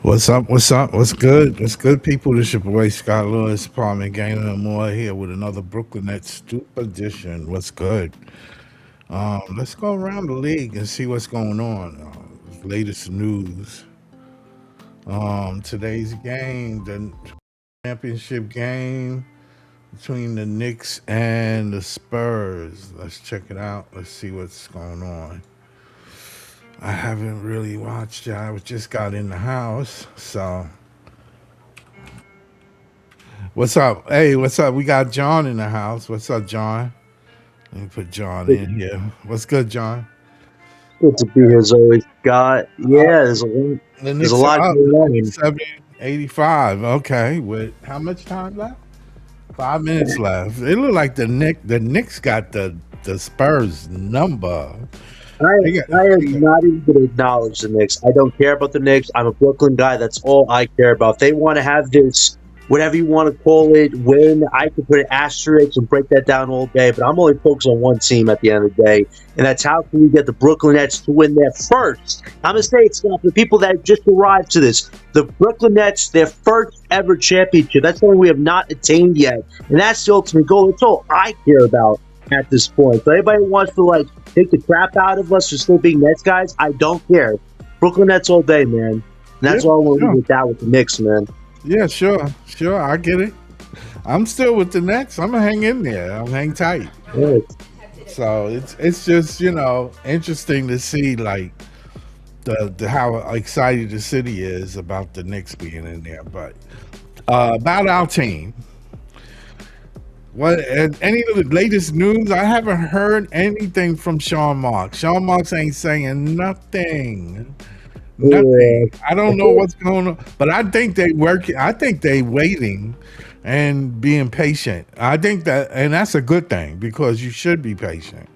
What's up? What's up? What's good? What's good, people? This your boy Scott Lewis, apartment game and more here with another Brooklyn Nets Stoop Edition. What's good? Let's go around the league and see what's going on. Latest news. Today's game, the championship game between the Knicks and the Spurs. Let's check it out. Let's see what's going on. I haven't really watched it. Just got in the house, so what's up? Hey, what's up? We got John in the house. What's up, John? Let me put John Good, in here. What's good, John? good to be here as always, Scott. Uh, Yeah, the there's a Knicks lot are up going on. 785. Okay, with how much time left? 5 minutes left. It looked like the Knicks got the Spurs number. They got I am not even going to acknowledge the Knicks. I don't care about the Knicks. I'm a Brooklyn guy. That's all I care about. If they want to have this, whatever you want to call it, win, I could put an asterisk and break that down all day. But I'm only focused on one team at the end of the day, and that's how can we get the Brooklyn Nets to win their first. I'm going to say it's not for the people that just arrived to this. The Brooklyn Nets, their first ever championship. That's something we have not attained yet, and that's the ultimate goal. That's all I care about at this point. So anybody who wants to take the crap out of us for still being Nets guys, I don't care. Brooklyn Nets all day, man. And yeah, that's all I want to leave sure. with that with the Knicks, man. Yeah, sure. I get it. I'm still with the Nets. I'm gonna hang in there. I'm hang tight. Yeah. So it's just interesting to see like the how excited the city is about the Knicks being in there. But about our team, what and any of the latest news? I haven't heard anything from Sean Marks. Sean Marks ain't saying nothing. Yeah. Nothing. I don't know what's going on, but I think they work. I think they waiting and being patient. I think that, and that's a good thing because you should be patient.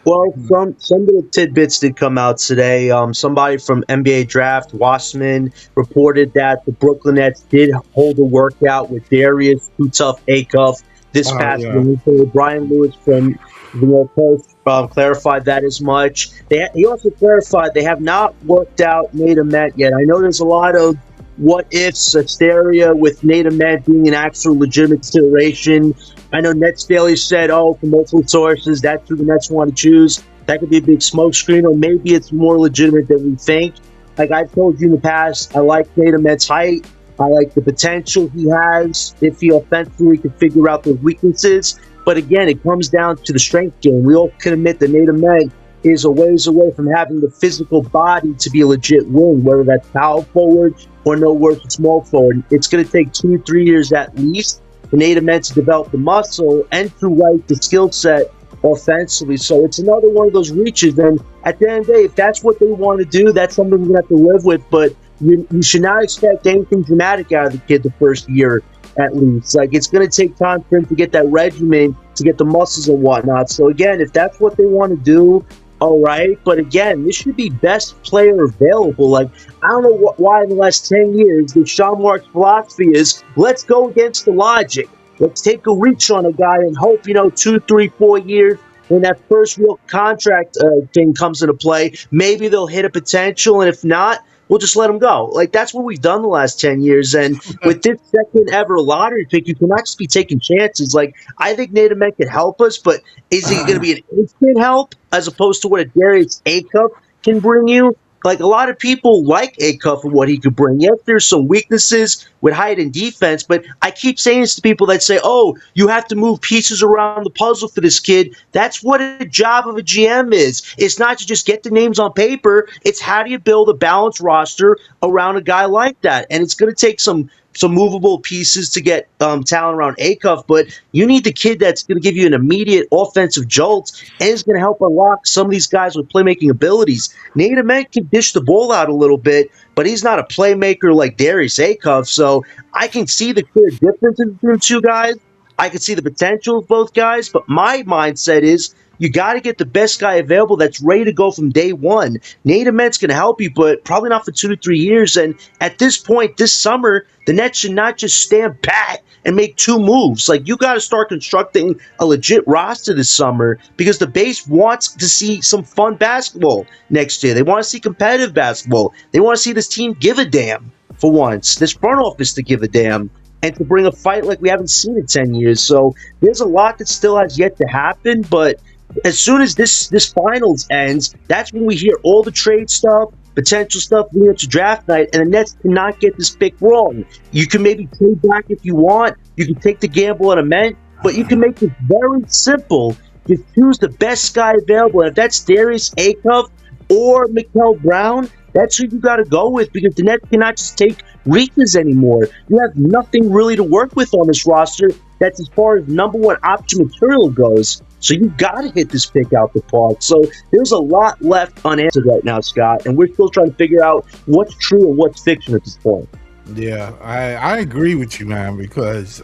Well, some little tidbits did come out today. Somebody from NBA Draft, Wasserman, reported that the Brooklyn Nets did hold a workout with Darius Too Tough Acuff this Oh past yeah. week. So Brian Lewis from the New York Post clarified that as much. He also clarified they have not worked out Nate Met yet. I know there's a lot of what ifs, hysteria with Nate Met being an actual legitimate consideration. I know Nets Daily said, from multiple sources, that's who the Nets want to choose. That could be a big smokescreen, or maybe it's more legitimate than we think. Like I've told you in the past, I like Nate Met's height. I like the potential he has if he offensively can figure out those weaknesses. But again, it comes down to the strength game. We all can admit that Nate Met is a ways away from having the physical body to be a legit wing, whether that's power forward or no worse at small forward. It's going to take 2 to 3 years at least for Nate Met to develop the muscle and to write the skill set offensively. So it's another one of those reaches. And at the end of the day, if that's what they want to do, that's something we're going to have to live with. But you should not expect anything dramatic out of the kid the first year at least. Like it's going to take time for him to get that regimen, to get the muscles and whatnot. So again, if that's what they want to do, all right. But again, this should be best player available. Like I don't know why in the last 10 years the Sean Marks philosophy is let's go against the logic. Let's take a reach on a guy and hope 2, 3, 4 years when that first real contract thing comes into play, maybe they'll hit a potential, and if not, we'll just let them go. Like that's what we've done the last 10 years. And with this second ever lottery pick, you cannot just be taking chances. Like I think Nate Met could help us, but is he going to be an instant help as opposed to what a Darius Acuff can bring you? Like a lot of people like Acuff and what he could bring. Yes, there's some weaknesses with height and defense, but I keep saying this to people that say, "Oh, you have to move pieces around the puzzle for this kid." That's what a job of a GM is. It's not to just get the names on paper. It's how do you build a balanced roster around a guy like that? And it's going to take some movable pieces to get talent around Acuff, but you need the kid that's going to give you an immediate offensive jolt and is going to help unlock some of these guys with playmaking abilities. Nate Met can dish the ball out a little bit, but he's not a playmaker like Darius Acuff, so I can see the clear difference between the two guys. I can see the potential of both guys, but my mindset is you got to get the best guy available that's ready to go from day one. Nate Met's going to help you, but probably not for 2 to 3 years. And at this point, this summer, the Nets should not just stand pat and make 2 moves. Like you got to start constructing a legit roster this summer because the base wants to see some fun basketball next year. They want to see competitive basketball. They want to see this team give a damn for once. This front office to give a damn and to bring a fight like we haven't seen in 10 years. So there's a lot that still has yet to happen, but as soon as this finals ends, that's when we hear all the trade stuff, potential stuff leading up to draft night, and the Nets cannot get this pick wrong. You can maybe trade back if you want. You can take the gamble on a man, but you can make it very simple. Just choose the best guy available. And if that's Darius Acuff or Mikael Brown, that's who you got to go with, because the Nets cannot just take reaches anymore. You have nothing really to work with on this roster that's as far as number one option material goes. So you got to hit this pick out the park. So there's a lot left unanswered right now, Scott, and we're still trying to figure out what's true and what's fiction at this point. Yeah, I agree with you, man, because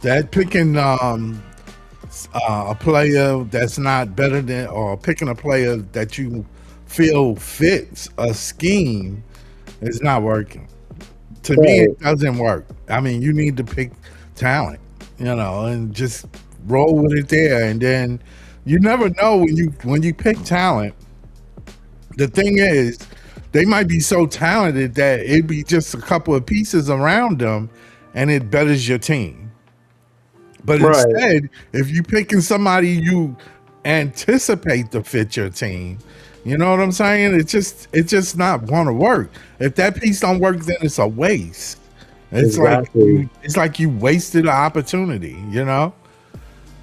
that picking a player that's not better than, or picking a player that you feel fits a scheme is not working. To me, it doesn't work. I mean, you need to pick talent, and just roll with it there. And then you never know when you pick talent. The thing is, they might be so talented that it'd be just a couple of pieces around them, and it betters your team. But instead, if you picking somebody you anticipate to fit your team, you know what I'm saying? It's just not going to work. If that piece don't work, then it's a waste. It's like you wasted an opportunity,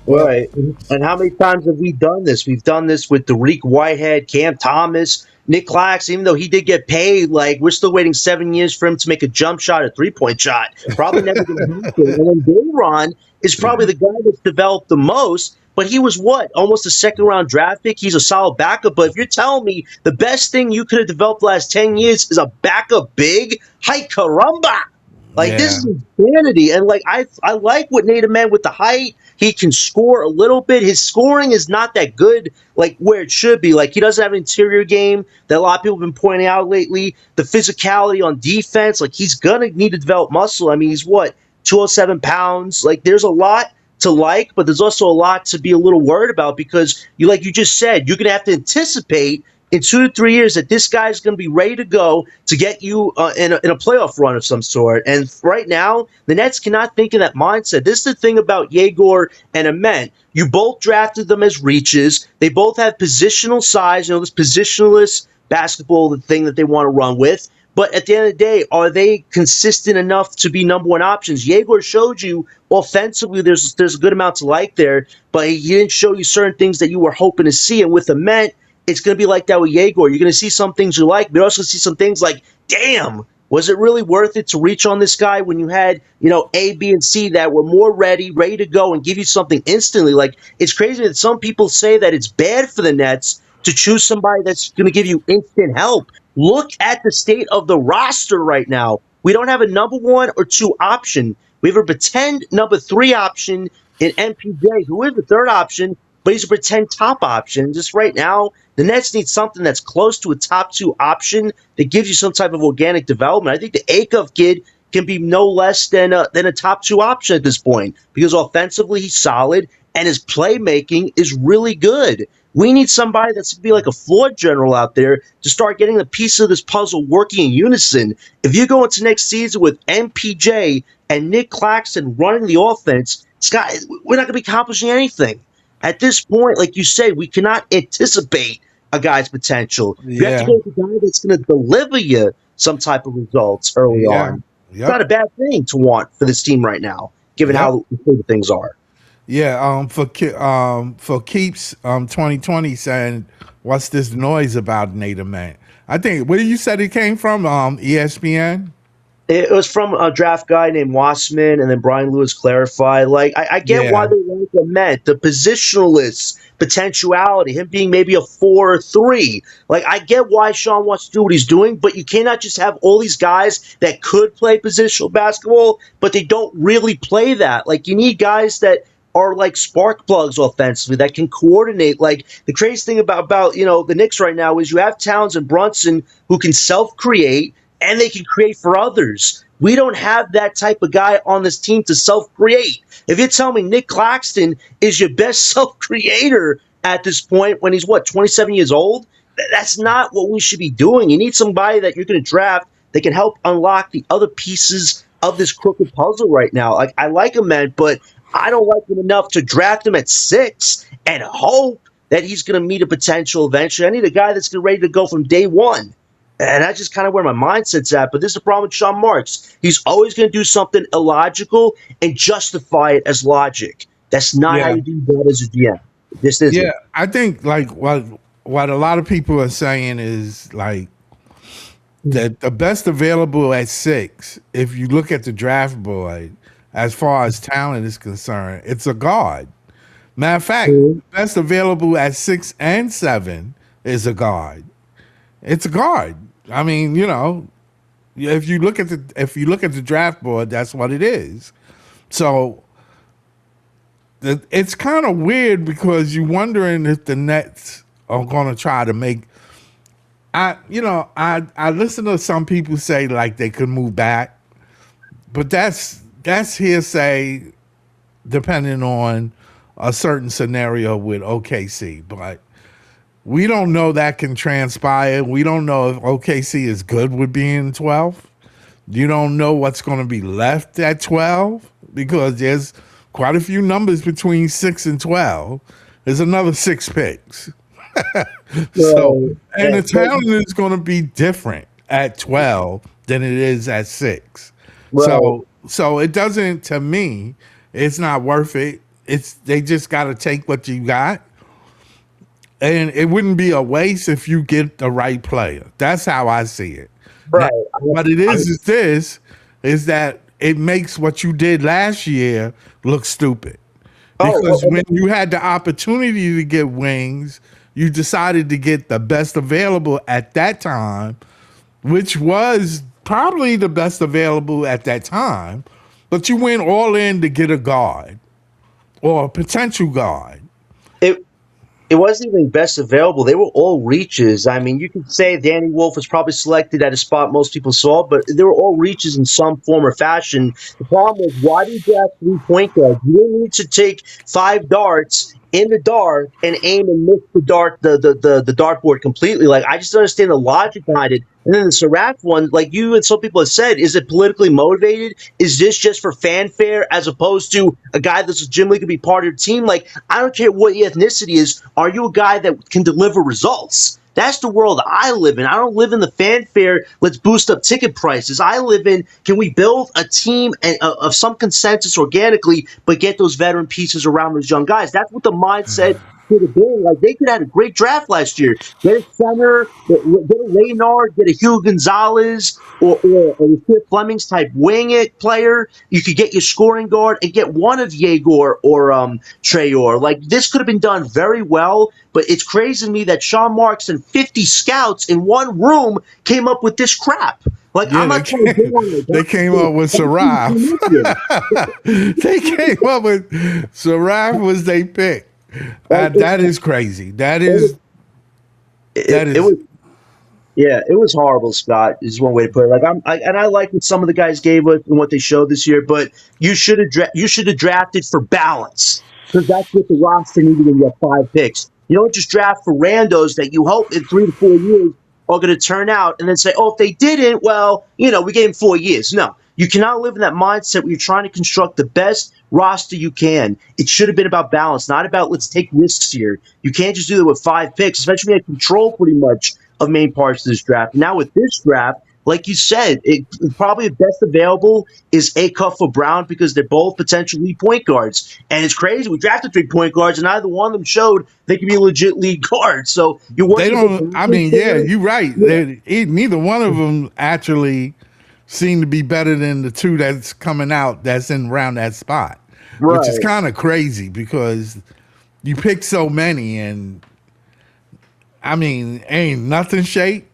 Right. And how many times have we done this? We've done this with Dariq Whitehead, Cam Thomas, Nick Claxton. Even though he did get paid, like, we're still waiting 7 years for him to make a jump shot, a three-point shot. Probably never going to happen. And then Dayron is probably the guy that's developed the most. But he was almost a second-round draft pick. He's a solid backup. But if you're telling me the best thing you could have developed the last 10 years is a backup big, hi caramba! This is insanity. And, I like what Nate meant with the height. He can score a little bit. His scoring is not that good, where it should be. He doesn't have an interior game that a lot of people have been pointing out lately. The physicality on defense, he's going to need to develop muscle. I mean, he's 207 pounds. There's a lot to like, but there's also a lot to be a little worried about, because you just said, you're going to have to anticipate in 2 to 3 years that this guy's going to be ready to go to get you in a playoff run of some sort. And right now, the Nets cannot think in that mindset. This is the thing about Yegor and Ament. You both drafted them as reaches. They both have positional size, this positionless basketball, the thing that they want to run with. But at the end of the day, are they consistent enough to be number one options? Yegor showed you offensively there's a good amount to like there, but he didn't show you certain things that you were hoping to see. And with Ament, it's going to be like that with Yegor. You're going to see some things you like, but you're also going to see some things like, damn, was it really worth it to reach on this guy when you had, A, B, and C that were more ready to go and give you something instantly? It's crazy that some people say that it's bad for the Nets to choose somebody that's going to give you instant help. Look at the state of the roster right now. We don't have a number one or two option. We have a pretend number three option in MPJ, who is the third option, but he's a pretend top option. Just right now, the Nets need something that's close to a top two option that gives you some type of organic development. I think the Acuff kid can be no less than a top two option at this point, because offensively he's solid and his playmaking is really good. We need somebody that's going to be like a floor general out there to start getting the piece of this puzzle working in unison. If you go into next season with MPJ and Nick Claxton running the offense, Scott, we're not going to be accomplishing anything. At this point, like you said, we cannot anticipate a guy's potential. You have to go with a guy that's going to deliver you some type of results early on. It's not a bad thing to want for this team right now, given how important things are. Yeah, for Keeps 2020 saying, what's this noise about Nate Ament? I think, where you said it came from? ESPN? It was from a draft guy named Wassman, and then Brian Lewis clarified. I get why they like Ament, the positionalist potentiality, him being maybe a 4 or 3. I get why Sean wants to do what he's doing, but you cannot just have all these guys that could play positional basketball, but they don't really play that. You need guys that are like spark plugs offensively that can coordinate. The crazy thing about the Knicks right now is you have Towns and Brunson who can self-create, and they can create for others. We don't have that type of guy on this team to self-create. If you're telling me Nick Claxton is your best self-creator at this point when he's, 27 years old? That's not what we should be doing. You need somebody that you're going to draft They can help unlock the other pieces of this crooked puzzle right now. Like I like him, man, but I don't like him enough to draft him at 6 and hope that he's going to meet a potential eventually. I need a guy that's ready to go from day one. And that's just kind of where my mindset's at. But this is the problem with Sean Marks. He's always going to do something illogical and justify it as logic. That's not how Yeah. you do that as a GM. This isn't. Yeah, I think like what a lot of people are saying is like that the best available at 6, if you look at the draft board, as far as talent is concerned, it's a guard. Matter of fact, Mhm. best available at 6 and 7 is a guard. It's a guard. I mean, if you look at the draft board, that's what it is. So it's kind of weird because you're wondering if the Nets are going to try to make. I listen to some people say like they could move back, but that's hearsay, depending on a certain scenario with OKC. But we don't know that can transpire. We don't know if OKC is good with being 12th. You don't know what's going to be left at 12 because there's quite a few numbers between 6 and 12. There's another 6 picks. So, and the talent is going to be different at 12 than it is at 6. So it doesn't, to me, it's not worth it. They just got to take what you got. And it wouldn't be a waste if you get the right player. That's how I see it. Right. Now, what it is that it makes what you did last year look stupid. Because when you had the opportunity to get wings, you decided to get the best available at that time, which was probably the best available at that time, but you went all in to get a guard or a potential guard. It wasn't even best available. They were all reaches. I mean, you could say Danny Wolf was probably selected at a spot most people saw, but they were all reaches in some form or fashion. The problem was, why do you draft 3-point guards? You didn't need to take 5 darts in the dark and aim and miss the dartboard completely. Like, I just don't understand the logic behind it. And then the Sarath one, like you and some people have said, is it politically motivated? Is this just for fanfare as opposed to a guy that's legitimately could be part of your team? Like, I don't care what your ethnicity is. Are you a guy that can deliver results? That's the world I live in. I don't live in the fanfare, let's boost up ticket prices. I live in, can we build a team of some consensus organically, but get those veteran pieces around those young guys? That's what the mindset could have been. Like, they could have had a great draft last year. Get a center, get a Reynard, get a Hugh Gonzalez, or a Chris Flemings type wing it player. You could get your scoring guard and get one of Yegor or Trayor. Like, this could have been done very well, but it's crazy to me that Sean Marks and 50 scouts in one room came up with this crap. Like, Yeah, I'm not trying to get on it. they came up with Sarath. They came up with Sarath was they pick. That is crazy. It was horrible, Scott, is one way to put it. Like, I like what some of the guys gave us and what they showed this year, but you should have drafted for balance, because that's what the roster needed when you have 5 picks. You don't just draft for randos that you hope in 3 to 4 years are going to turn out, and then say, oh, if they didn't, well, we gave them 4 years. No, you cannot live in that mindset where you're trying to construct the best roster you can. It should have been about balance, not about let's take risks here. You can't just do that with 5 picks, especially when you have control pretty much of main parts of this draft. Now with this draft, like you said, it probably the best available is Acuff or Brown, because they're both potential lead point guards. And it's crazy. We drafted 3 point guards, and neither one of them showed they could be a legit lead guard. So you're working. They don't. I mean, yeah, you're right. Yeah. Neither one of them actually seem to be better than the 2 that's coming out that's in around that spot, right. Which is kind of crazy because you pick so many, and I mean, ain't nothing shake.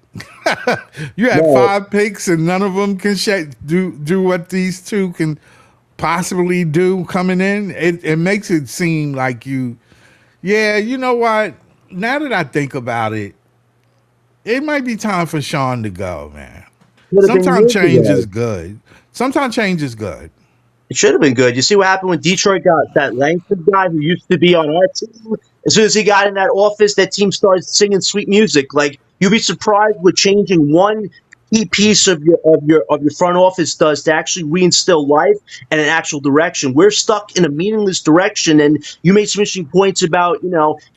You had 5 picks and none of them can do what these 2 can possibly do coming in. It makes it seem like you know what? Now that I think about it, it might be time for Sean to go, man. Sometimes change is good. Sometimes change is good. It should have been good. You see what happened when Detroit got that Langston guy who used to be on our team? As soon as he got in that office, that team started singing sweet music. Like, you'd be surprised with changing one key piece of your front office does to actually reinstill life and an actual direction. We're stuck in a meaningless direction, and you made some interesting points about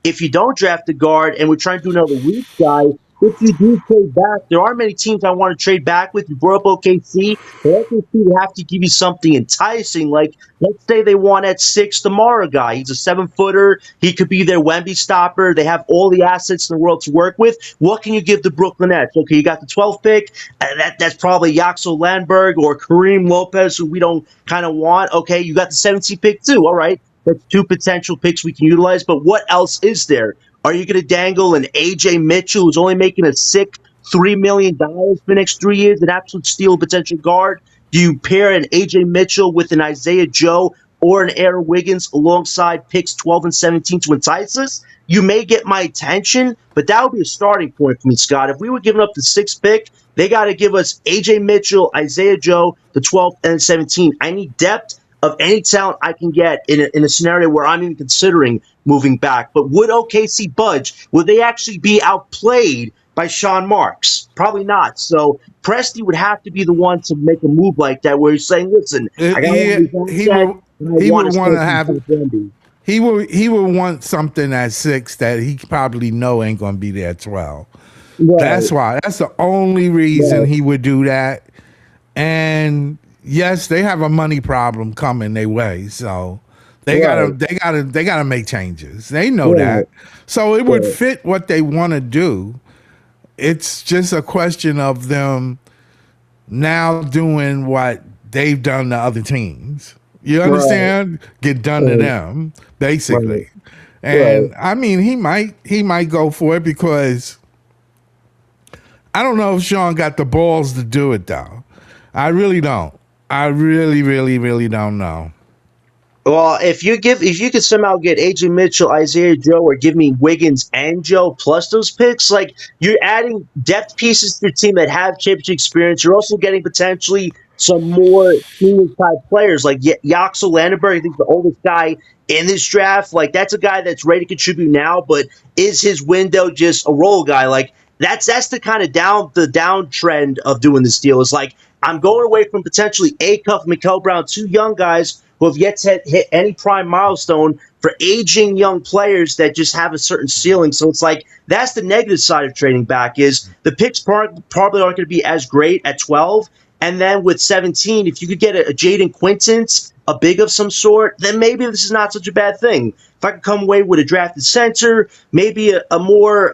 if you don't draft a guard and we're trying to do another weak guy. If you do trade back, there are many teams I want to trade back with. You brought up OKC. But OKC would have to give you something enticing. Like, let's say they want at 6 the Mara guy. He's a 7-footer. He could be their Wemby stopper. They have all the assets in the world to work with. What can you give the Brooklyn Nets? Okay, you got the 12th pick. That's probably Yaxel Landberg or Kareem Lopez, who we don't kind of want. Okay, you got the 17th pick too. All right, that's two potential picks we can utilize. But what else is there? Are you going to dangle an A.J. Mitchell, who's only making a sick $3 million for the next 3 years, an absolute steal potential guard? Do you pair an A.J. Mitchell with an Isaiah Joe or an Aaron Wiggins alongside picks 12 and 17 to entice us? You may get my attention, but that would be a starting point for me, Scott. If we were giving up the 6th pick, they got to give us A.J. Mitchell, Isaiah Joe, the 12th and 17th. I need depth of any talent I can get in a scenario where I'm even considering moving back. But would OKC budge? Would they actually be outplayed by Sean Marks? Probably not. So Presti would have to be the one to make a move like that, where he's saying, "Listen, I got he would want to have he would want something at 6 that he probably know ain't going to be there at 12. Right. That's the only reason he would do that. And yes, they have a money problem coming their way, so they gotta make changes. They know that, so it would fit what they want to do. It's just a question of them now doing what they've done to other teams. You understand? Get done to them, basically. And I mean, he might go for it, because I don't know if Sean got the balls to do it, though. I really don't. I really, really, really don't know. Well, if you could somehow get A.J. Mitchell, Isaiah Joe, or give me Wiggins and Joe plus those picks, like, you're adding depth pieces to your team that have championship experience. You're also getting potentially some more senior type players like Yaxel Landberg. I think the oldest guy in this draft. Like, that's a guy that's ready to contribute now, but is his window just a role guy? Like, that's the kind of downtrend of doing this deal. Is like, I'm going away from potentially Acuff, Mikal Brown, two young guys who have yet to hit any prime milestone, for aging young players that just have a certain ceiling. So it's like, that's the negative side of trading back, is the picks probably aren't going to be as great at 12. And then with 17, if you could get a Jaden Quintance, a big of some sort, then maybe this is not such a bad thing. If I could come away with a drafted center, maybe a more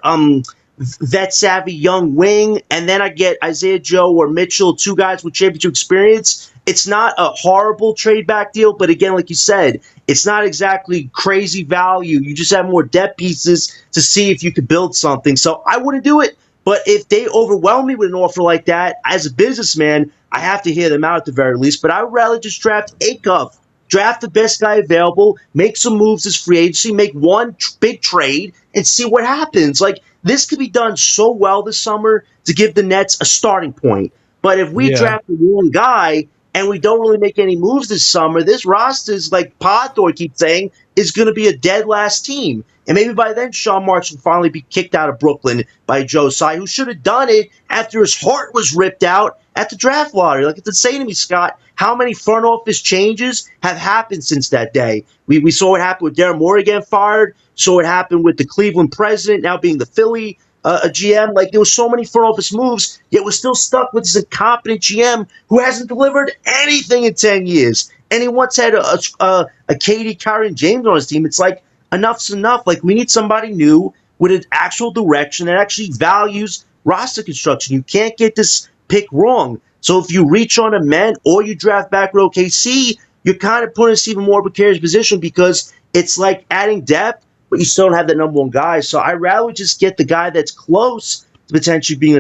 vet-savvy young wing, and then I get Isaiah Joe or Mitchell, two guys with championship experience, it's not a horrible trade-back deal, but again, like you said, it's not exactly crazy value. You just have more depth pieces to see if you could build something. So I wouldn't do it, but if they overwhelm me with an offer like that, as a businessman, I have to hear them out at the very least. But I would rather just draft Acuff, draft the best guy available, make some moves as free agency, make one big trade, and see what happens. Like, this could be done so well this summer to give the Nets a starting point. But if we draft the one guy and we don't really make any moves this summer, this roster is, like Podthor keeps saying, is going to be a dead last team. And maybe by then, Sean Marks will finally be kicked out of Brooklyn by Joe Tsai, who should have done it after his heart was ripped out at the draft lottery. Like, it's insane to me, Scott, how many front office changes have happened since that day. We saw what happened with Darren Moore getting fired, saw what happened with the Cleveland president now being the Philly a GM. Like, there were so many front office moves, yet we're still stuck with this incompetent GM who hasn't delivered anything in 10 years. And he once had a Katie, Kyrie, and James on his team. It's like, enough's enough. Like, we need somebody new with an actual direction that actually values roster construction. You can't get this pick wrong. So if you reach on a men or you draft back with OKC, you're kind of putting us even more precarious position, because it's like adding depth, but you still don't have that number one guy. So I'd rather just get the guy that's close to potentially being a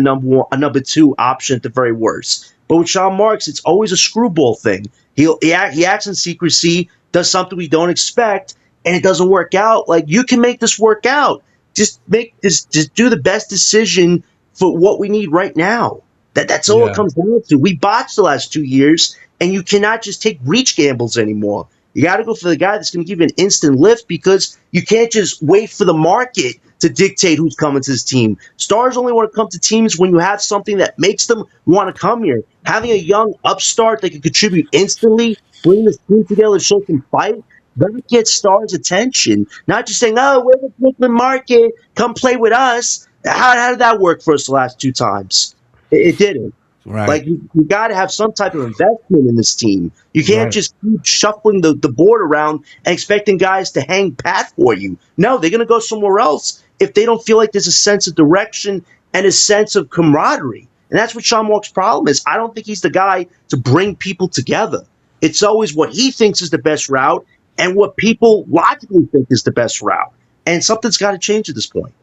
number two option at the very worst. But with Sean Marks, it's always a screwball thing. He acts in secrecy, does something we don't expect, and it doesn't work out. Like, you can make this work out. Just do the best decision for what we need right now. That's all it comes down to. We botched the last 2 years, and you cannot just take reach gambles anymore. You got to go for the guy that's going to give you an instant lift, because you can't just wait for the market to dictate who's coming to this team. Stars only want to come to teams when you have something that makes them want to come here. Having a young upstart that can contribute instantly, bring this team together, show some fight, that gets stars' attention. Not just saying, "Oh, we're the Brooklyn market. Come play with us." How did that work for us the last two times? It didn't. Right. Like you got to have some type of investment in this team. You can't Right. just keep shuffling the board around and expecting guys to hang pat for you. No, they're going to go somewhere else if they don't feel like there's a sense of direction and a sense of camaraderie. And that's what Sean Mark's problem is. I don't think he's the guy to bring people together. It's always what he thinks is the best route and what people logically think is the best route. And something's got to change at this point.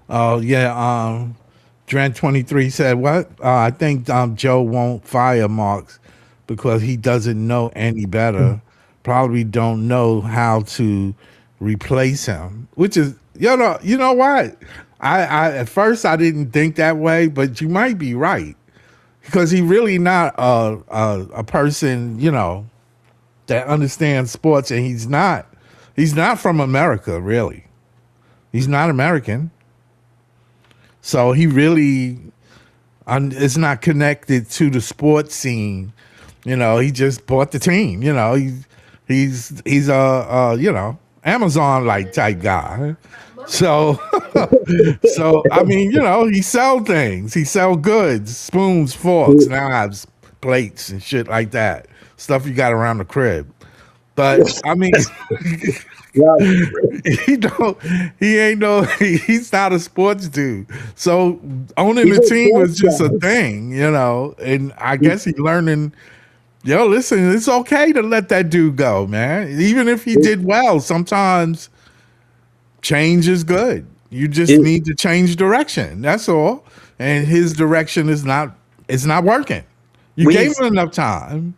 Oh yeah. Dren23 said what? I think Joe won't fire Marks because he doesn't know any better. Probably don't know how to replace him. Which is you know what? I at first I didn't think that way, but you might be right because he really not a person that understands sports, and he's not from America really. He's not American. So he really is not connected to the sports scene. He just bought the team. He's a Amazon like type guy. So so I mean, he sell things. He sell goods, spoons, forks, knives, plates, and shit like that. Stuff you got around the crib. But I mean, he don't. He ain't no. He's not a sports dude. So owning the team was just a thing, And I guess he learning. Listen, it's okay to let that dude go, man. Even if he did well, sometimes change is good. You just need to change direction. That's all. And his direction is not. It's not working. You gave him enough time.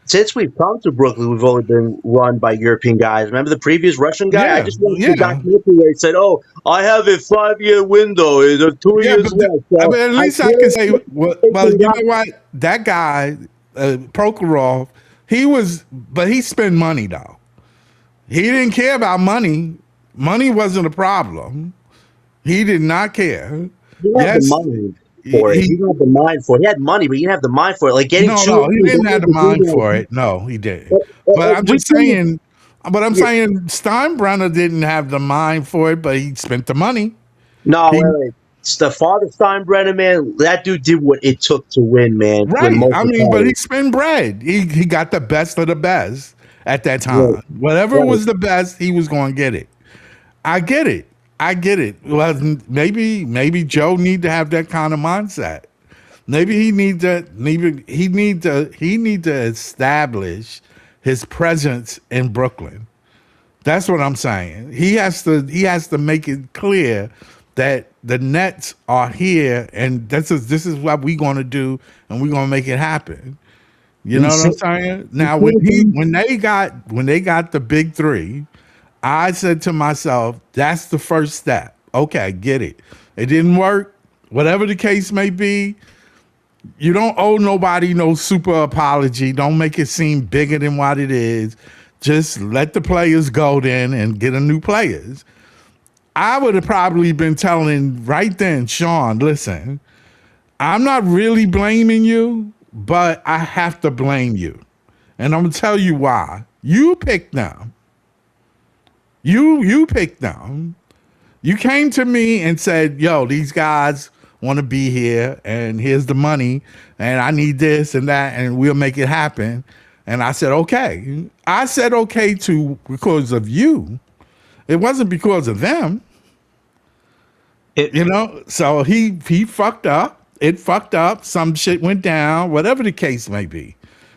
Since we've come to Brooklyn, we've only been run by European guys. Remember the previous Russian guy? I just went to the documentary where he said, "Oh, I have a 5-year window. It's 2 years left." So I mean, at least I can say, well, you know what? That guy, Prokhorov, but he spent money though. He didn't care about money. Money wasn't a problem. He did not care. He had the money for it. He didn't have the mind for it. He had money, but he didn't have the mind for it. Like getting no, he didn't have the mind for it. No, he didn't. But I'm just saying. But I'm saying Steinbrenner didn't have the mind for it, but he spent the money. No, wait. It's the father Steinbrenner, man. That dude did what it took to win, man. Right. I mean, but he spent bread. He got the best of the best at that time. Right. Whatever was the best, he was going to get it. I get it. Well, maybe Joe need to have that kind of mindset. Maybe he need to establish his presence in Brooklyn. That's what I'm saying. He has to make it clear that the Nets are here, and this is what we're going to do, and we're going to make it happen. You know what I'm saying? Now, when they got the big three, I said to myself, that's the first step. Okay, get it. It didn't work. Whatever the case may be, you don't owe nobody no super apology. Don't make it seem bigger than what it is. Just let the players go then and get a new players. I would have probably been telling right then, Sean, listen, I'm not really blaming you, but I have to blame you. And I'm going to tell you why. You picked them. You picked them. You came to me and said, yo, these guys want to be here, and here's the money, and I need this and that, and we'll make it happen. And I said, okay. I said okay because of you. It wasn't because of them. So he fucked up. It fucked up. Some shit went down, whatever the case may be.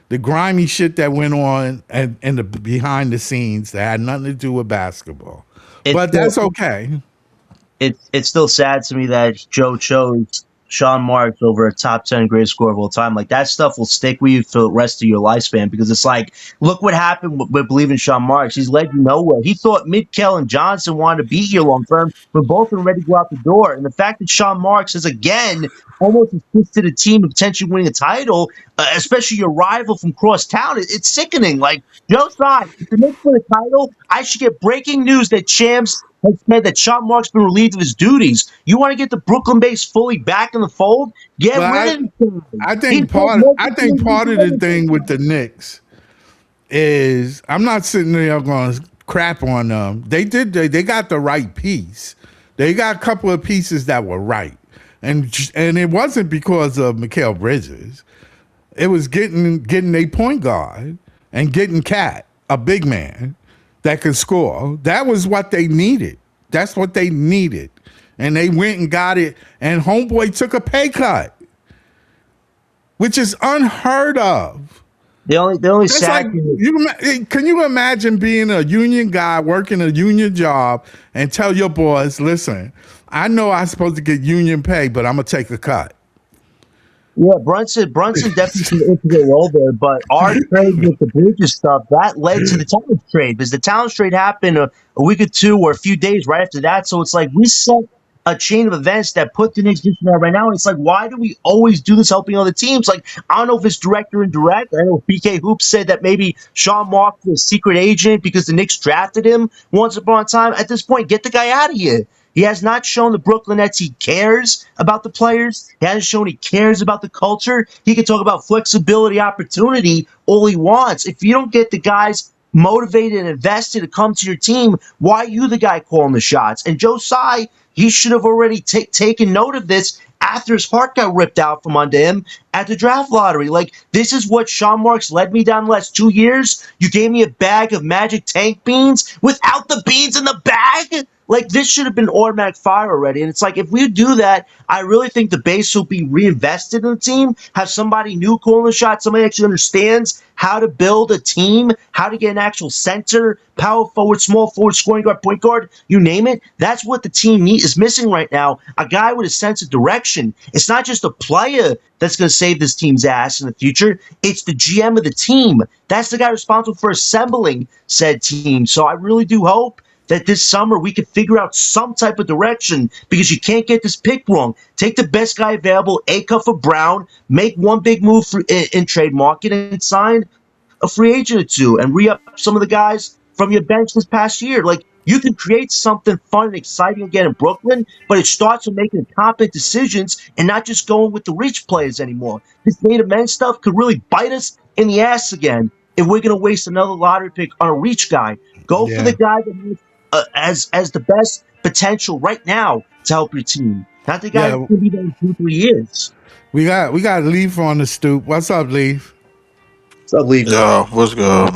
The grimy shit that went on and the behind the scenes that had nothing to do with basketball. But that's okay. It's still sad to me that Joe chose Sean Marks over a top 10 greatest scorer of all time. Like, that stuff will stick with you for the rest of your lifespan because it's like, look what happened with believing Sean Marks. He's led you nowhere. He thought Midkel and Johnson wanted to be here long term, but both of them ready to go out the door. And the fact that Sean Marks has again almost assisted a team of potentially winning a title, especially your rival from cross town, it's sickening. Like, Joe Tsai, if the Knicks win a title, I should get breaking news that Shams has said that Sean Marks been relieved of his duties. You want to get the Brooklyn base fully back in the fold? Get Well, rid of him. I think part of the thing with the Knicks is I'm not sitting there going to crap on them. They got the right piece. They got a couple of pieces that were right, and it wasn't because of Mikal Bridges. It was getting a point guard and getting Cat, a big man that could score. That was what they needed. That's what they needed. And they went and got it, and homeboy took a pay cut, which is unheard of. The only That's like, can you imagine being a union guy working a union job and tell your boss, listen, I know I'm supposed to get union pay, but I'm going to take a cut. Yeah, Brunson definitely into the role there, but our trade with the Bridges stuff, that led to the Towns trade because the Towns trade happened a week or two or a few days right after that. So it's like we set a chain of events that put the Knicks in there right now. And it's like, why do we always do this helping other teams? Like, I don't know if it's direct or indirect. I know BK Hoops said that maybe Sean Marks was a secret agent because the Knicks drafted him once upon a time. At this point, get the guy out of here. He has not shown the Brooklyn Nets he cares about the players. He hasn't shown he cares about the culture. He can talk about flexibility, opportunity, all he wants. If you don't get the guys motivated and invested to come to your team, why are you the guy calling the shots? And Joe Tsai, he should have already taken note of this after his heart got ripped out from under him at the draft lottery. Like, this is what Sean Marks led me down the last 2 years. You gave me a bag of Magic Tank beans without the beans in the bag. Like, this should have been automatic fire already. And it's like, if we do that, I really think the base will be reinvested in the team, have somebody new calling the shot, somebody actually understands how to build a team, how to get an actual center, power forward, small forward, scoring guard, point guard, you name it. That's what the team is missing right now. A guy with a sense of direction. It's not just a player that's going to save this team's ass in the future. It's the GM of the team. That's the guy responsible for assembling said team. So I really do hope that this summer we can figure out some type of direction because you can't get this pick wrong. Take the best guy available, A-Cuff for Brown, make one big move in trade market and sign a free agent or two and re-up some of the guys from your bench this past year. Like, you can create something fun and exciting again in Brooklyn, but it starts with making competent decisions and not just going with the reach players anymore. This native men stuff could really bite us in the ass again if we're going to waste another lottery pick on a reach guy. Go for the guy that has the best potential right now to help your team. Not the guy who could be there in 2-3 years. We got Leaf on the stoop. What's up, Leaf? What's up, Leaf? Yo, what's good?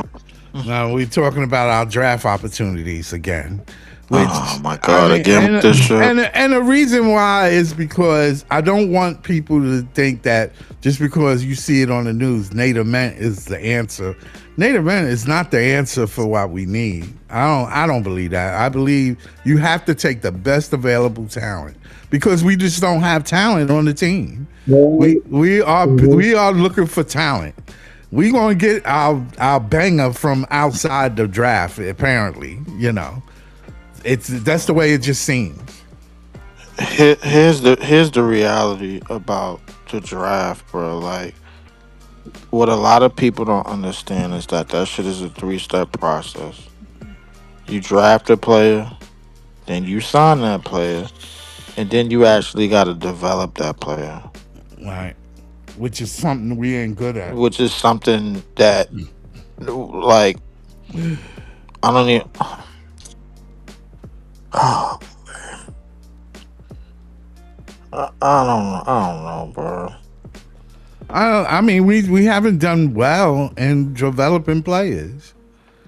Now we're talking about our draft opportunities again. Which, oh my God! Again, this shit. And the reason why is because I don't want people to think that just because you see it on the news, Native Men is the answer. Native Men is not the answer for what we need. I don't believe that. I believe you have to take the best available talent because we just don't have talent on the team. We are looking for talent. We're gonna get our banger from outside the draft. Apparently, that's the way it just seems. Here's the reality about the draft, bro. Like, what a lot of people don't understand is that shit is a 3-step process. You draft a player, then you sign that player, and then you actually got to develop that player. Right. Which is something we ain't good at. Which is something that, like, I don't even. Oh, man. I don't know, bro. I mean, we haven't done well in developing players.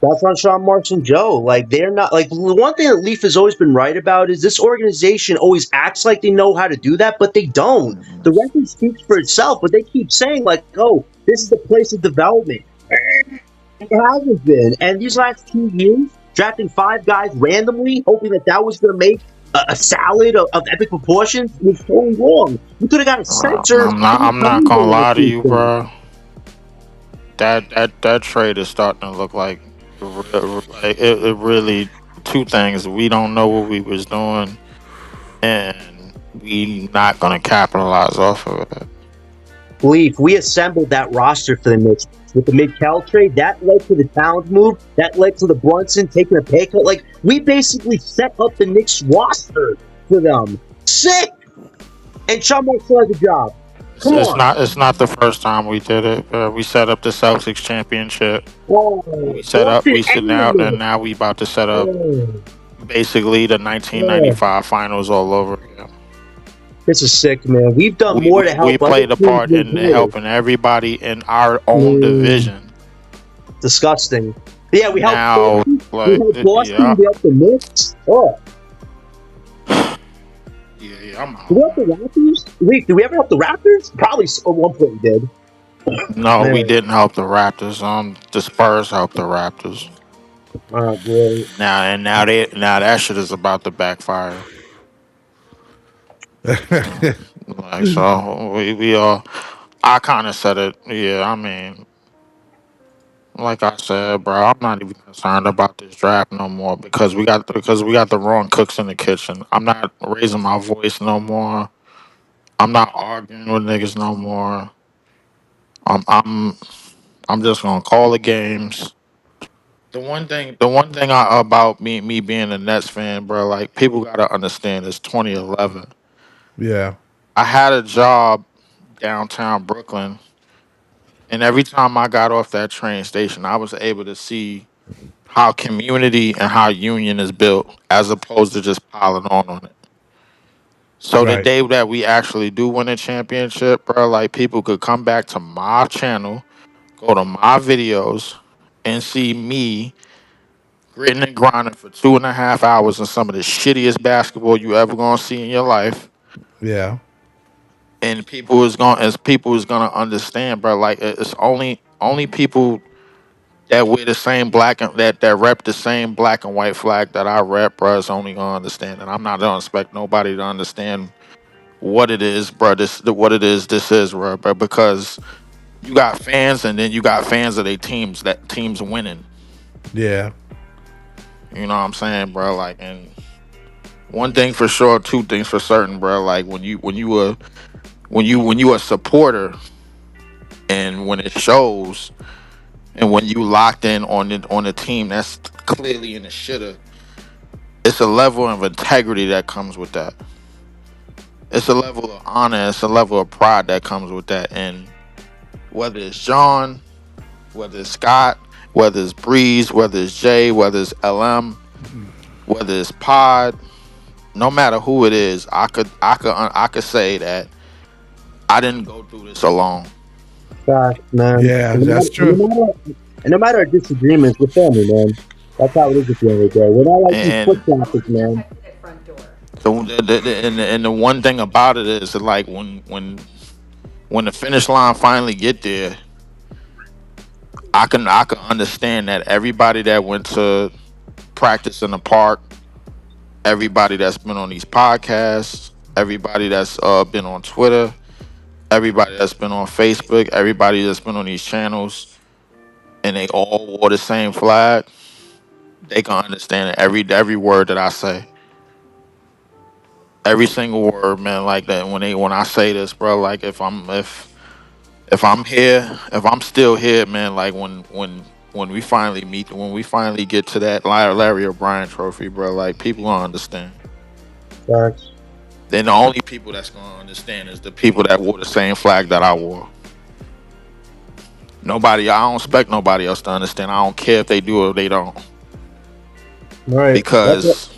That's on Sean Marks and Joe. Like, they're not, like, the one thing that Leaf has always been right about is this organization always acts like they know how to do that, but they don't. The record speaks for itself, but they keep saying, like, oh, this is the place of development. It hasn't been. And these last 2 years, Drafting 5 guys randomly, hoping that was going to make a salad of epic proportions was totally wrong. You could have got a center and I'm a not gonna combo lie to with you, these bro. That trade is starting to look like, like it really two things. We don't know what we was doing, and we not gonna capitalize off of it. Leaf, we assembled that roster for the Knicks with the Mid-Cal trade. That led to the Towns move. That led to the Brunson taking a pay cut. Like, we basically set up the Knicks roster for them. Sick! And Sean Marks still has a job. Come on. It's not the first time we did it. We set up the Celtics championship. Oh, We Boston sit and the out, and Knicks. now we about to set up Oh, basically the yeah. 1995 finals all over again. This is sick, man. We've done more to We help other played a teams part win in titles. helping everybody in our own Mm, division. disgusting. Yeah, we helped Now, Boston. We like, helped Boston. yeah, We helped the Knicks. Oh, yeah, I'm did we out. help the Raptors? Wait, did we ever help the Raptors? Probably at one point we did. No, we Man, didn't help the Raptors. The Spurs helped the Raptors. boy. Now that shit is about to backfire. Like so, we all. I kind of said it. Yeah, I mean, like I said, bro, I'm not even concerned about this draft no more because we got the wrong cooks in the kitchen. I'm not raising my voice no more. I'm not arguing with niggas no more. I'm I'm I'm just gonna call the games. The one thing about me being a Nets fan, bro, like people gotta understand, it's 2011. Yeah. I had a job downtown Brooklyn, and every time I got off that train station, I was able to see how community and how union is built, as opposed to just piling on it. So the Right. day that we actually do win a championship, bro, like people could come back to my channel, go to my videos, and see me gritting and grinding for 2.5 hours in some of the shittiest basketball you ever gonna see in your life. Yeah. And people is gonna understand, bro. Like it's only people that wear the same black and that rep the same black and white flag that I rep, bro. Is only gonna understand, and I'm not gonna expect nobody to understand what it is, bro. What it is. This is, bro. Because you got fans, and then you got fans of their teams. That teams winning. Yeah. You know what I'm saying, bro? Like, and one thing for sure, two things for certain, bro. Like when you a supporter, and when it shows, and when you locked in on the team that's clearly in the shitter, it's a level of integrity that comes with that. It's a level of honor. It's a level of pride that comes with that. And whether it's John, whether it's Scott, whether it's Breeze, whether it's Jay, whether it's LM, whether it's Pod, no matter who it is, I could say that I didn't go through this alone. Facts, man. Yeah, And that's true. no matter our disagreements, we're family, man. That's how it is at the end of the day. We're not like these foot And traffic, man. and the one thing about it is that, like when the finish line finally get there, I can understand that everybody that went to practice in the park, everybody that's been on these podcasts, everybody that's been on Twitter, everybody that's been on Facebook, everybody that's been on these channels, and they all wore the same flag, they can understand every word that I say. Every single word, man, like that. When I say this, bro, like if I'm here, if I'm still here, man, like when we finally meet, when we finally get to that Larry O'Brien trophy, bro, like people gonna understand. Facts. Then the only people that's gonna understand is the people that wore the same flag that I wore. Nobody, I don't expect nobody else to understand. I don't care if they do or they don't, All right. That's it. because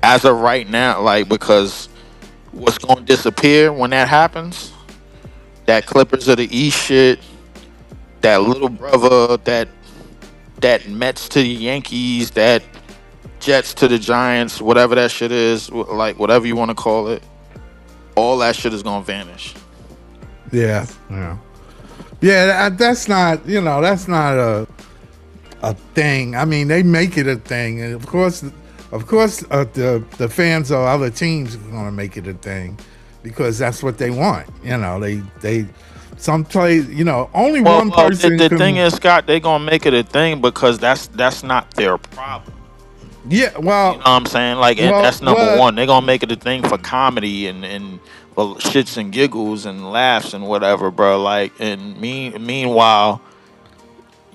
as of right now, like because what's gonna disappear when that happens? That Clippers of the East shit, that little brother, that Mets to the Yankees, that Jets to the Giants, whatever that shit is, like whatever you want to call it, all that shit is gonna vanish. Yeah. Yeah. Yeah. That's not. That's not a thing. I mean, they make it a thing, and of course, the fans of other teams are going to make it a thing because that's what they want. They some play. Only one person The thing can. is, Scott, they gonna make it a thing because that's not their problem. Yeah, You know what I'm saying? Like, and well, that's number what? one. They're gonna make it a thing for comedy and for shits and giggles and laughs and whatever, bro. Like, and meanwhile,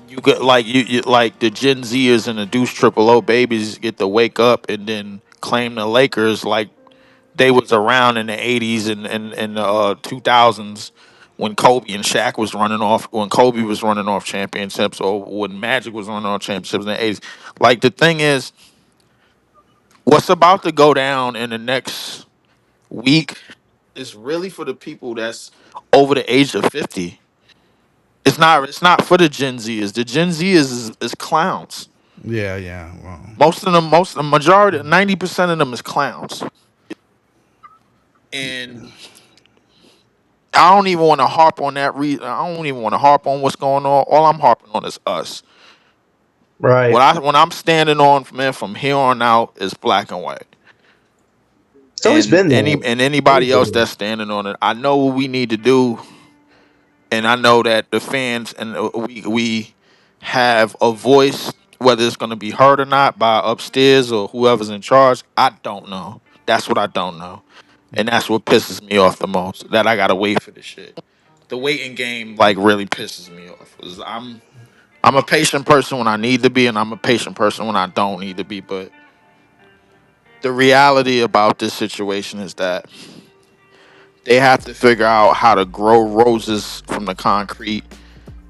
you get like you like the Gen Zers and the Deuce Triple O babies get to wake up and then claim the Lakers like they was around in the '80s and the 2000s when Kobe and Shaq was running off, when Kobe was running off championships, or when Magic was running off championships in the '80s. Like, the thing is, what's about to go down in the next week is really for the people that's over the age of 50. It's not for the Gen Zers. The Gen Zers is clowns. Yeah, yeah. Well, The majority, 90% of them is clowns. And I don't even want to harp on that. I don't even want to harp on what's going on. All I'm harping on is us. Right. When I'm standing on, man, from here on out is black and white. It's always been there. And Always anybody been else there. that's standing on it, I know what we need to do, and I know that the fans and we have a voice, whether it's going to be heard or not by upstairs or whoever's in charge. I don't know. That's what I don't know, and that's what pisses me off the most. That I gotta wait for this shit. The waiting game like really pisses me off. 'Cause I'm a patient person when I need to be, and I'm a patient person when I don't need to be. But the reality about this situation is that they have to figure out how to grow roses from the concrete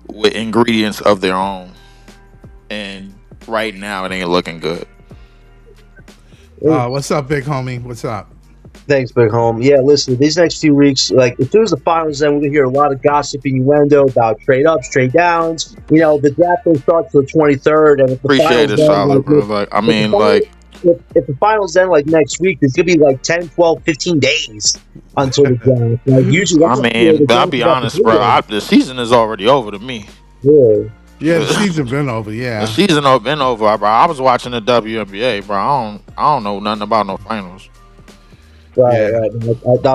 with ingredients of their own. And right now, it ain't looking good. what's up, big homie? What's up? Thanks, Big Home. Yeah, listen, these next few weeks, like, if there's the finals, then we're going to hear a lot of gossip and innuendo about trade ups, trade downs. The draft don't start till the 23rd, and if the Appreciate finals it, end, solid, bro. Like, I if the mean, finals, like, if the finals end, like, next week, it's going to be, like, 10, 12, 15 days until the draft. Like, usually I that's mean, the but I'll draft be is at the honest, bro. beginning. The season is already over to me. Yeah. Yeah, the season been over. The Yeah, season been over, bro. I was watching the WNBA, bro. I don't know nothing about no finals. Right, yeah. right.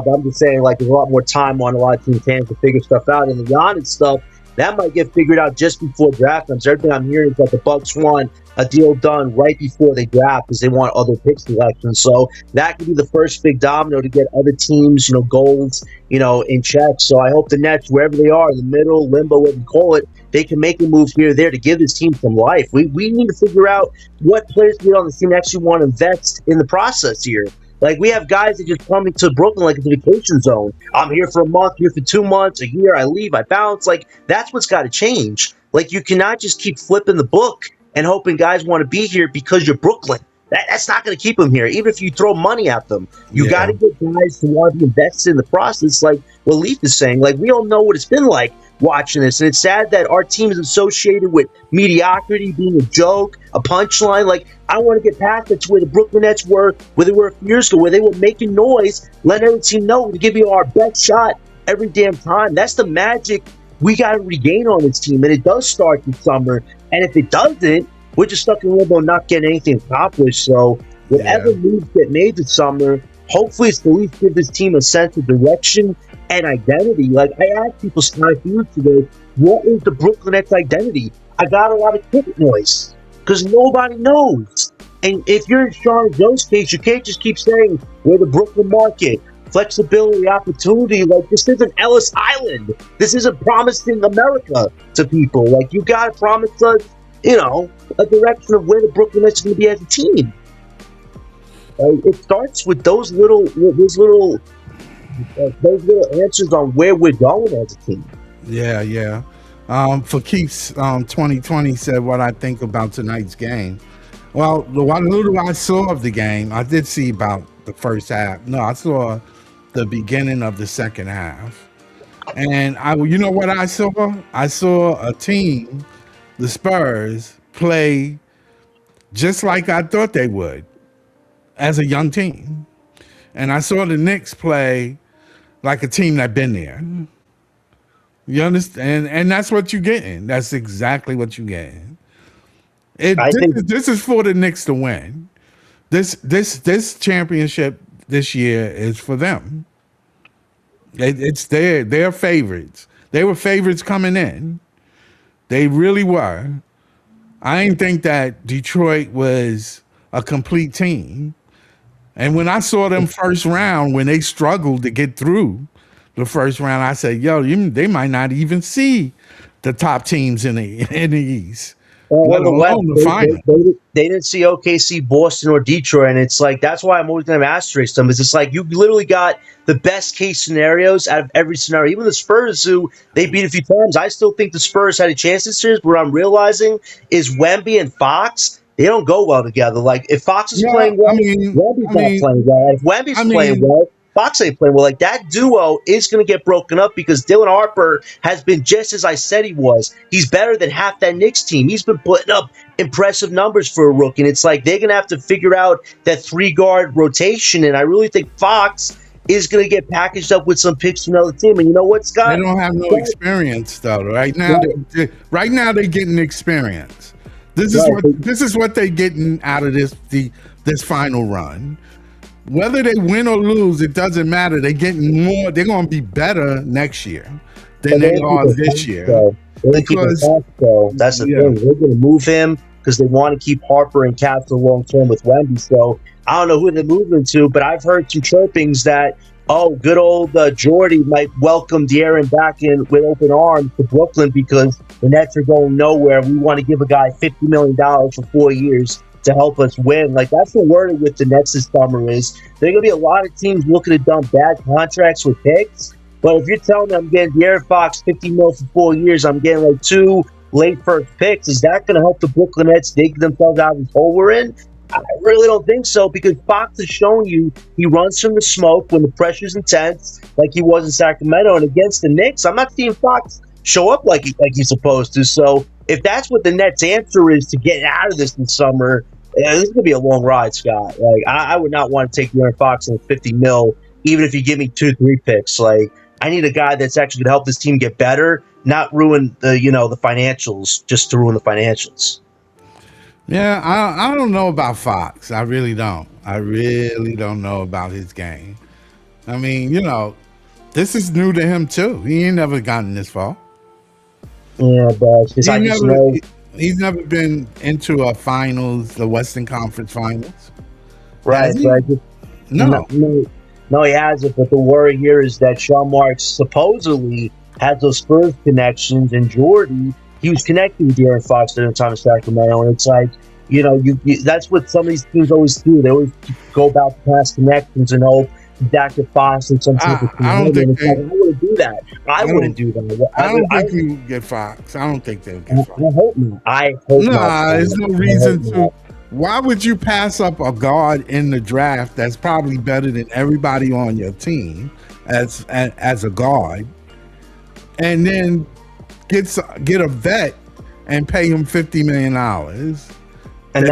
I'm just saying, like, there's a lot more time on a lot of teams' hands to figure stuff out. And the Giannis stuff, that might get figured out just before draft comes. Everything I'm hearing is that the Bucks want a deal done right before they draft because they want other pick selections. So that could be the first big domino to get other teams, goals, in check. So I hope the Nets, wherever they are, in the middle, limbo, whatever you call it, they can make a move here or there to give this team some life. We need to figure out what players to get on the team actually want to invest in the process here. Like, we have guys that just come into Brooklyn like it's a vacation zone. I'm here for a month, here for 2 months, a year, I leave, I bounce. Like, that's what's got to change. Like, you cannot just keep flipping the book and hoping guys want to be here because you're Brooklyn. That's not going to keep them here, even if you throw money at them. You got Yeah. to get guys to want to be invested in the process, like what Leaf is saying. Like, we all know what it's been like watching this, and it's sad that our team is associated with mediocrity, being a joke, a punchline. Like, I want to get past it to where the Brooklyn Nets were, where they were a few years ago, where they were making noise, letting every team know to give you our best shot every damn time. That's the magic we got to regain on this team, and it does start this summer. And if it doesn't, we're just stuck in limbo, not getting anything accomplished. So whatever Yeah. moves get made this summer, hopefully it's to at least give this team a sense of direction and identity. Like, I asked people Sky Field today, what is the Brooklyn Nets identity? I got a lot of cricket noise because nobody knows. And if you're in Sean Joe's case, you can't just keep saying we're the Brooklyn market, flexibility, opportunity. Like, this isn't Ellis Island. This isn't promising America to people. Like, you got to promise us, a direction of where the Brooklyn Nets are going to be as a team. It starts with those little answers on where we're going as a team. Yeah, yeah. For Keith's 2020 said what I think about tonight's game. Well, the one little I saw of the game, I did see about the first half. No, I saw the beginning of the second half. And you know what I saw? I saw a team, the Spurs, play just like I thought they would as a young team. And I saw the Knicks play like a team that been there. You understand? And that's what you're getting. That's exactly what you're getting. I think This is for the Knicks to win. This championship this year is for them. It's their favorites. They were favorites coming in. They really were. I didn't think that Detroit was a complete team. And when I saw them first round, when they struggled to get through the first round, I said, "Yo, they might not even see the top teams in the East, let on the West, alone the final." they didn't see OKC, Boston, or Detroit, and it's like that's why I'm always going to asterisk them. Is it's like you literally got the best case scenarios out of every scenario. Even the Spurs, who they beat a few times, I still think the Spurs had a chance this series. But what I'm realizing is Wemby and Fox. They don't go well together. Like if Fox is Yeah, playing well, Wemby's not playing well. If I Wemby's playing mean, well, Fox ain't playing well. Like that duo is going to get broken up because Dylan Harper has been just as I said he was. He's better than half that Knicks team. He's been putting up impressive numbers for a rookie. And it's like they're going to have to figure out that three-guard rotation. And I really think Fox is going to get packaged up with some picks from another team. And you know what, they Scott? don't have no experience though. Right now they're getting experience. This is what they're getting out of this final run. Whether they win or lose, it doesn't matter. They're getting more. They're going to be better next year than they are this year. Because that's the thing. They're going to move him because they want to keep Harper and Castle long term with Wemby. So I don't know who they're moving to, but I've heard some chirpings that good old Jordy might welcome De'Aaron back in with open arms to Brooklyn because the Nets are going nowhere. We want to give a guy $50 million for 4 years to help us win. Like that's the word with the Nets this summer is there are going to be a lot of teams looking to dump bad contracts with picks. But if you're telling me I'm getting De'Aaron Fox $50 million for 4 years, I'm getting like 2 late first picks, is that going to help the Brooklyn Nets dig themselves out of this hole we're in? I really don't think so because Fox has shown you he runs from the smoke when the pressure's intense, like he was in Sacramento. And against the Knicks, I'm not seeing Fox show up like he's supposed to. So if that's what the Nets' answer is to get out of this summer, this is going to be a long ride, Scott. Like I would not want to take De'Aaron Fox in $50 million, even if you give me 2-3 picks. Like I need a guy that's actually going to help this team get better, not ruin the financials just to ruin the financials. Yeah, I don't know about Fox. I really don't. I really don't know about his game. I mean, this is new to him too. He ain't never gotten this far. Yeah, but he's never been into a finals, the Western Conference Finals. Right, right. No, he hasn't. But the worry here is that Sean Marks supposedly has those Spurs connections, and Jordy, he was connecting with De'Aaron Fox during the time of Sacramento, and it's like, that's what some of these teams always do. They always go about the past connections and hope Dr. Fox and some type of I don't think I wouldn't do that. I wouldn't do that. I don't think you get Fox. I don't think they'll get Fox. I hope not. I hope not. There's no reason to. Why would you pass up a guard in the draft that's probably better than everybody on your team as a guard, and then get a vet and pay him $50 million? And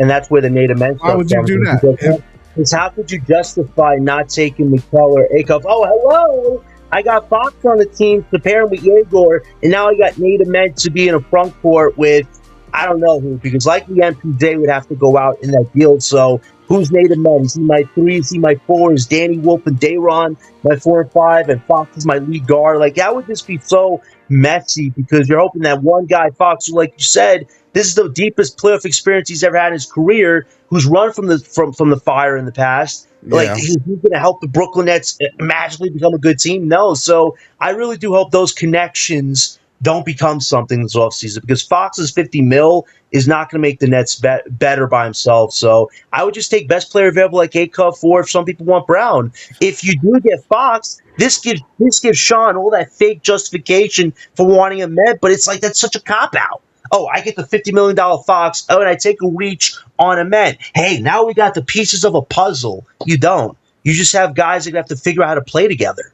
that's where the native men. Why would you do that? Because how could you justify not taking Mikal or Akov? Oh, hello! I got Fox on the team to pair him with Yegor, and now I got native men to be in a front court with I don't know who, because likely MPJ would have to go out in that deal. So who's native men? Is he my 3? Is he my 4? Is Danny Wolf and Dayron my 4 and 5? And Fox is my lead guard? Like, that would just be so messy because you're hoping that one guy, Fox, who, like you said, this is the deepest playoff experience he's ever had in his career, who's run from the fire in the past. Like, he's going to help the Brooklyn Nets magically become a good team? No. So I really do hope those connections don't become something this offseason because Fox's $50 million is not going to make the Nets better by himself. So I would just take best player available like Akov, or if some people want Brown. If you do get Fox, this gives Sean all that fake justification for wanting a Met, but it's like that's such a cop-out. Oh, I get the $50 million Fox. Oh, and I take a reach on a Met. Hey, now we got the pieces of a puzzle. You don't. You just have guys that have to figure out how to play together.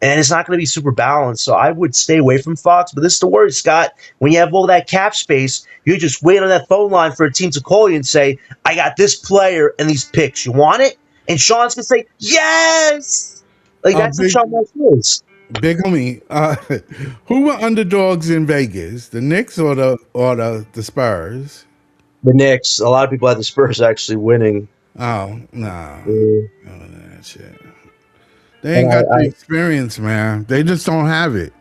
And it's not going to be super balanced. So I would stay away from Fox. But this is the worry, Scott. When you have all that cap space, you just wait on that phone line for a team to call you and say, I got this player and these picks. You want it? And Sean's going to say, yes! Like, that's what Sean Marks is. Big homie, who were underdogs in Vegas? The Knicks or the Spurs? The Knicks. A lot of people had the Spurs actually winning. Oh no, Uh, that shit. They and ain't got I, the experience, man. They just don't have it.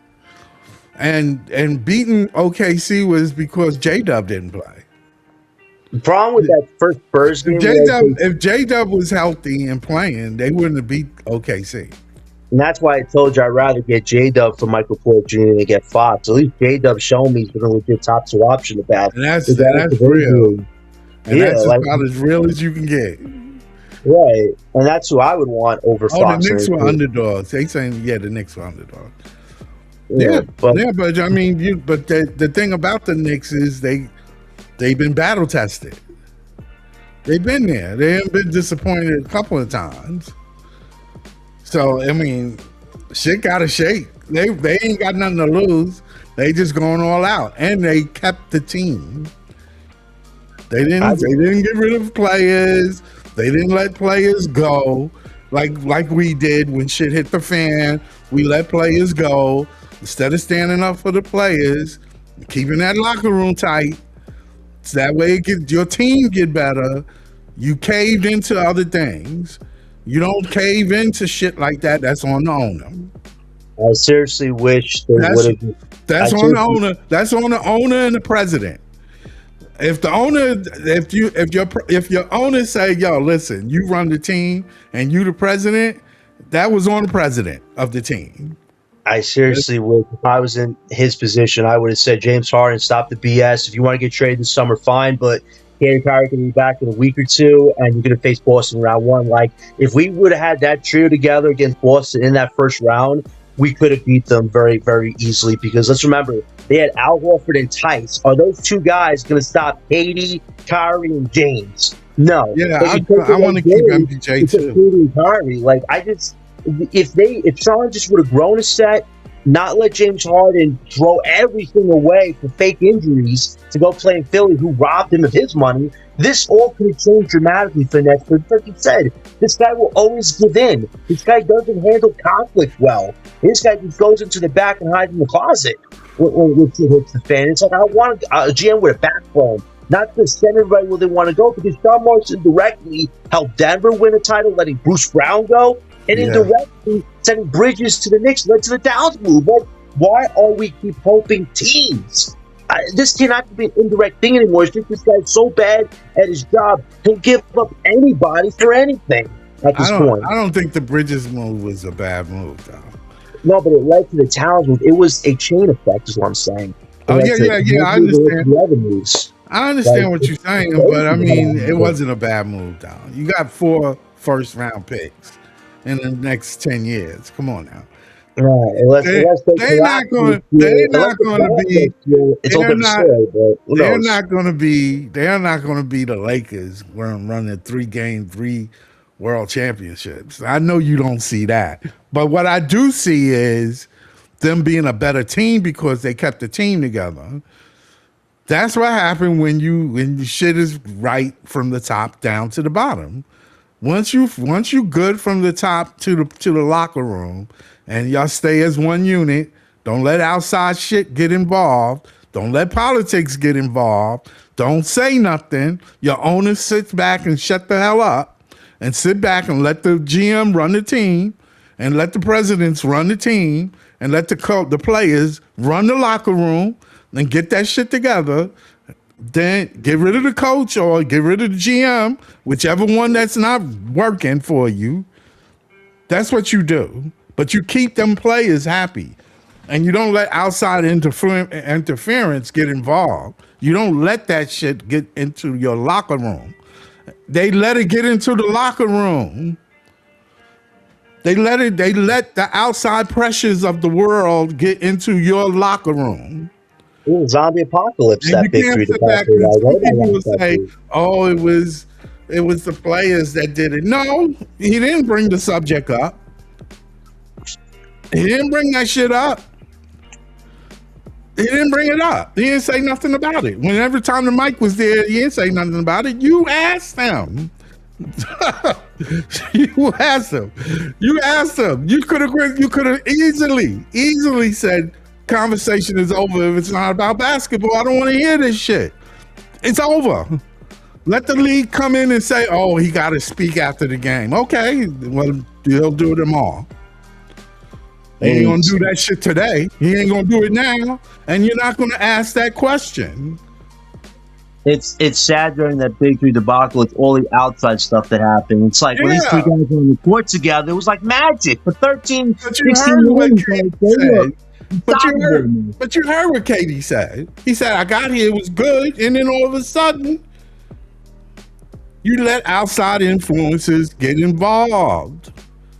And beating OKC was because J Dub didn't play. the problem with that first Spurs If game J was, Dub if J Dub was healthy and playing, they wouldn't have beat OKC. and that's why I told you I'd rather get J Dub for Michael Porter Jr. than get Fox. At least J Dub showing me he's been a legit top two option about And that's and regardless that's of real. injury. And Yeah, that's like about as real as you can get. right, and that's who I would want over Oh, the Fox. Knicks were underdogs. They saying the Knicks were underdogs. Yeah, but But I mean, but the thing about the Knicks is they've been battle tested. They've been there. They haven't been disappointed a couple of times. So I mean, shit gotta shake. They ain't got nothing to lose. They just going all out, and they kept the team. They didn't get rid of players. They didn't let players go like we did when shit hit the fan. We let players go instead of standing up for the players, keeping that locker room tight. So that way your team get better. You caved into other things. You don't cave into shit like that. That's on the owner. I seriously wish they would have. That's on the owner. That's on the owner and the president. If the owner, if your owner say, "Yo, listen, you run the team and you the president," that was on the president of the team. I seriously wish if I was in his position, I would have said, James Harden, stop the BS. If you want to get traded this summer, fine, but Gary Kyrie can be back in a week or two, and you're going to face Boston in round one. Like, if we would have had that trio together against Boston in that first round, we could have beat them very, very easily. Because let's remember, they had Al Horford and Tice. Are those two guys going to stop Katie, Kyrie, and James? No. Yeah, I want to keep MPJ too. Kyrie, like, if Charlotte just would have grown a set, not let James Harden throw everything away for fake injuries to go play in Philly, who robbed him of his money, this all could have changed dramatically for the Nets. But like you said, this guy will always give in. This guy doesn't handle conflict well. This guy just goes into the back and hides in the closet when shit hits the fan. It's like, I want a GM with a backbone, not to send everybody where they want to go, because John Morrison directly helped Denver win a title, letting Bruce Brown go. And indirectly sending Bridges to the Knicks led to the Dallas move. Like, why are we keep helping teams? This cannot be an indirect thing anymore. It's just this guy's so bad at his job, he'll give up anybody for anything at this point. I don't think the Bridges move was a bad move, though. No, but it led to the Towns move. It was a chain effect, is what I'm saying. I understand. The other moves. I understand what you're saying, but I mean, it wasn't a bad move, though. You got 4 first-round picks in the next 10 years. Come on now. Right. They're not going to be. They're not going to be the Lakers running 3 world championships. I know you don't see that, but what I do see is them being a better team because they kept the team together. That's what happened when shit is right from the top down to the bottom. Once you good from the top to the locker room, and y'all stay as one unit, don't let outside shit get involved. Don't let politics get involved. Don't say nothing. Your owner sits back and shut the hell up, and sit back and let the GM run the team, and let the presidents run the team, and let the players run the locker room, and get that shit together. Then get rid of the coach or get rid of the GM, whichever one that's not working for you. That's what you do. But you keep them players happy. And you don't let outside interference get involved. You don't let that shit get into your locker room. They let it get into the locker room. They let the outside pressures of the world get into your locker room. Ooh, zombie apocalypse. And that victory. People will say, "Oh, it was the players that did it." No, he didn't bring the subject up. He didn't bring that shit up. He didn't bring it up. He didn't say nothing about it. Every time the mic was there, he didn't say nothing about it. You asked him. You asked him. You asked him. You could have. You could have easily said, "Conversation is over if it's not about basketball. I don't want to hear this shit. It's over. Let the league come in and say, oh, he got to speak after the game. Okay, well, he'll do it tomorrow. He ain't gonna do that shit today. He ain't gonna do it now, and you're not gonna ask that question." It's sad during that Big Three debacle with all the outside stuff that happened. It's like when these two guys were on the court together, it was like magic for 13, But you 16 heard what minutes. Katie said. But you heard what Katie said. He said, I got here, it was good, and then all of a sudden, you let outside influences get involved.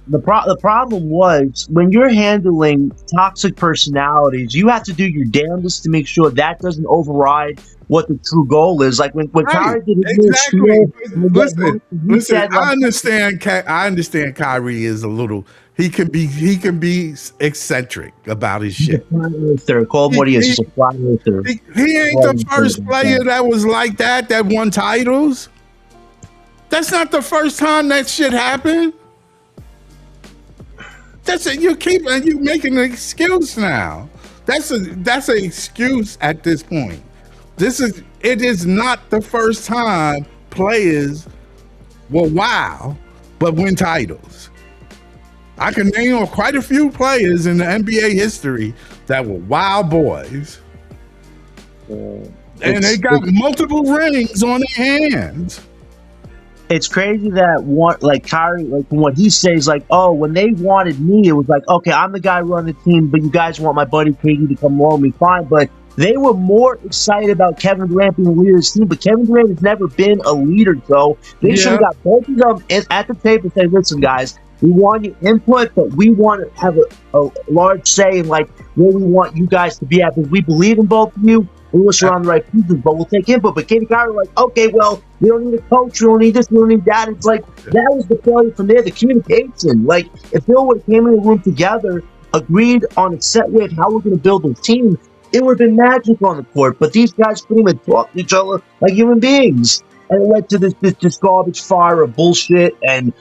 The problem was when you're handling toxic personalities, you have to do your damnedest to make sure that doesn't override what the true goal is. Like when Kyrie did his Listen, I understand Kyrie is a little. He can be eccentric about his shit. Call him what he is. He's a flat earther. He ain't the first player that was like that won titles. That's not the first time that shit happened. That's it. You making an excuse now. That's an excuse at this point. It is not the first time players will wow but win titles. I can name quite a few players in the NBA history that were wild boys. And they got multiple rings on their hands. It's crazy that Kyrie, like from what he says, like, oh, when they wanted me, it was like, okay, I'm the guy running the team, but you guys want my buddy KD to come along with me, fine. But they were more excited about Kevin Durant being the leader of this team, but Kevin Durant has never been a leader, so they should have got both of them at the table and say, listen, guys, we want your input, but we want to have a large say in like where we want you guys to be at, because we believe in both of you. We wish we're on the right pieces, but we'll take input. But Katie Kyrie were like, okay, well, we don't need a coach, we don't need this, we don't need that. It's like, that was the failure from there, the communication. Like, if Bill would have came in the room together, agreed on a set way of how we're going to build a team, it would have been magic on the court. But these guys couldn't even talk to each other like human beings. And it led to this garbage fire of bullshit and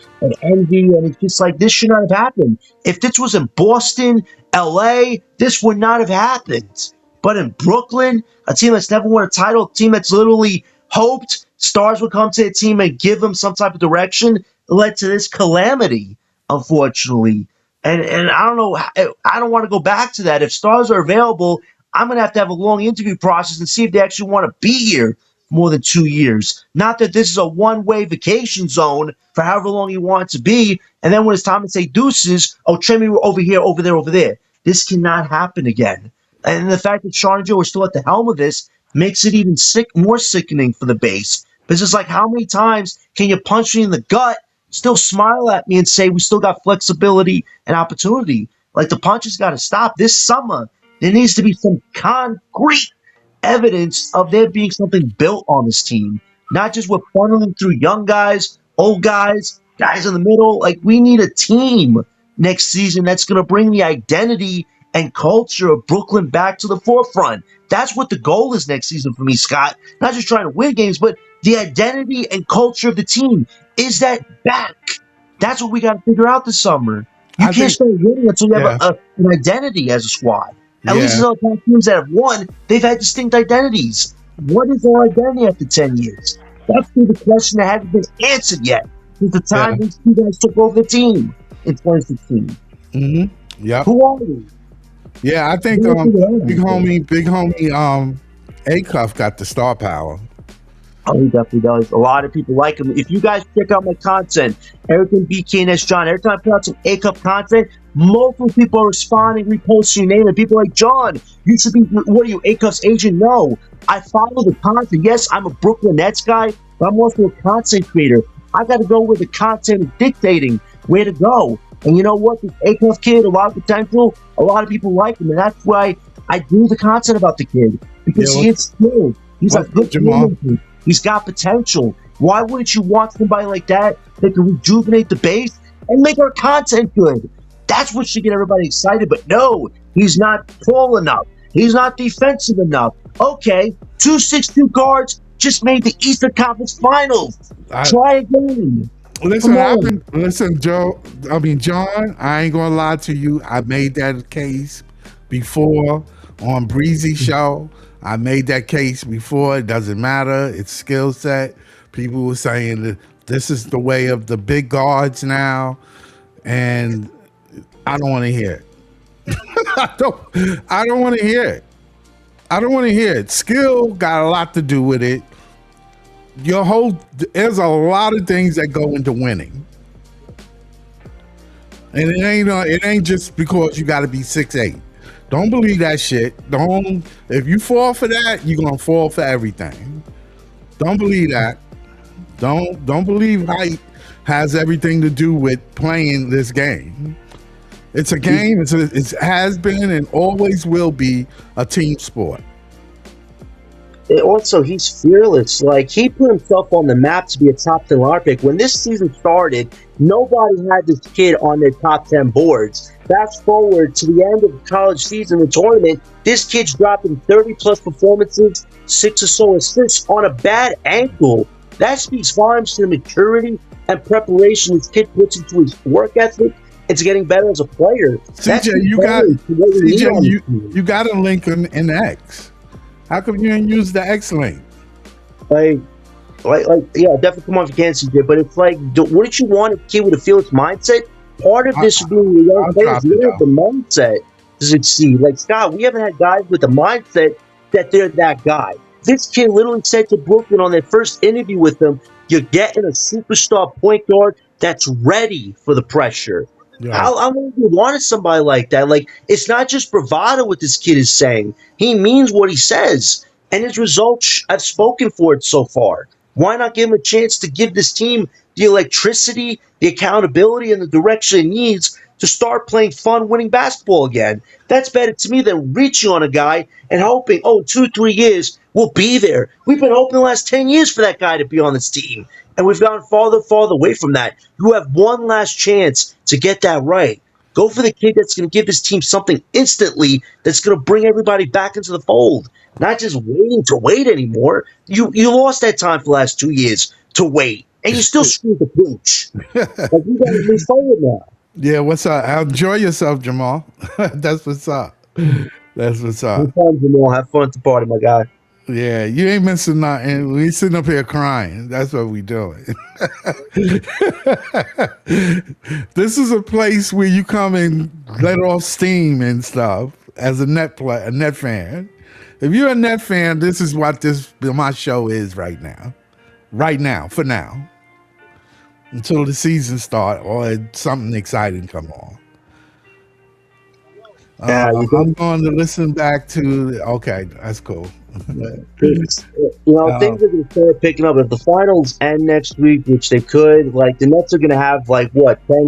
envy. And it's just like, this should not have happened. If this was in Boston, LA, this would not have happened. But in Brooklyn, a team that's never won a title, a team that's literally hoped stars would come to the team and give them some type of direction, led to this calamity, unfortunately. And I don't know, I don't want to go back to that. If stars are available, I'm going to have a long interview process and see if they actually want to be here more than 2 years. Not that this is a one-way vacation zone for however long you want it to be, and then when it's time to say deuces, oh, trade me over here, over there, over there. This cannot happen again. And the fact that Sean and Joe are still at the helm of this makes it even more sickening for the base. Because it's like, how many times can you punch me in the gut, still smile at me and say we still got flexibility and opportunity? Like, the punches got to stop. This summer, there needs to be some concrete evidence of there being something built on this team. Not just we're funneling through young guys, old guys, guys in the middle. Like, we need a team next season that's going to bring the identity and culture of Brooklyn back to the forefront. That's what the goal is next season for me, Scott. Not just trying to win games, but the identity and culture of the team. Is that back? That's what we got to figure out this summer. You can't start winning until you have an identity as a squad. At least in other teams that have won, they've had distinct identities. What is our identity after 10 years? That's the question that hasn't been answered yet since the time these two guys took over the team in 2016. Mm-hmm. Yeah. Who are we? Yeah, I think big homie A-Cuff got the star power. Oh, he definitely does. A lot of people like him. If you guys check out my content, Eric and BK and S. John, every time I put out some A-Cup content, multiple people are responding, reposting your name, and people are like, John, you should be, what are you, A-Cuff's agent? No. I follow the content. Yes, I'm a Brooklyn Nets guy, but I'm also a content creator. I got to go where the content is dictating where to go. And you know what? This A-Cuff kid, a lot of potential, a lot of people like him, and that's why I do the content about the kid. Because he is skilled. He's a good kid. He's got potential. Why wouldn't you want somebody like that that can rejuvenate the base and make our content good? That's what should get everybody excited. But no, he's not tall enough. He's not defensive enough. Okay, 2'6" guards just made the Eastern Conference Finals. I, Try again. listen, Come on. Joe. I mean, John. I ain't gonna lie to you. I made that case before on Breezy show. I made that case before. It doesn't matter. It's skill set. People were saying that this is the way of the big guards now, and I don't want to hear it. I don't. I don't want to hear it. I don't want to hear it. Skill got a lot to do with it. There's a lot of things that go into winning, and it ain't just because you got to be 6'8". Don't believe that shit. Don't. If you fall for that, you're gonna fall for everything. Don't believe that. Don't believe height has everything to do with playing this game. It's a game. It has been and always will be a team sport. Also, he's fearless. Like, he put himself on the map to be a top 10 lottery pick. When this season started, nobody had this kid on their top 10 boards. Fast forward to the end of the college season, the tournament, this kid's dropping 30-plus performances, 6 or so assists on a bad ankle. That speaks volumes to the maturity and preparation this kid puts into his work ethic. It's getting better as a player. CJ, you got a link in X. How come you didn't use the X link? Like, yeah, definitely come on if you can, CJ. But it's like, wouldn't you want a kid with a fearless mindset? Part of this is being a young player. You don't have the mindset to succeed. Like, Scott, we haven't had guys with the mindset that they're that guy. This kid literally said to Brooklyn on their first interview with him, you're getting a superstar point guard that's ready for the pressure. Yeah. How long do you want somebody like that? Like, it's not just bravado what this kid is saying. He means what he says. And his results have spoken for it so far. Why not give him a chance to give this team the electricity, the accountability, and the direction it needs to start playing fun, winning basketball again? That's better to me than reaching on a guy and hoping, 2, 3 years, we'll be there. We've been hoping the last 10 years for that guy to be on this team. And we've gotten farther away from that. You have one last chance to get that right. Go for the kid that's going to give this team something instantly that's going to bring everybody back into the fold. Not just waiting to wait anymore. You lost that time for the last 2 years to wait. And you still screwed the pooch. Like, you got to move forward now. Yeah, what's up? Enjoy yourself, Jamal. That's what's up. That's what's up. Have fun, Jamal. Have fun at the party, my guy. Yeah, you ain't missing nothing. We sitting up here crying. That's what we doing. This is a place where you come and let off steam and stuff as a Net fan. If you're a Net fan, this is what my show is right now. Right now, for now. Until the season starts or something exciting come on. I'm going to listen back to. Okay, that's cool. Things are going to start picking up. If the finals end next week, which they could, like, the Nets are going to have 10,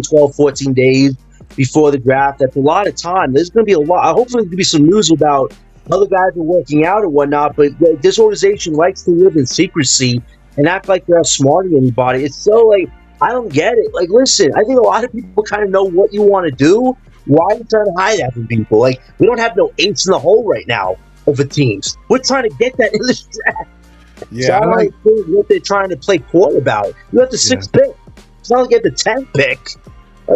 12, 14 days before the draft. That's a lot of time. There's going to be a lot. Hopefully, there's going to be some news about other guys are working out and whatnot. But this organization likes to live in secrecy and act like they're smarter than anybody. It's so I don't get it. Like, listen, I think a lot of people kind of know what you want to do. Why are you trying to hide that from people? Like, we don't have no ace in the hole right now over teams. We're trying to get that in this draft. Yeah, so I don't think what they're trying to play court about. You have the 6th pick. It's not like you have the 10th pick.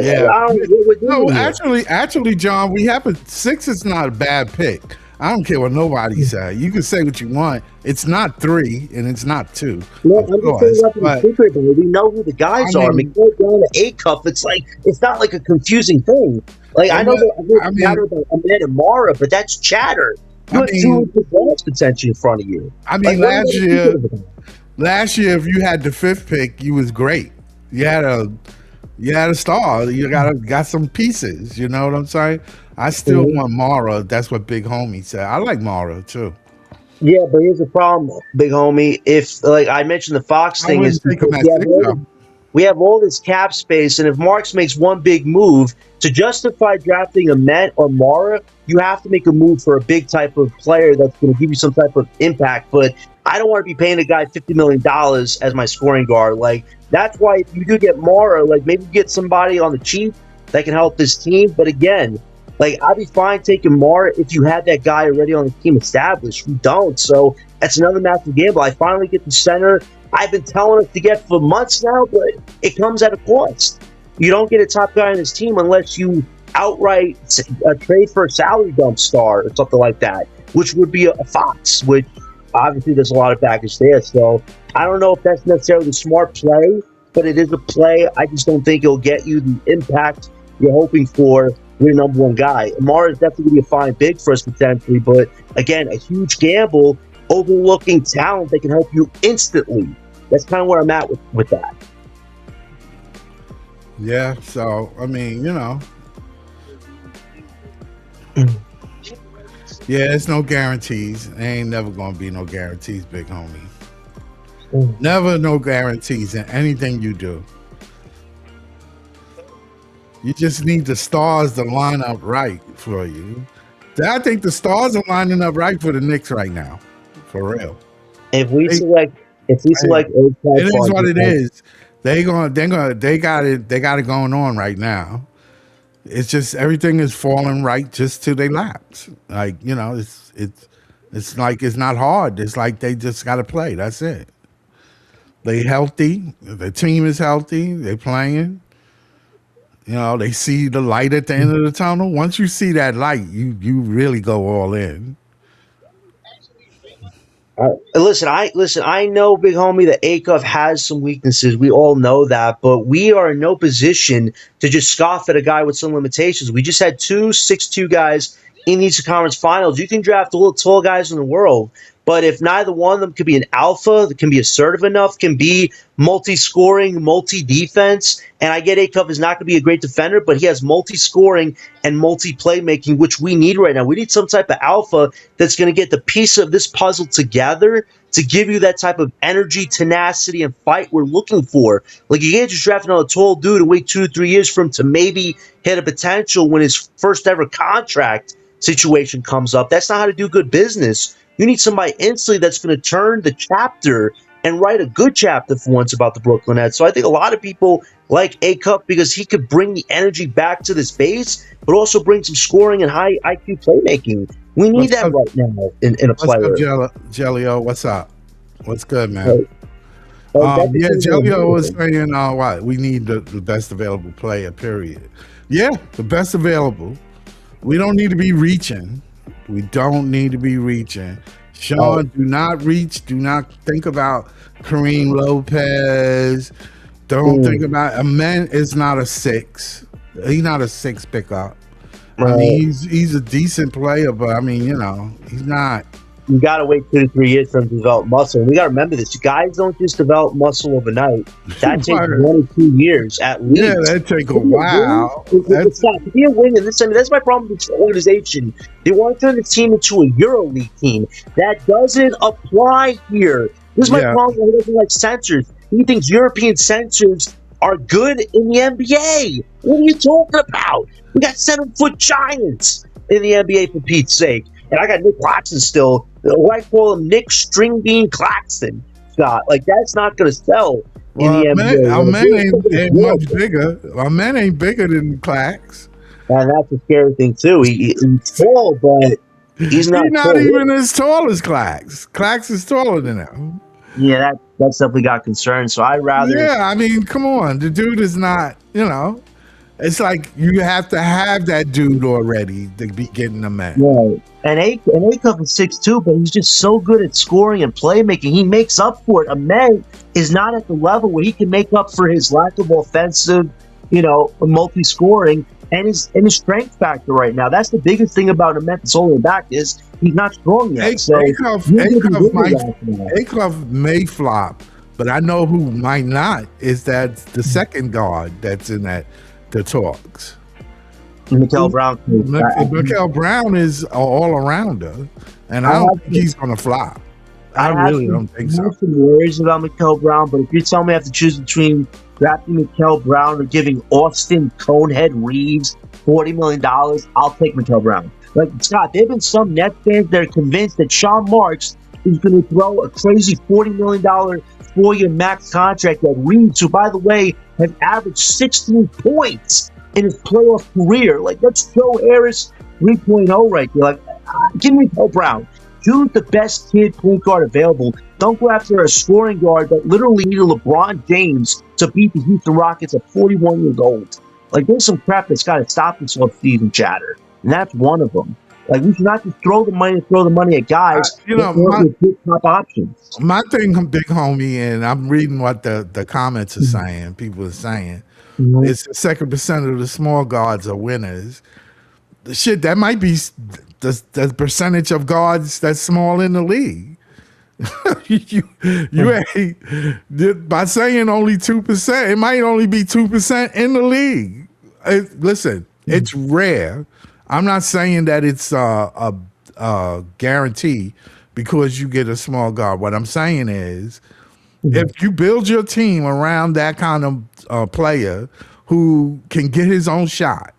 Yeah. I don't know what we're doing actually, John, we have 6 is not a bad pick. I don't care what nobody says. You can say what you want. It's not 3 and it's not 2. No, I'm just saying nothing secret, but we know who the guys are. I mean, going down to A cup, it's not like a confusing thing. Like, I know that chatter about Ahmed and Mara, but that's chatter. You have 2 guards potentially in front of you. I mean, last year, if you had the 5th pick, you was great. You had a star. You got some pieces. You know what I'm saying? I still want Mara. That's what Big Homie said. I like Mara too. Yeah, but here's the problem, Big Homie. If I mentioned the Fox thing, we have all this cap space, and if Marks makes one big move to justify drafting a Met or Mara, you have to make a move for a big type of player that's going to give you some type of impact. But I don't want to be paying a guy $50 million as my scoring guard. Like, that's why if you do get Mara, maybe you get somebody on the cheap that can help this team. But again, Like, I'd be fine taking Mara if you had that guy already on the team established. We don't, so that's another massive gamble. I finally get the center I've been telling us to get for months now, but it comes at a cost. You don't get a top guy on this team unless you outright trade for a salary dump star or something like that, which would be a Fox, which obviously there's a lot of baggage there. So I don't know if that's necessarily a smart play, but it is a play. I just don't think it'll get you the impact you're hoping for with your number one guy. Amara is definitely going to be a fine big for us potentially, but again, a huge gamble, overlooking talent that can help you instantly. That's kind of where I'm at with that. Yeah, so I mean, yeah, it's no guarantees. There ain't never gonna be no guarantees, big homie. Never no guarantees in anything you do. You just need the stars to line up right for you. I think the stars are lining up right for the Knicks right now, for real. If we select, it is what it is. They got it going on right now. It's just everything is falling right just to their laps. Like, it's like it's not hard. It's like they just got to play. That's it. They healthy. The team is healthy. They're playing. They see the light at the end of the tunnel. Once you see that light, you really go all in. Listen, I know, big homie, that Acuff has some weaknesses. We all know that, but we are in no position to just scoff at a guy with some limitations. We just had 2 6'2" guys in the Eastern Conference Finals. You can draft all the tall guys in the world, but if neither one of them can be an alpha, that can be assertive enough, can be multi-scoring, multi-defense, and I get Acuff is not going to be a great defender, but he has multi-scoring and multi-playmaking, which we need right now. We need some type of alpha that's going to get the piece of this puzzle together to give you that type of energy, tenacity, and fight we're looking for. Like, you can't just draft another tall dude and wait 2 to 3 years for him to maybe hit a potential when his first ever contract situation comes up. That's not how to do good business. You need somebody instantly that's going to turn the chapter and write a good chapter for once about the Brooklyn Nets. So I think a lot of people like Acuff because he could bring the energy back to this base, but also bring some scoring and high IQ playmaking. We need that right now in a player. What's up, Jellio? What's up? What's good, man? Jellio was saying, what? We need the best available player, period. Yeah, the best available. We don't need to be reaching. We don't need to be reaching. Sean, do not reach. Do not think about Kareem Lopez. Don't think about a man is not a 6. He's not a 6 pickup. I mean, he's a decent player, but I mean, he's not. You got to wait 2 to 3 years for him to develop muscle. And we got to remember this. Guys don't just develop muscle overnight. That takes 1 or 2 years at least. Yeah, that take a while. To be a win in this, that's my problem with this organization. They want to turn the team into a EuroLeague team. That doesn't apply here. This is my problem with he doesn't like censors. He thinks European censors are good in the NBA. What are you talking about? We got 7-foot giants in the NBA, for Pete's sake. And I got Nick Claxton still. I call him Nick Stringbean Claxton, Scott. Like, that's not going to sell in the NBA. Our man ain't much bigger. Our man ain't bigger than Clax. And that's a scary thing, too. He's tall, but he's not even as tall as Clax. Clax is taller than him. Yeah, that's definitely got concern. So I'd rather... Yeah, I mean, come on. The dude is not, It's like you have to have that dude already to be getting a man. Right. And Acuff is 6'2", but he's just so good at scoring and playmaking. He makes up for it. A man is not at the level where he can make up for his lack of offensive, multi-scoring and his strength factor right now. That's the biggest thing about him that's holding him back is he's not strong yet. Acuff may flop, but I know who might not is that the second guard that's in the talks. Mikel Brown. Mikel Brown is all arounder, and I don't think he's going to flop. I really don't think so. I have some worries about Mikel Brown, but if you tell me I have to choose between drafting Mikel Brown or giving Austin Conehead Reeves $40 million, I'll take Mikel Brown. Like, Scott, there have been some Nets fans that are convinced that Sean Marks is going to throw a crazy $40 million 4-year max contract at Reeves, who, by the way, has averaged 16 points in his playoff career. Like, that's Joe Harris 3.0 right there. Like, give me Paul Brown. Choose the best kid point guard available. Don't go after a scoring guard that literally needed LeBron James to beat the Houston Rockets at 41 years old. Like, there's some crap that's got to stop this offseason chatter. And that's one of them. Like, we should not just throw the money at guys that aren't good top options. My thing, big homie, and I'm reading what the comments are saying, people are saying, it's the 2% of the small guards are winners. The shit, that might be the percentage of guards that's small in the league. you ain't, by saying only 2%, it might only be 2% in the league. Listen, it's rare. I'm not saying that it's a guarantee because you get a small guard. What I'm saying is, if you build your team around that kind of player who can get his own shot,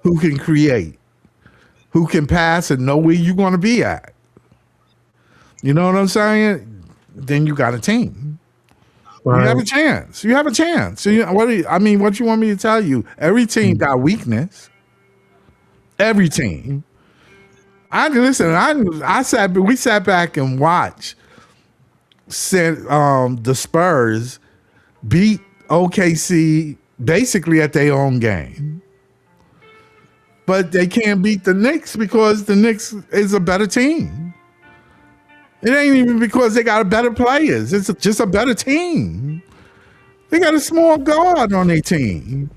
who can create, who can pass and know where you're going to be at, you know what I'm saying? Then you got a team. Right. You have a chance. You have a chance. So what you want me to tell you? Every team got weakness. Every team. We sat back and watched the Spurs beat OKC basically at their own game. But they can't beat the Knicks because the Knicks is a better team. It ain't even because they got better players. It's just a better team. They got a small guard on their team.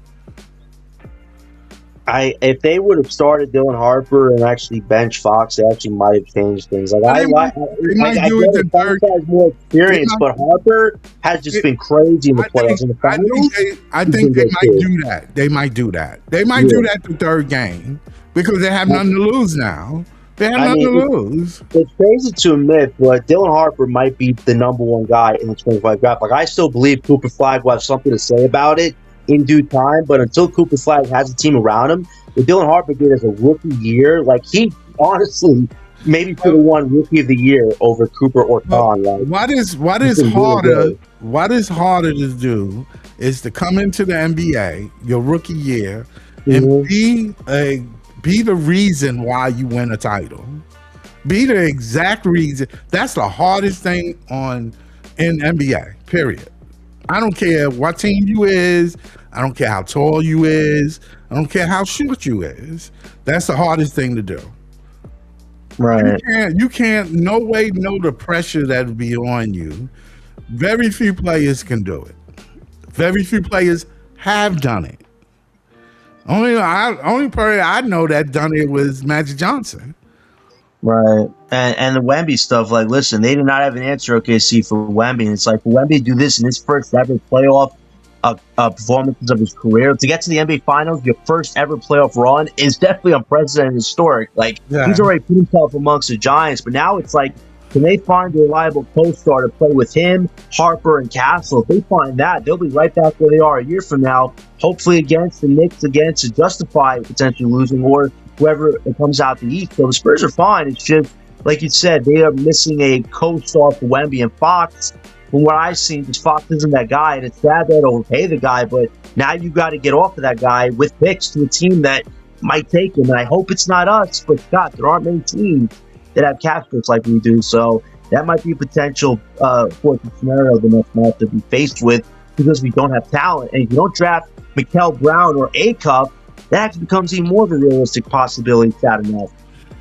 If they would have started Dylan Harper and actually bench Fox, they actually might have changed things. Like, I get it. Fox has more experience, but Harper has just been crazy in the playoffs. I think they might do that. They might do that. They might do that the third game because they have nothing to lose now. They have nothing to lose. It's crazy to admit, but Dylan Harper might be the number one guy in the 25 draft. Like, I still believe Cooper Flagg will have something to say about it in due time, but until Cooper Flagg has a team around him, what Dylan Harper did as a rookie year, like, he honestly maybe could have won Rookie of the Year over Cooper or Khan. Like, what is harder to do is to come into the NBA your rookie year and be the reason why you win a title. Be the exact reason. That's the hardest thing in NBA, period. I don't care what team you is. I don't care how tall you is. I don't care how short you is. That's the hardest thing to do. Right. You can't no way know the pressure that will be on you. Very few players can do it. Very few players have done it. Only player I know that done it was Magic Johnson. Right. And the Wemby stuff, like, listen, they did not have an answer, OKC, for Wemby. And it's like, for Wemby to do this in his first ever playoff performances of his career, to get to the NBA Finals, your first ever playoff run, is definitely unprecedented and historic. Like, he's already put himself amongst the Giants, but now it's like, can they find a reliable co-star to play with him, Harper, and Castle? If they find that, they'll be right back where they are a year from now, hopefully against the Knicks again to justify potentially losing, or whoever it comes out the East. So the Spurs are fine. It's just, like you said, they are missing a co-star for Wemby, and Fox, from what I've seen, because Fox isn't that guy, and it's sad they don't pay the guy, but now you got to get off of that guy with picks to a team that might take him. And I hope it's not us, but Scott, there aren't many teams that have cap space like we do, so that might be a potential fortunate scenario the Nets might have to be faced with, because we don't have talent. And if you don't draft Mikal Brown or A-Cup, that actually becomes even more of a realistic possibility, sad enough.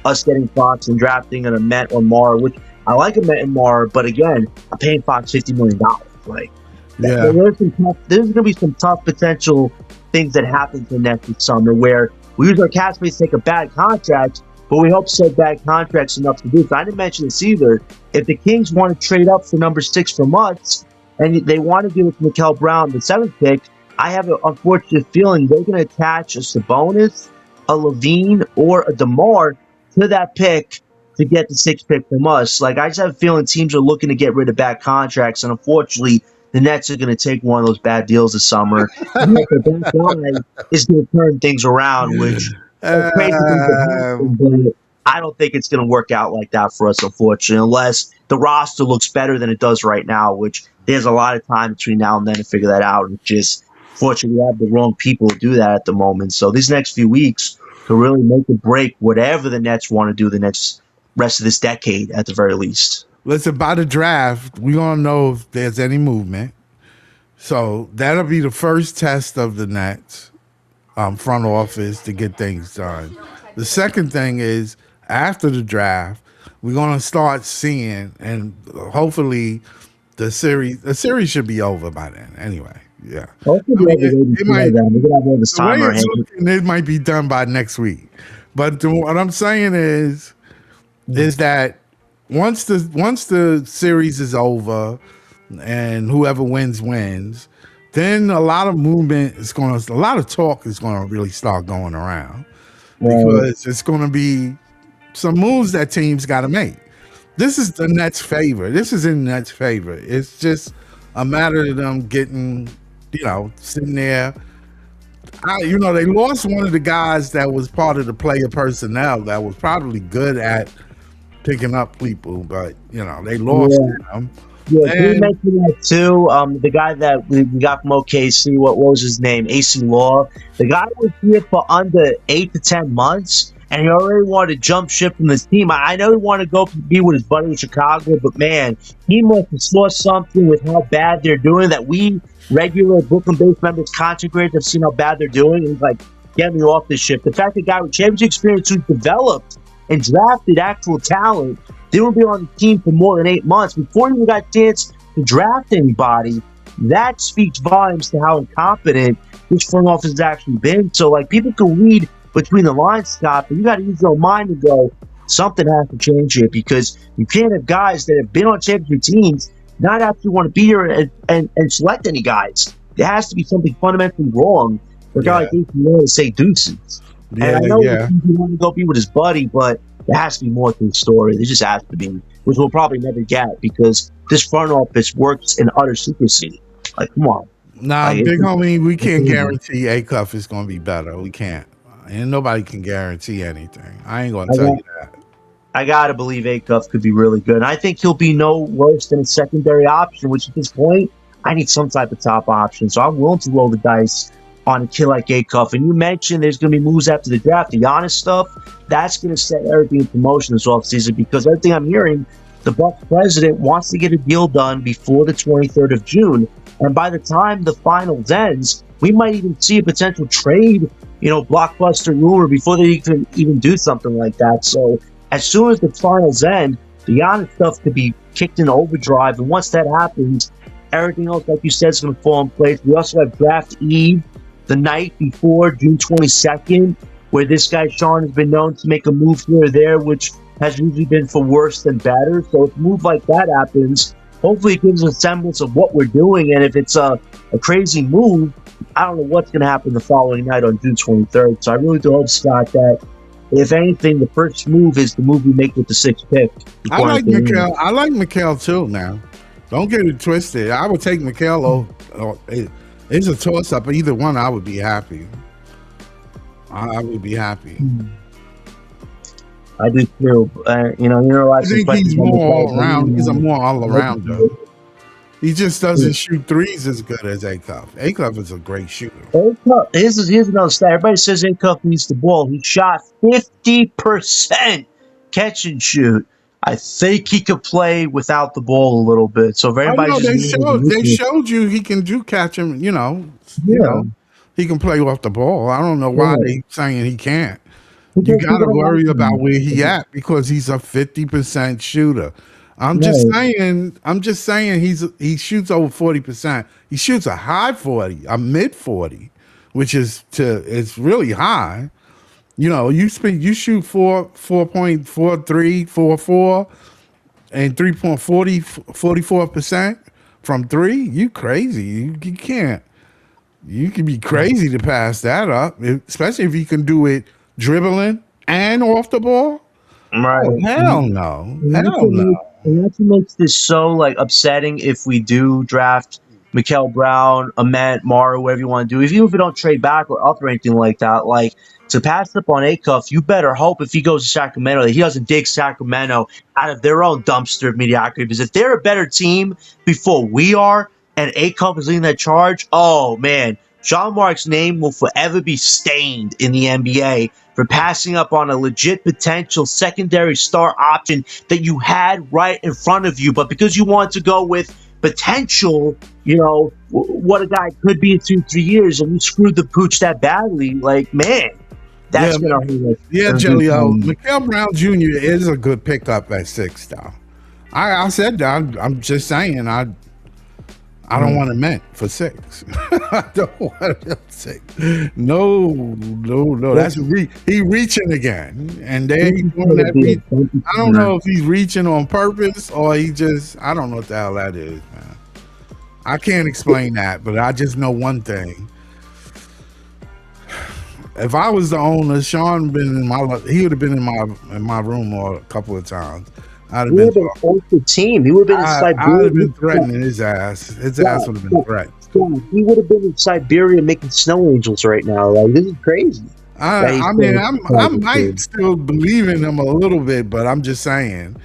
Us getting Fox and drafting a Met or Mara, which I like a Met and Mara, but again, I'm paying Fox $50 million. Like, there's going to be some tough potential things that happen to the Nets this summer, where we use our cap space to take a bad contract, but we hope set bad contracts enough to do. So I didn't mention this either. If the Kings want to trade up for number 6 from us, and they want to give it to Mikal Brown, the 7th pick, I have an unfortunate feeling they're going to attach a Sabonis, a Levine, or a DeMar to that pick to get the 6th pick from us. Like, I just have a feeling teams are looking to get rid of bad contracts, and unfortunately, the Nets are going to take one of those bad deals this summer. That guy is going to turn things around, which crazy things happen, but I don't think it's going to work out like that for us, unfortunately, unless the roster looks better than it does right now, which there's a lot of time between now and then to figure that out. It's just, Fortunately, we have the wrong people to do that at the moment. So these next few weeks could really make or break whatever the Nets want to do the next rest of this decade, at the very least. Listen, by the draft, we gonna know if there's any movement. So that'll be the first test of the Nets front office to get things done. The second thing is after the draft, we're gonna start seeing, and hopefully the series should be over by then. Anyway, yeah. Hopefully, I we mean, have the way it might. before then. We're gonna have all this The way time on our it's hands. looking, it might be done by next week. But what I'm saying is that once the series is over and whoever wins, then a lot of movement is going to, a lot of talk is going to really start going around because it's going to be some moves that teams got to make. This is the Nets' favor. This is in Nets' favor. It's just a matter of them getting, sitting there. They lost one of the guys that was part of the player personnel that was probably good at picking up people, but they lost him. Yeah, can we And mention that too? The guy that we got from OKC, what was his name? AC Law. The guy was here for under 8 to 10 months, and he already wanted to jump ship from this team. I know he wanted to go be with his buddy in Chicago, but man, he must have saw something with how bad they're doing that we regular Brooklyn-based members, content creators, have seen how bad they're doing, and he's like, get me off this ship. The fact that guy with championship experience who's developed and drafted actual talent didn't be on the team for more than 8 months before he even got a chance to draft anybody. That speaks volumes to how incompetent this front office has actually been. So, people can read between the lines, Scott, but you got to use your mind to go, something has to change here, because you can't have guys that have been on championship teams not actually want to be here and select any guys. There has to be something fundamentally wrong for a guy like AC Law to say deuces. And I know he wanted to go be with his buddy, but there has to be more to the story. There just has to be, which we'll probably never get because this front office works in utter secrecy. Come on. Nah, big homie, we can't guarantee A-Cuff is going to be better. We can't. And nobody can guarantee anything. I ain't going to tell you that. I got to believe Acuff could be really good. And I think he'll be no worse than a secondary option, which at this point, I need some type of top option. So I'm willing to roll the dice on a kid like Acuff. And you mentioned there's going to be moves after the draft. The Giannis stuff, that's going to set everything in promotion this offseason, because everything I'm hearing, the Bucks president wants to get a deal done before the 23rd of June. And by the time the finals ends, we might even see a potential trade, blockbuster rumor before they can even do something like that. So as soon as the finals end, the Giannis stuff could be kicked into overdrive. And once that happens, everything else, like you said, is going to fall in place. We also have draft eve, the night before, June 22nd, where this guy, Sean, has been known to make a move here or there, which has usually been for worse than better. So if a move like that happens, hopefully it gives a semblance of what we're doing. And if it's a crazy move, I don't know what's going to happen the following night on June 23rd. So I really do hope, Scott, that if anything, the first move is the move we make with the 6th pick. I like Mikal. I like Mikal too now. Don't get it twisted. I would take Mikal. It's a toss-up. Either one, I would be happy. I would be happy. I do too. I think he's more all-around. He's a more all-arounder. He just doesn't shoot threes as good as Acuff. Acuff is a great shooter. Here's another stat. Everybody says Acuff needs the ball. He shot 50% catch and shoot. I think he could play without the ball a little bit. So if everybody they showed you he can do catch him. He can play off the ball. I don't know why they saying he can't. You got to worry about where he at because he's a 50% shooter. I'm just saying he shoots over 40%. He shoots a high 40, a mid 40, which it's really high. You shoot 4.43, 44, and 44% from three. You crazy. You can't. You can be crazy to pass that up, especially if you can do it dribbling and off the ball. Right. Oh, hell no. Hell no. And that's what makes this so upsetting if we do draft Mikal Brown, Ament, Mara, whatever you want to do. Even if we don't trade back or up or anything like that, to pass up on Acuff, you better hope if he goes to Sacramento that he doesn't dig Sacramento out of their own dumpster of mediocrity. Because if they're a better team before we are and Acuff is leading that charge, oh man, Sean Marks' name will forever be stained in the NBA for passing up on a legit potential secondary star option that you had right in front of you. But because you want to go with potential, what a guy could be in 2, 3 years, and you screwed the pooch that badly, like, man, that's Yeah, going to hurt us. yeah, Jelly-O. Mikael Brown Jr. is a good pickup at 6, though. I said that. I'm just saying. I don't want him meant for 6. I don't want him 6. No. That's he reaching again, and they doing that. I don't know if he's reaching on purpose or he just. I don't know what the hell that is, man. I can't explain that, but I just know one thing. If I was the owner, Sean he would have been in my room a couple of times. I'd have been off the team. He would have been in Siberia. I would have been threatening his ass. His ass would have been threatened. He would have been in Siberia making snow angels right now. Like, this is crazy. I might still believe in him a little bit, but I'm just saying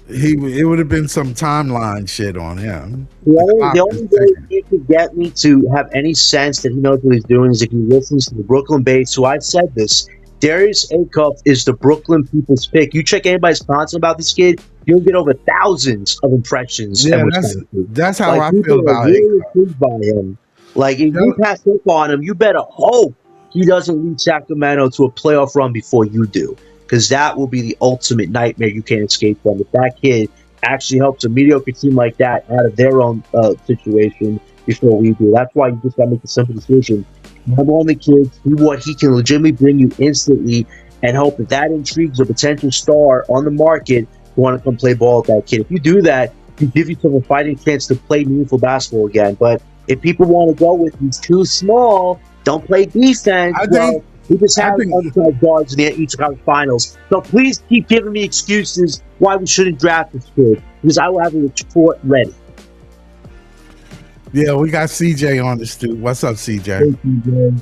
it would have been some timeline shit on him. The only way he could get me to have any sense that he knows what he's doing is if he listens to the Brooklyn base, who I've said this. Darius Acuff is the Brooklyn people's pick. You check anybody's content about this kid, you'll get over thousands of impressions. Yeah, that's how I feel about it. By him. Like, if you pass up on him, you better hope he doesn't lead Sacramento to a playoff run before you do, because that will be the ultimate nightmare you can't escape from. If that kid actually helps a mediocre team like that out of their own situation before we do. That's why you just got to make a simple decision. Number on the kid, see what he can legitimately bring you instantly, and hope that intrigues a potential star on the market who want to come play ball with that kid. If you do that, you give yourself a fighting chance to play meaningful basketball again. But if people want to go with he's too small, don't play defense, we just have undersized guards in the Eastern Conference Finals. So please keep giving me excuses why we shouldn't draft this kid, because I will have a retort ready. Yeah, we got CJ on the stoop. What's up, CJ? Hey, CJ.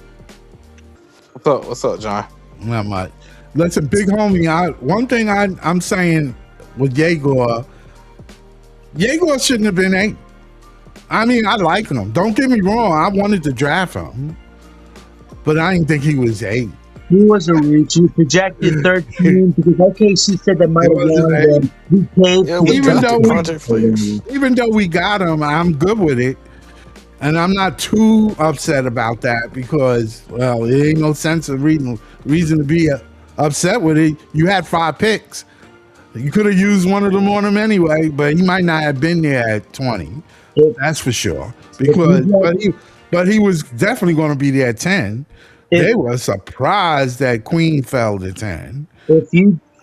What's up, John? Not much. Listen, big homie, one thing I'm saying with Yegor shouldn't have been 8. I mean, I like him. Don't get me wrong. I wanted to draft him, but I didn't think he was 8. He was a reach. He projected 13 because OKC said that might have won. Even though we got him, I'm good with it. And I'm not too upset about that because, well, it ain't no sense of reason to be upset with it. You had 5 picks. You could have used one of them on him anyway, but he might not have been there at 20. That's for sure. Because, but he was definitely going to be there at 10. They were surprised that Queen fell to 10.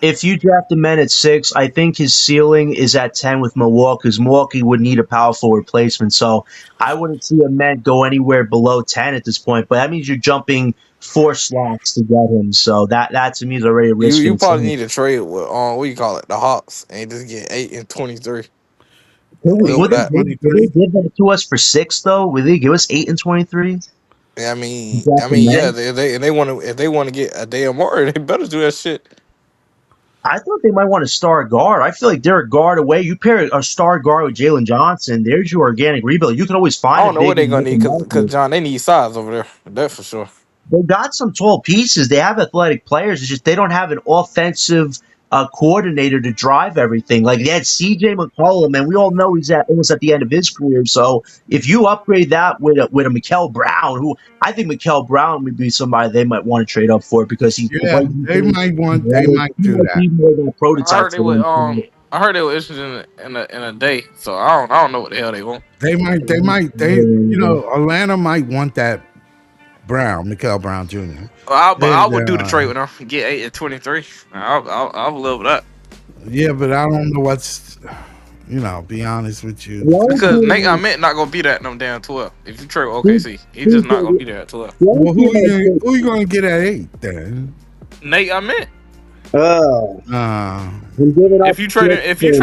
If you draft a man at 6, I think his ceiling is at 10 with Milwaukee, because Milwaukee would need a powerful replacement. So I wouldn't see a man go anywhere below 10 at this point. But that means you're jumping 4 slots to get him. So that to me is already a risk. You probably need to trade with the Hawks, and just get 8 and 23. Would they give that to us for 6 though? Would they give us 8 and 23? I mean, yeah. They want to, if they want to get a damn more, they better do that shit. I thought they might want a star guard. I feel like they're a guard away. You pair a star guard with Jalen Johnson, there's your organic rebuild. You can always find. I don't know what they're gonna need because John, they need size over there. That's for sure. They got some tall pieces. They have athletic players. It's just they don't have an offensive coordinator to drive everything. Like, they had CJ McCollum, and we all know he's almost at the end of his career. So if you upgrade that with a Mikael Brown, who I think Mikael Brown would be somebody they might want to trade up for, because they might do that. Prototype. I heard they were interested in a day. So I don't know what the hell they want. They might Atlanta might want that Mikael Brown Jr. I would do the trade with him. Get 8 and 23. I'll live with that. Yeah, but I don't know what's, be honest with you. Because Nate Ahmed not gonna be there at them damn 12. If you trade with OKC, he's just not gonna be there at 12. Well, who you gonna get at 8 then? Nate Ahmed. If you trade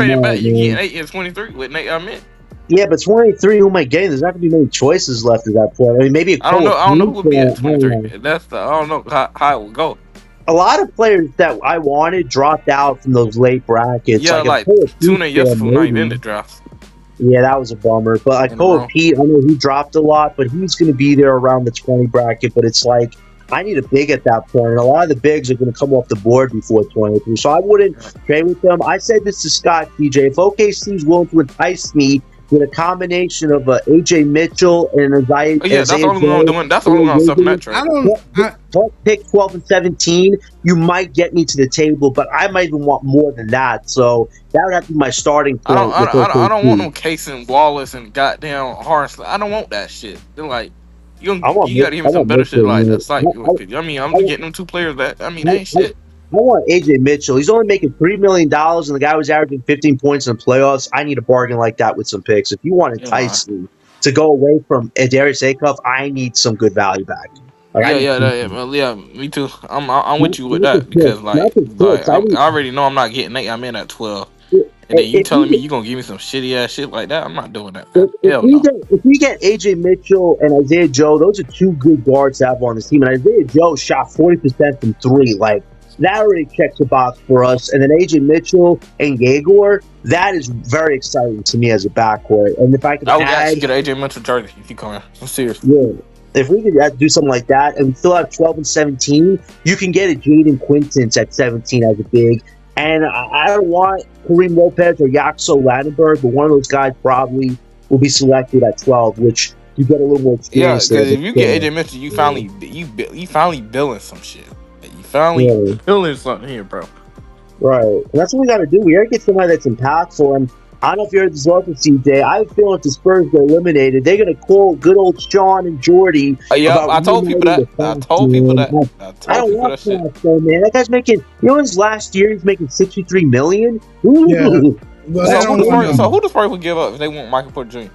him back, you get 8 and 23 with Nate Ahmed. Yeah, but 23, who am I getting? There's not going to be many choices left at that point. I mean, maybe I don't know who would be at 23. I don't know how it would go. A lot of players that I wanted dropped out from those late brackets. Yeah, like Tuna Yusuf not even in the draft. Yeah, that was a bummer. But like in a Koa row. Pete, I know he dropped a lot, but he's going to be there around the 20 bracket. But it's like I need a big at that point, and a lot of the bigs are going to come off the board before 23. So I wouldn't trade with them. I said this to Scott, TJ. If OKC's willing to entice me with a combination of AJ Mitchell and Oh, yeah, that's the Isaiah only one I'm Joe, doing. That's the only one I'm stuff in that I trade. don't. pick 12 and 17, you might get me to the table, but I might even want more than that. So that would have to be my starting I don't, point I with don't, I don't, I don't want OKC. no Case and Wallace and goddamn Horace. I don't want that shit. They're like, you got to give I me some want better shit Mitchell. like that. Man. Like, I mean, I'm I, getting them two players that. I mean, I, they ain't I, shit. I want AJ Mitchell. He's only making $3 million, and the guy was averaging 15 points in the playoffs. I need a bargain like that with some picks. If you want to You know, entice me to go away from Darius Acuff, I need some good value back. Like I yeah, need yeah, that, yeah, pieces. well, yeah, me too. I'm Not, with you with not that just because picks. Not just like picks. I I need already know I'm not getting 8. I'm in at 12, and then you if telling we me you gonna give me some shitty ass shit like that. I'm not doing that, man. if Hell we no. get if we get AJ Mitchell and Isaiah Joe, those are two good guards to have on this team. And Isaiah Joe shot 40% from three. Like that already checks the box for us. And then AJ Mitchell and Yegor, that is very exciting to me as a backcourt. And if I could I would add, actually get an AJ Mitchell jersey if you come here. I'm serious. yeah, if we could do something like that, and we still have 12 and 17, you can get a Jaden Quintance at 17 as a big. And I don't want Kareem Lopez or Yaxo Ladenburg, but one of those guys probably will be selected at 12, which you get a little more Yeah, experience there. because But if you get still, AJ Mitchell, you finally building some shit. You finally yeah. building something here, bro. Right. And that's what we got to do. We got to get somebody that's impactful. And I don't know if you heard this also, CJ. I have a feeling if the Spurs get eliminated, they're going to call good old Sean and Jordy Yeah, about I told people reuniting the that. I Fox told people team. that. I I told don't people want that shit. Fox, though, man. That guy's making, his last year, he's making $63 million. Yeah, Ooh, but I that's don't want So to. who the Spurs would give up if they want Michael Porter Jr.?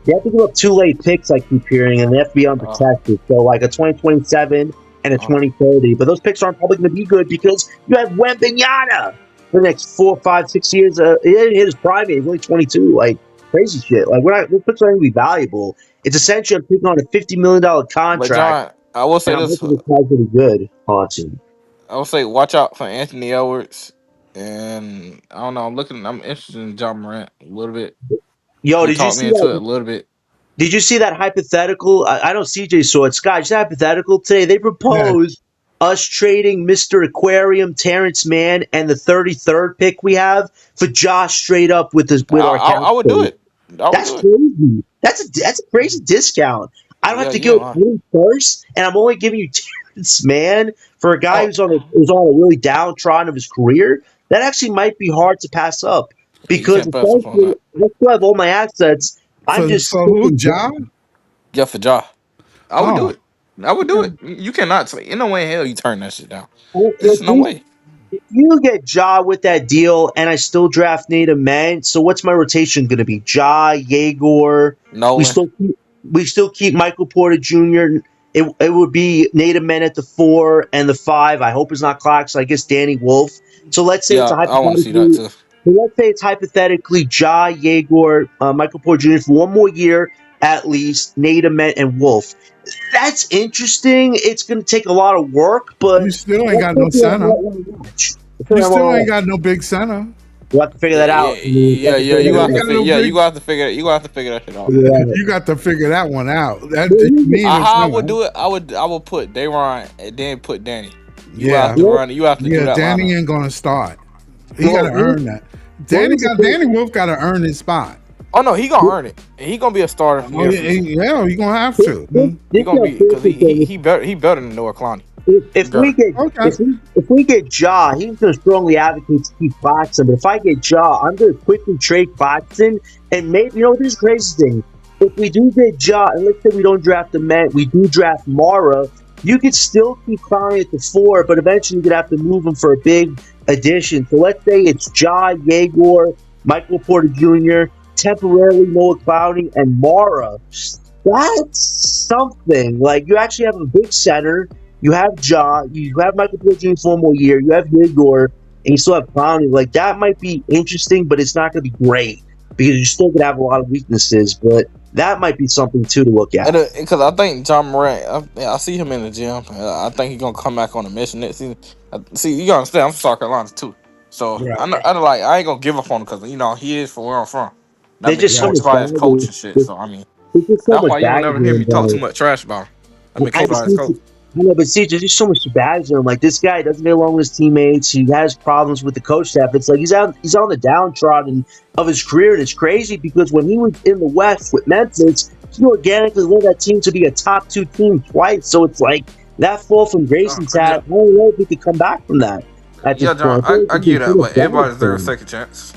They have to give up two late picks, I keep hearing, and they have to be Uh, unprotected. So, like a 2027 and a uh, 2030. But those picks aren't probably going to be good because you have Wembanyama for the next 4, 5, 6 years. He didn't hit his prime. He's only 22. Like, crazy shit. Like, those picks aren't going to be valuable. It's essentially I'm taking on a $50 million but contract, John, I will say and I'm this. hoping this guy's really good on team. I will say watch out for Anthony Edwards, and I don't know. I'm interested in John Morant a little bit. Yo, He talked me into it a little bit. did you see that hypothetical? I know CJ saw it. Scott, just hypothetical today. They Yeah, proposed us trading Mr. Aquarium, Terrence Mann, and the 33rd pick we have for Josh straight up with our cap I would do space. it. I would That's do it. crazy. That's a crazy discount. I don't have Yeah, to you ain't go lying. any first, and I'm only giving you Terrence Mann for a guy Oh, who's on a really downtrodden of his career. That actually might be hard to pass up yeah, you because can't pass up on essentially that. I still have all my assets. I'm for just for who? sticking. Ja? Yeah, for Ja, I would do Oh, it. I would do okay. it. You cannot say in no way in hell you turn that shit down. There's If just no we way. if you get Ja with that deal, and I still draft Native Man, so what's my rotation going to be? Ja, Yegor. We Nolan. still keep we still keep Michael Porter Jr. It would be Native Men at the 4 and the 5. I hope it's not Clocks. So I guess Danny Wolf. So let's say it's a Yeah, I want to see that hypothetically. too. So let's say it's hypothetically Ja, Yegor, Michael Porter Jr. for one more year at least. Native Men and Wolf. That's interesting. It's going to take a lot of work, You but still ain't that's got no something I center. might want to watch. It's You something I might still wanna ain't watch. got no big center. We'll have to figure Yeah, that out. yeah, We'll have yeah, to yeah. figure You You that have ain't to out. got no figure. Yeah, big. you gonna have to figure. You gonna have to figure that shit out. Figure that out. You got to figure that one out. That But me and How I would center. do it? I would put Dayron and then put Danny. You have Yeah, to Well, run. You have to do yeah. that Danny lineup. ain't gonna start. He got well, to earn that. here's the thing. Danny Wolf got to earn his spot. Oh no, he gonna earn it. He gonna be a starter Oh near yeah, future. yeah. You gonna have This, to. this, He this is gonna the be because unfortunate thing. he better than Noah Clowney. He If we better. get Okay. if we get Ja, he's going to strongly advocate to keep Claxton. But if I get Ja, I'm going to quickly trade Claxton, and maybe this is the crazy thing. If we do get Ja, and let's say we don't draft the Met, we do draft Mara, you could still keep Clowney at the 4, but eventually you're going to have to move him for a big addition. So let's say it's Ja, Yegor, Michael Porter Jr., temporarily Noah Clowney, and Mara. That's something. Like you actually have a big center. You have Ja. You have Michael Porter Jr. for one more year. You have Igor, and you still have Clowney. Like that might be interesting, but it's not going to be great because you're still going to have a lot of weaknesses. But that might be something too to look And at. because I think John Morant, I see him in the gym. I think he's gonna come back on a mission next season. See, you gotta understand, I'm from South Carolina too, so Right. I know, I ain't gonna give up on him because he is from where I'm from. That They're man just get so Right. coached much by his coach baggage. and shit. So I mean, There's just so that's much why you don't baggage ever hear me talk too involved. much trash about him. That man I coached by just his need coach. to. I know, but see, there's just so much baggage in him. Like this guy doesn't get along with his teammates. He has problems with the coach staff. It's like he's on the downtrodden of his career, and it's crazy because when he was in the West with Memphis, he organically led that team to be a top 2 team twice. So it's like that fall from Grayson's Yeah, hat. I don't know if he could come back from that at this yeah, John. point. I feel like I it's give you been that, too much but everybody baggage for deserves a him. second chance.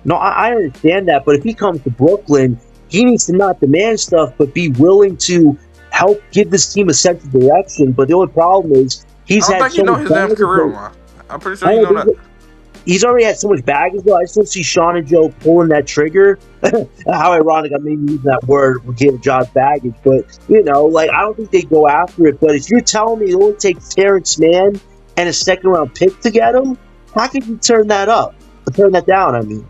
No, I understand that, but if he comes to Brooklyn, he needs to not demand stuff, but be willing to help give this team a sense of direction. But the only problem is I he's don't had think he so know much his damn baggage. career line. I'm pretty sure I he don't know know, that. he's already had so much baggage. Though I still see Sean and Joe pulling that trigger. How ironic! I mean, using that word would give John's baggage, but like I don't think they go after it. But if you're telling me it only takes Terrence Mann and a second round pick to get him, how could you turn that up? Turn that down? I mean.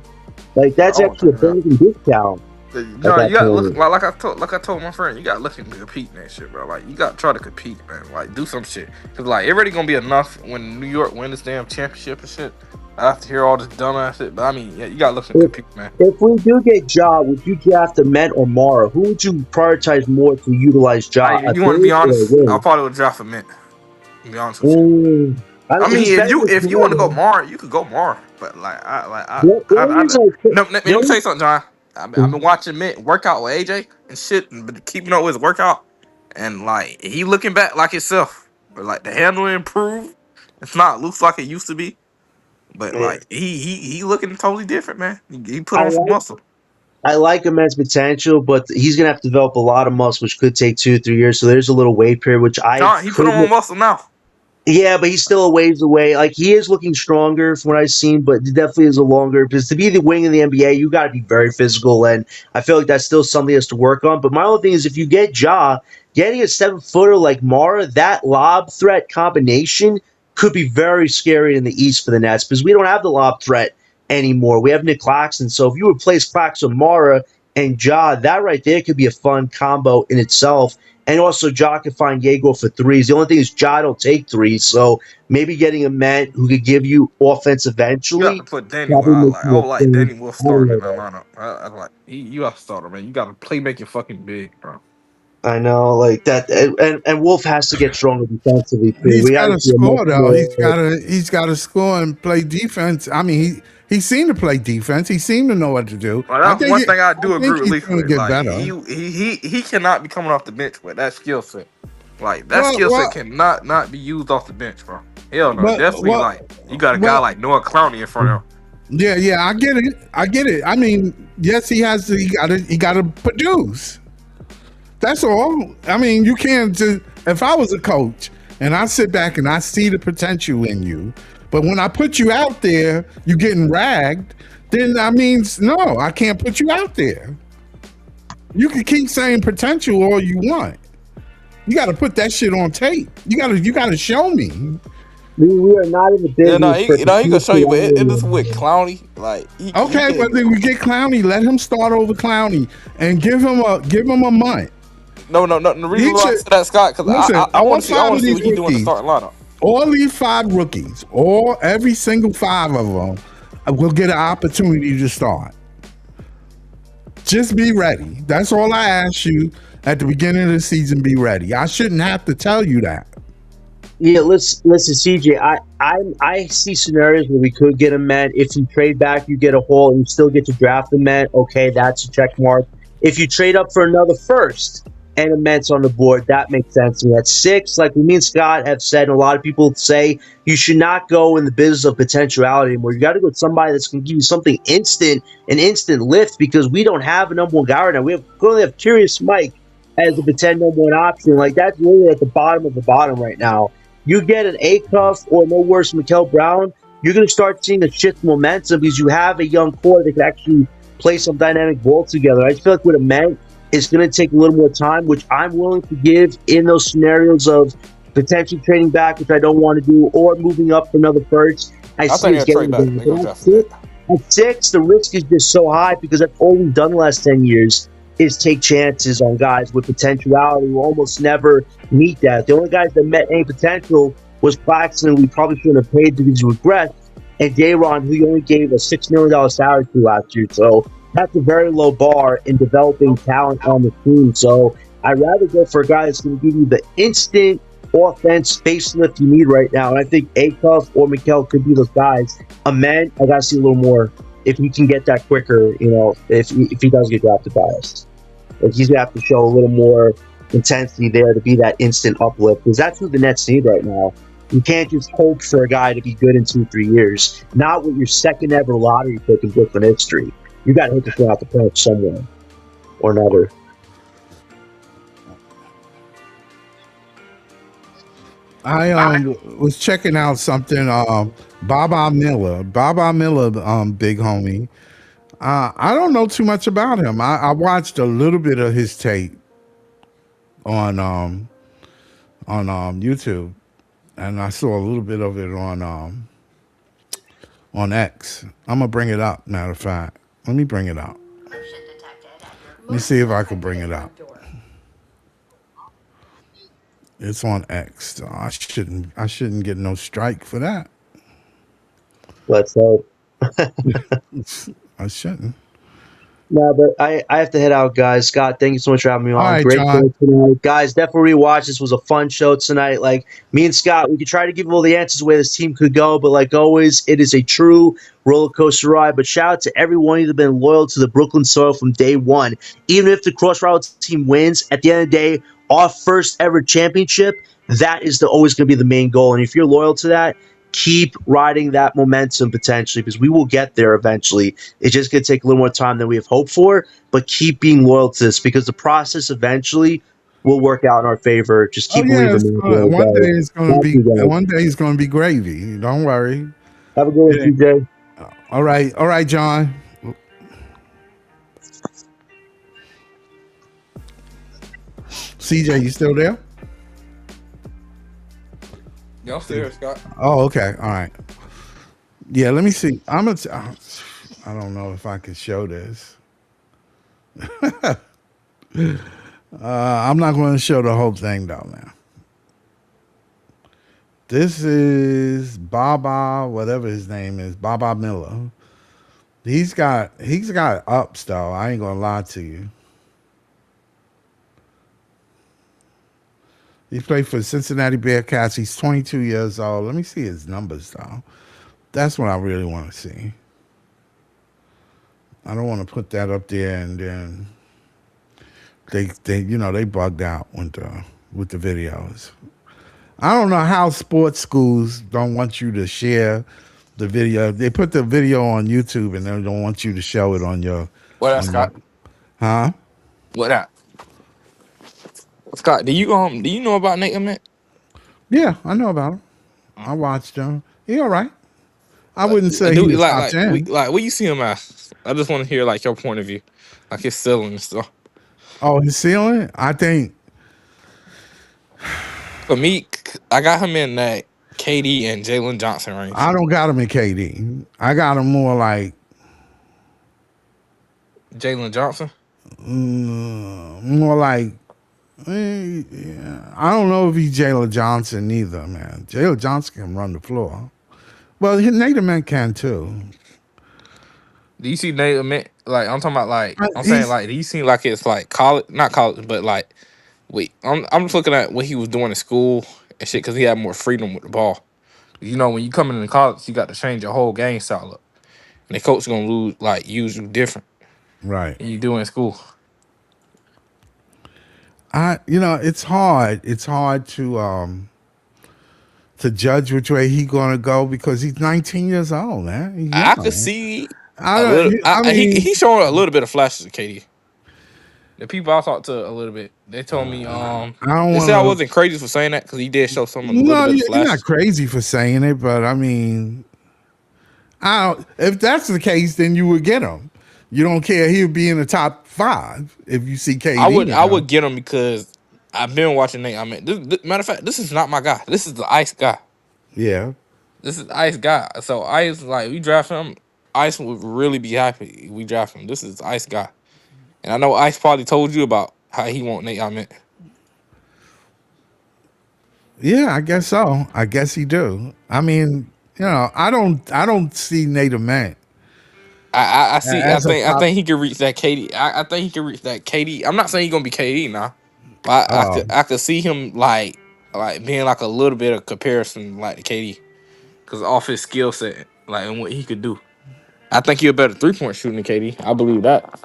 Like I that's won't actually a turn it up. bargain discount at No, you that got to look point. like I told my friend. You got to look and compete in that shit, bro. Like you got to try to compete, man. Like do some shit, cause like it really gonna be enough when New York win this damn championship and shit. I have to hear all this dumbass shit, but I mean, yeah, you got to look and If compete, man. if we do get Ja, would you draft a Met or Mara? Who would you prioritize more to utilize Ja? A You want to be third or a honest? I'll wing? probably would draft a mint. To be honest with you. I I mean, he's mean, better than if you want to go Mara. Mar, you could go Mar. But like The only reason no. Let the me tell only, you something, John. I've been watching Mint work out with AJ and shit, but keeping up with his workout, and like he looking back like himself. But like the handle improved. It's not loose like it used to be. But like he looking totally different, man. He put I on some like muscle. I like immense potential, but he's gonna have to develop a lot of muscle, which could take 2 or 3 years. So there's a little wait period, which I John, he put could. on muscle now. Yeah, but he's still a ways away. Like he is looking stronger from what I've seen, but it definitely is a longer because to be the wing in the NBA, you got to be very physical, and I feel like that's still something he has to work on. But my only thing is, if you get Ja, getting a 7 footer like Mara, that lob threat combination could be very scary in the East for the Nets because we don't have the lob threat anymore. We have Nick Claxton, so if you replace Claxton, Mara, and Ja, that right there could be a fun combo in itself. And also, Ja can find Diego for threes. The only thing is, Ja don't take threes. So maybe getting a man who could give you offense You have to eventually put Danny. probably makes I would more like sense. Danny Wolf I don't starting in know, that though. lineup. I like you have to start him, man. You got to play making fucking big, bro. I know, like that. And Wolf has to get stronger defensively, too. He's We got got to to see a much score though. more. He's got to score and play defense. I mean, he seemed to play defense. He seemed to know what to do. Well, that's one thing I I do think agree with he's Leaf going to with. get Like better. he cannot be coming off the bench with that skill set. Like that Well, skill set well, cannot not be used off the bench, bro. Hell no. but Definitely well, like you got a guy well. like Noah Clowney in front of him. Yeah, I get it. I get it. I mean, yes, he has to. He got to produce. That's all. I mean, you can't just. If I was a coach and I sit back and I see the potential in you, but when I put you out there, you getting ragged. Then that means no, I can't put you out there. You can keep saying potential all you want. You got to put that shit on tape. You got to show me. We are not in the Yeah, no, business for he gonna show you, but it is potentiality. with Clowney. Like he Okay, but can. then we get Clowney. Let him start over Clowney and give him a month. No. The reason He why I should said that, Scott, because listen. I All want to see. I five want of to see these what he do in the rookies, starting lineup. all these 5 rookies, every single 5 of them will get an opportunity to start. Just be ready. That's all I ask you at the beginning of the season. Be ready. I shouldn't have to tell you that. Yeah, listen, CJ. I see scenarios where we could get a man. If you trade back, you get a haul, and you still get to draft a man. Okay, that's a check mark. If you trade up for another first and a Mets on the board, that makes sense to me. At 6, like me and Scott have said, and a lot of people say, you should not go in the business of potentiality anymore. You got to go with somebody that's going to give you something instant, an instant lift, because we don't have a number 1 guy right now. We only have Curious Mike as a potential number 1 option. Like that's really at the bottom of the bottom right now. You get an A-Cuff or no worse, Mikael Brown, you're going to start seeing a shift momentum because you have a young core that can actually play some dynamic ball together. I just feel like with a Met, it's going to take a little more time, which I'm willing to give in those scenarios of potentially trading back, which I don't want to do, or moving up for another first. I see think it's they'll trade getting back. there. They gonna But draft him back. at 6, the risk is just so high because that's all we've done the last 10 years is take chances on guys with potentiality who almost never meet that. The only guys that met any potential was Claxton, we probably shouldn't have paid because he regressed, and Dayron, who you only gave a $6 million salary to last year. So that's a very low bar in developing talent on the team. So I'd rather go for a guy that's going to give you the instant offense facelift you need right now. And I think Acuff or Mikel could be those guys. Man, I got to see a little more if he can get that quicker. If he does get drafted by us, like he's going to have to show a little more intensity there to be that instant uplift, because that's what the Nets need right now. You can't just hope for a guy to be good in 2-3 years. Not with your second ever lottery pick in Brooklyn history. You got to hit the thing out the park somewhere or another. I was checking out something. Baba Miller, big homie. I don't know too much about him. I watched a little bit of his tape on YouTube, and I saw a little bit of it on X. I'm gonna bring it up. Matter of fact, let me bring it up. Let me see if I can bring it up. It's on X. So I shouldn't get no strike for that. Let's hope. I shouldn't. No, but I have to head out, guys. Scott, thank you so much for having me on. All right, Great John. show tonight. Guys, definitely rewatch. This was a fun show tonight. Like, me and Scott, we could try to give all the answers where this team could go, but like always, it is a true roller coaster ride. But shout out to everyone who's been loyal to the Brooklyn soil from day one. Even if the Cross Rival team wins, at the end of the day, our first ever championship, that is always going to be the main goal. And if you're loyal to that, keep riding that momentum potentially, because we will get there eventually. It's just going to take a little more time than we have hoped for, but keep being loyal to this, because the process eventually will work out in our favor. Just keep believing. One day it's going to be gravy. Don't worry. Have a good one, TJ. All right, John. CJ, you still there? Y'all still here, Scott? Oh, okay. All right. Yeah, let me see. I don't know if I can show this. I'm not going to show the whole thing though now. This is Baba, whatever his name is, Baba Miller. He's got ups though. I ain't gonna lie to you. He played for the Cincinnati Bearcats. He's 22 years old. Let me see his numbers, though. That's what I really want to see. I don't want to put that up there and then they bugged out with the videos. I don't know how sports schools don't want you to share the video. They put the video on YouTube and they don't want you to show it on your. What up, Scott? Huh? What up? Scott, do you know about Nate Ament? Yeah, I know about him. I watched him. He all right. I wouldn't say he was top 10. Where you see him at? I just want to hear like your point of view, like his ceiling and stuff. Oh, his ceiling? I think. For me, I got him in that KD and Jalen Johnson range. I don't got him in KD. I got him more like Jalen Johnson. More like. Yeah. I don't know if he's Jalen Johnson either, man. Jalen Johnson can run the floor. Well, Nate Ament can too. Do you see Nate Ament? Like I'm talking about, like I'm saying, like do you see like it's like college, not college, but like wait, I'm just looking at what he was doing in school and shit, because he had more freedom with the ball. You know, when you come into college, you got to change your whole game style up, and the coach gonna use you different, right? Than you do in school. It's hard. It's hard to judge which way he's gonna go because he's 19 years old, man. I could see. He's showing a little bit of flashes of KD. The people I talked to a little bit, they told me they said I wasn't crazy for saying that because he did show some a little bit of flashes. You're not crazy for saying it, but I mean, if that's the case, then you would get him. You don't care. He would be in the top 5 if you see KD. I would get him because I've been watching Nate. I mean, matter of fact, this is not my guy. This is the Ice guy. Yeah. This is the Ice guy. So Ice, like, we draft him. Ice would really be happy if we draft him. This is the Ice guy. And I know Ice probably told you about how he want Nate Ament. Yeah, I guess so. I guess he do. I mean, I don't see Nate Ament I see. as a I pop. think he can reach that KD. I think he can reach that KD. I'm not saying he's gonna be KD now, but Oh, I could see him like being like a little bit of comparison like the KD because off his skill set like and what he could do. I think he's a better 3-point shooter than KD. I believe that.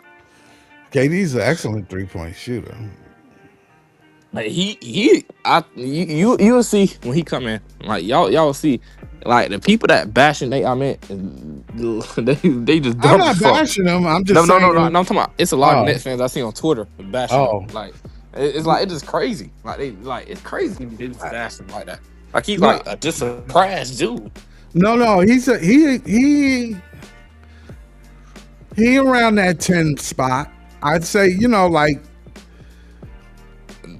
KD's an excellent 3-point shooter. Like you'll see when he come in. Like y'all will see. Like the people that bashing they they just I'm dumb as not fuck. bashing him. I'm No, just no, no, no, saying. no. I'm talking about it's a lot of Oh, Nets fans I see on Twitter bashing him. oh. Like it's like it's just crazy. Like they like it's crazy they just bash him like that. Like he's No, like just a trash dude. no. He around that 10 spot. I'd say, like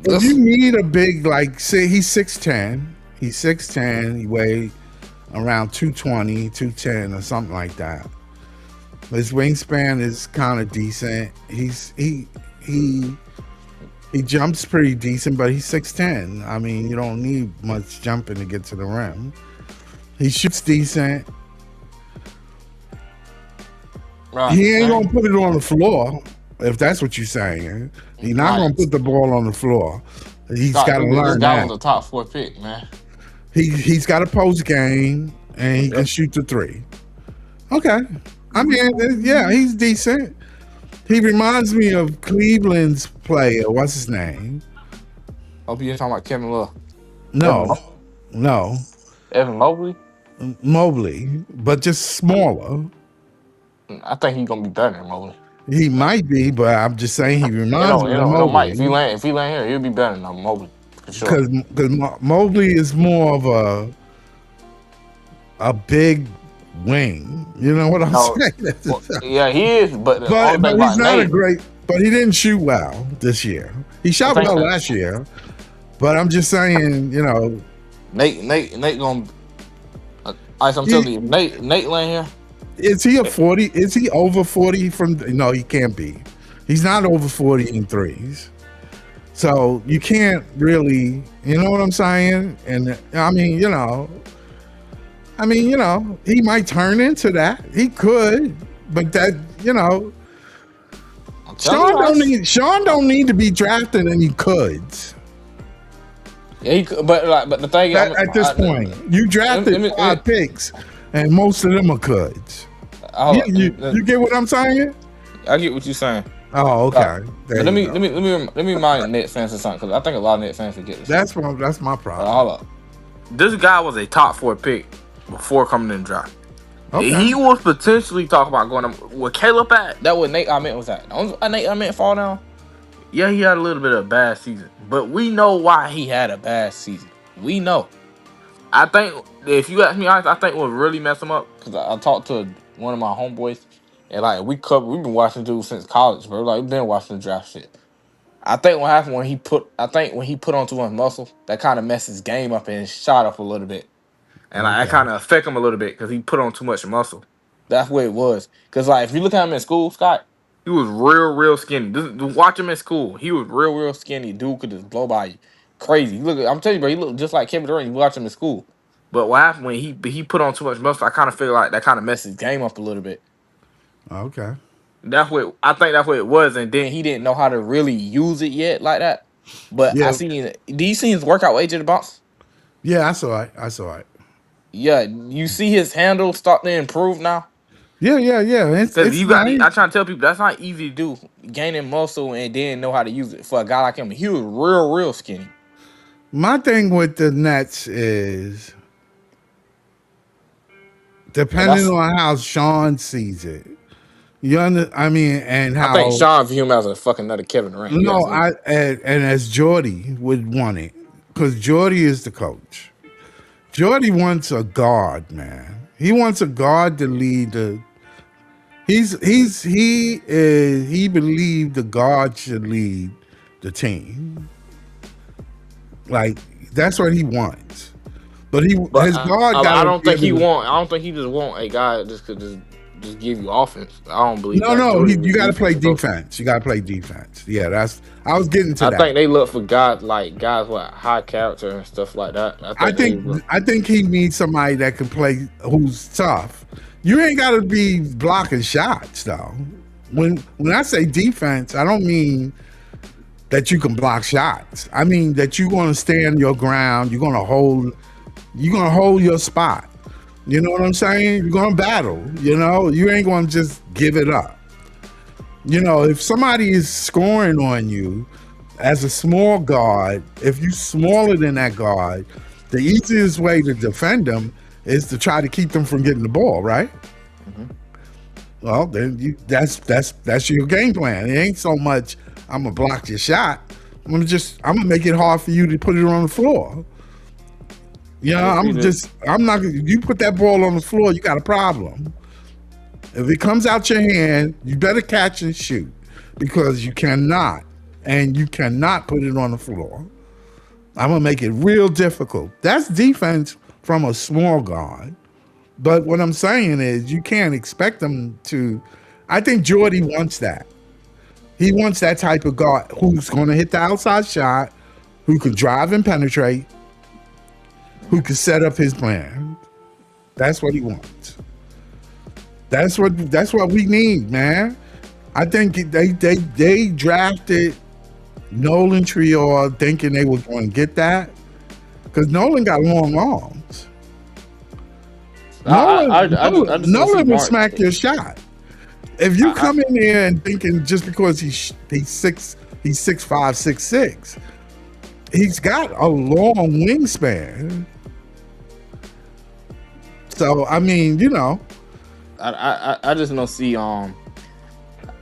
if you need a big, like, say he's 6'10", he weighed around 220, 210 or something like that. His wingspan is kind of decent. He jumps pretty decent, but he's 6'10". I mean, you don't need much jumping to get to the rim. He shoots decent. Right, He ain't right. gonna put it on the floor, if that's what you're saying. He's not Right. gonna put the ball on the floor. He's Scott, got to this learn guy that. was a top 4 pick, man. He's got a post game and he can Yep. shoot the 3. Okay, I mean, yeah, he's decent. He reminds me of Cleveland's player. What's his name? Hope you ain't talking about Kevin Love. No, Evan Mobley. Mobley, but just smaller. I think he's gonna be better than Mobley. He might be, but I'm just saying he reminds me of It don't Mike. If he Mobley land here, he'll be better than Mobley for sure. because Mobley is more of a big wing. You know what I'm No, saying? well, yeah, he is. But the only but thing he's about not Nate, a great. But he didn't shoot well this year. He shot think well that- last year, but I'm just saying, Nate gonna. I'm telling you, Nate land here. is he a 40? Is he over 40 from? No, he can't be. He's not over 40 in threes. So you can't really, you know what I'm saying? And I mean, he might turn into that. He could, but that, I'm telling you, Sean don't need to be drafted any coulds. yeah, he could, but the thing At this point, you drafted 5 picks, and most of them are coulds. You get what I'm saying? I get what you're saying. Oh, okay. But let me remind Nets fans of something because I think a lot of Nets fans forget this. That's my problem. Hold up. This guy was a top 4 pick before coming in the draft. Okay. He was potentially talking about going where Caleb at. That what Nate Ahmed was at. Nate Ahmed fall down. Yeah, he had a little bit of a bad season, but we know why he had a bad season. We know. I think if you ask me honest, I think what really messed him up because I talked to one of my homeboys and like we've been watching dude since college, bro. Like we've been watching the draft shit. I think what happened when he put on too much muscle, that kind of messed his game up and his shot up a little bit. And like, that kind of affect him a little bit because he put on too much muscle. That's what it was. Because like if you look at him in school, Scott, he was real skinny. Watch him in school. He was real skinny. Dude could just blow by you. Crazy. Look, I'm telling you, bro, he looked just like Kevin Durant. You watch him in school. But what happened when he put on too much muscle, I kind of feel like that kind of messed his game up a little bit. Okay. I think that's what it was, and then he didn't know how to really use it yet like that. But Yeah. do you see his workout with AJ the Bounce? Yeah, I saw it. Yeah, you see his handle starting to improve now. Yeah. It's nice. I try to tell people that's not easy to do. Gaining muscle and then know how to use it for a guy like him. He was real skinny. My thing with the Nets is depending on how Sean sees it. And how I think Sean view him as a fucking another Kevin Durant. No, and as Jordy would want it, because Jordy is the coach. Jordy wants a guard, man. He wants a guard to lead the. He believed the guard should lead the team. Like that's what he wants. But his guard. I don't think he just want a guy that just could just give you offense. I don't believe. No. You got to play defense. You got to play defense. Yeah, I was getting to that. I think they look for guys with high character and stuff like that. I think he needs somebody that can play who's tough. You ain't got to be blocking shots though. When I say defense, I don't mean that you can block shots. I mean that you're going to stand your ground. You're going to hold your spot. You know what I'm saying? You're going to battle. You know, you ain't going to just give it up. You know, if somebody is scoring on you as a small guard, if you're smaller than that guard, the easiest way to defend them is to try to keep them from getting the ball, right? Mm-hmm. Well, then that's your game plan. It ain't so much I'm gonna block your shot. I'm gonna make it hard for you to put it on the floor. You know, I'm not. You put that ball on the floor, you got a problem. If it comes out your hand, you better catch and shoot, because you cannot put it on the floor. I'm gonna make it real difficult. That's defense from a small guard. But what I'm saying is you can't expect them to. I think Jordy wants that. He wants that type of guard who's going to hit the outside shot, who can drive and penetrate, who can set up his plan. That's what he wants. That's what we need, man. I think they drafted Nolan Trier thinking they were going to get that, because Nolan got long arms. Nolan will smack your shot. If you come in there and thinking just because he's 6'5", 6'6", he's got a long wingspan. So I mean, you know, I just don't see I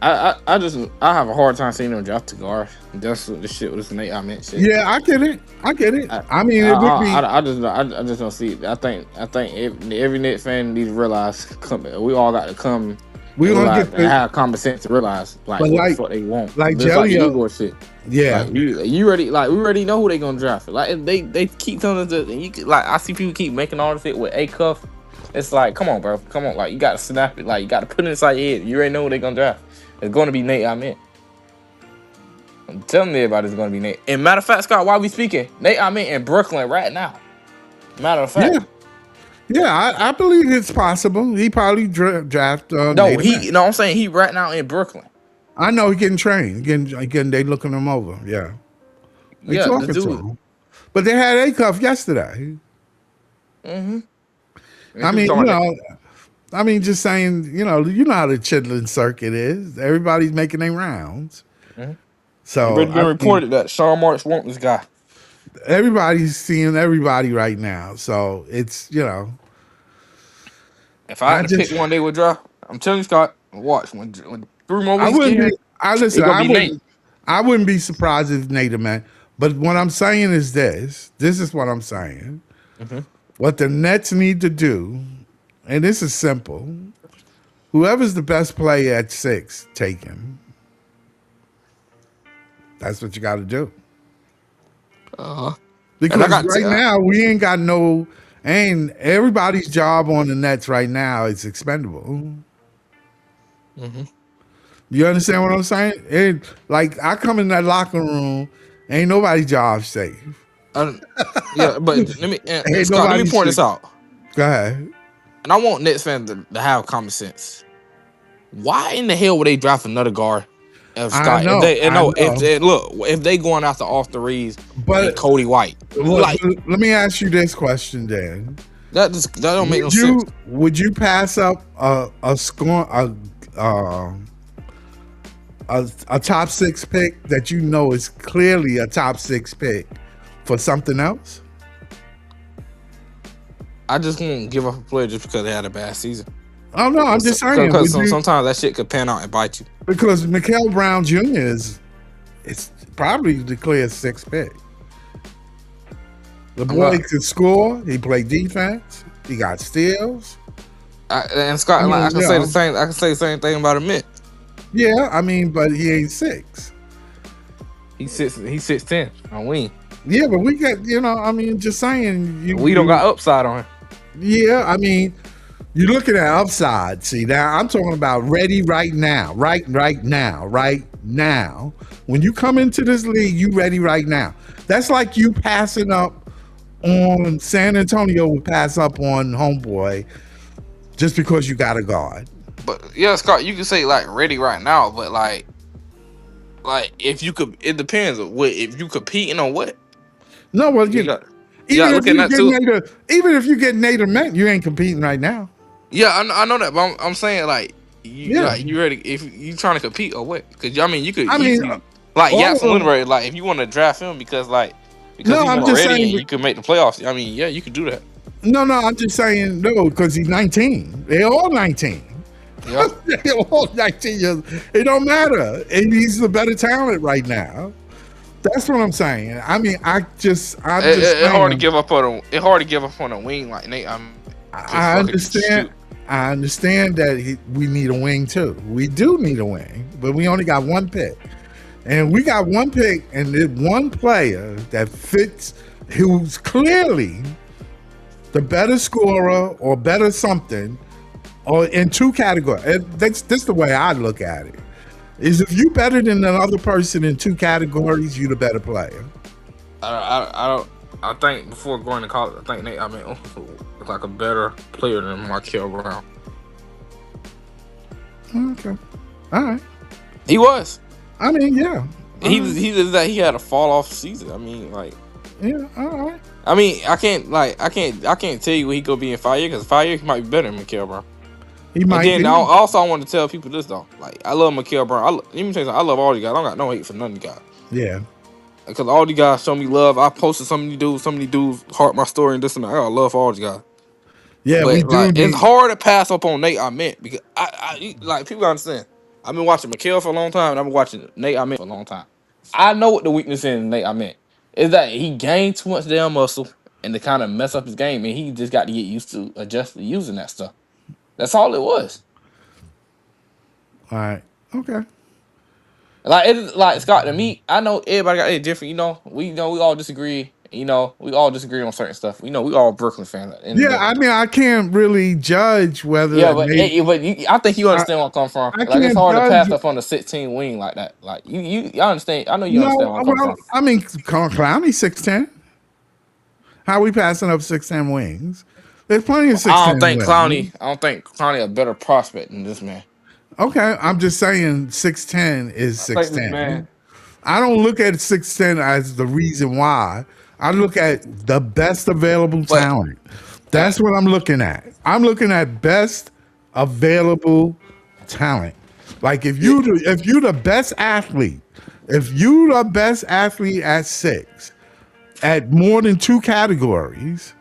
have a hard time seeing them draft to guard. That's the shit with this Nate I meant shit. Yeah, I get it. I mean, it would be. I just don't see it. I think every Nets fan needs to realize we all got to come. We gonna get have common sense to realize what the fuck they want. Like Jelly Igor shit. Yeah, like, we already know who they gonna draft. Like they keep telling us that, and you like I see people keep making all this shit with A cuff. It's like, come on, bro, come on. Like you gotta snap it. Like you gotta put it inside your head. You already know who they gonna draft. It's gonna be Nate Ahmed. I'm telling everybody it's gonna be Nate. And matter of fact, Scott, while we speaking, Nate Ahmed in Brooklyn right now. Matter of fact. Yeah, I believe it's possible. He probably draft. I'm saying he right now in Brooklyn. I know he getting trained. Again, they looking him over. Yeah, they talking to him. But they had A cuff yesterday. Mm-hmm. I mean, just saying, you know how the Chitlin circuit is. Everybody's making their rounds. Mm-hmm. So it's been reported that Sean Marks wants this guy. Everybody's seeing everybody right now, so it's, you know. If I had to pick one they would draw, I'm telling you, Scott, watch when 3 more weeks. I wouldn't be surprised if Nate, man. But what I'm saying is this. This is what I'm saying. Mm-hmm. What the Nets need to do, and this is simple. Whoever's the best player at 6, take him. That's what you got to do. Because right now we ain't got everybody's job on the Nets right now is expendable. Mm-hmm. You understand what I'm saying? Like I come in that locker room, ain't nobody's job safe. Yeah, but let me point this out. Go ahead. And I want Nets fans to have common sense. Why in the hell would they draft another guard? If they going after off the Reeds and Cody White, let me ask you this question, then. That don't make no sense. Would you pass up a top 6 pick that you know is clearly a top 6 pick for something else? I just won't give up a player just because they had a bad season. Oh no, I'm just saying. Because sometimes that shit could pan out and bite you. Because Mikael Brown Jr. it's probably the clear 6th pick. The boy can score. He played defense. He got steals. And Scott, I can say the same. I can say the same thing about Amit. Yeah, I mean, but he ain't 6. He's 6'10" on wing. Yeah, but we got, I mean, just saying. We don't got upside on him. Yeah, I mean, you're looking at upside. See, now I'm talking about ready right now. Right now. When you come into this league, you ready right now. That's like you passing up on San Antonio would pass up on homeboy just because you got a guard. But yeah, Scott, you can say like ready right now, but like if you could, it depends on what if you competing on what. No, well, You got even looking at too. Even if you get Nader Met, you ain't competing right now. Yeah, I know that, but I'm saying like Yeah. you ready if you trying to compete or what? Because I mean you could I mean, easily like all Jackson of them- Winter, like if you want to draft him because No, he's I'm more just ready saying. and you can make the playoffs. I mean, yeah, you could do that. No, I'm just saying no because he's 19. They're all 19. Yeah. They're all 19 years. It don't matter. And he's the better talent right now. That's what I'm saying. I mean, It's hard to give up on a wing like Nate. I understand. I understand that we need a wing too. We do need a wing, but we only got one pick, and we got one pick, and there's one player that fits, who's clearly the better scorer or better something, or in two categories. And that's the way I look at it. Is if you better than another person in two categories, you the better player. I think before going to college, I think Nate was like a better player than Markel Brown. Okay, all right. He was. I mean, yeah. He had a fall off season. I mean, like, yeah, all right. I mean, I can't tell you what he gonna be in 5 years because 5 years he might be better than Markel Brown. He might. And then I want to tell people this though. Like, I love Markel Brown. Let me tell you something. I love all these guys. I don't got no hate for none of these guys. Yeah. Because all these guys show me love. I posted some of these dudes heart my story and this and that. I got love for all these guys. Yeah, but we do. Like, it's hard to pass up on Nate Ahmed because I like people understand. I've been watching Markel for a long time and I've been watching Nate Ahmed for a long time. I know what the weakness in Nate Ahmed is that he gained too much damn muscle and to kind of mess up his game, and he just got to get used to adjust to using that stuff. That's all it was. All right. Okay. Like Scott, to me, I know everybody got it different. We all disagree. We all disagree on certain stuff. We all Brooklyn fans. Yeah, I mean, I can't really judge whether. Yeah, I think you understand where I'm coming from. Like, it's hard to pass up on the 16 wing like that. Like you understand. I know you understand where I'm coming from. I mean, Clowney's 6'10". How are we passing up 6'10" wings? There's plenty of 6'10". I don't think Clowney a better prospect than this man. Okay, I'm just saying 6'10" is 6'10". I don't look at 6'10" as the reason why. I look at the best available talent. That's what I'm looking at. I'm looking at best available talent. Like if you're the best athlete, at 6, at more than 2 categories,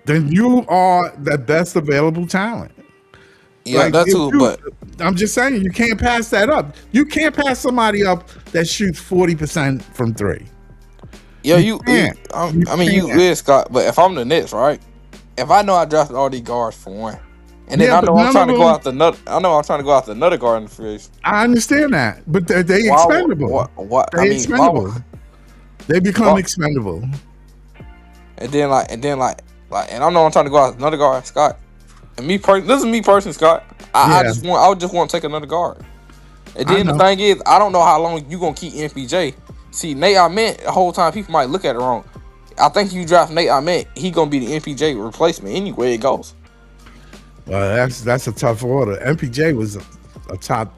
then you are the best available talent. Yeah, like, that too. But I'm just saying you can't pass that up. You can't pass somebody up that shoots 40% from 3. Yeah, you is, Scott. But if I'm the Nets, right? If I know I drafted all these guards for one, and then I know I'm trying to go out another guard in the free agent. I understand that, but they expendable. What? Expendable. They become expendable. And then and I know I'm trying to go out another guard, Scott. And this is me personally, Scott. I just want to take another guard. And then the thing is, I don't know how long you gonna keep MPJ. See, Nate Ahmed, the whole time people might look at it wrong. I think you draft Nate Ahmed, he gonna be the MPJ replacement anyway it goes. Well, that's a tough order. MPJ was a top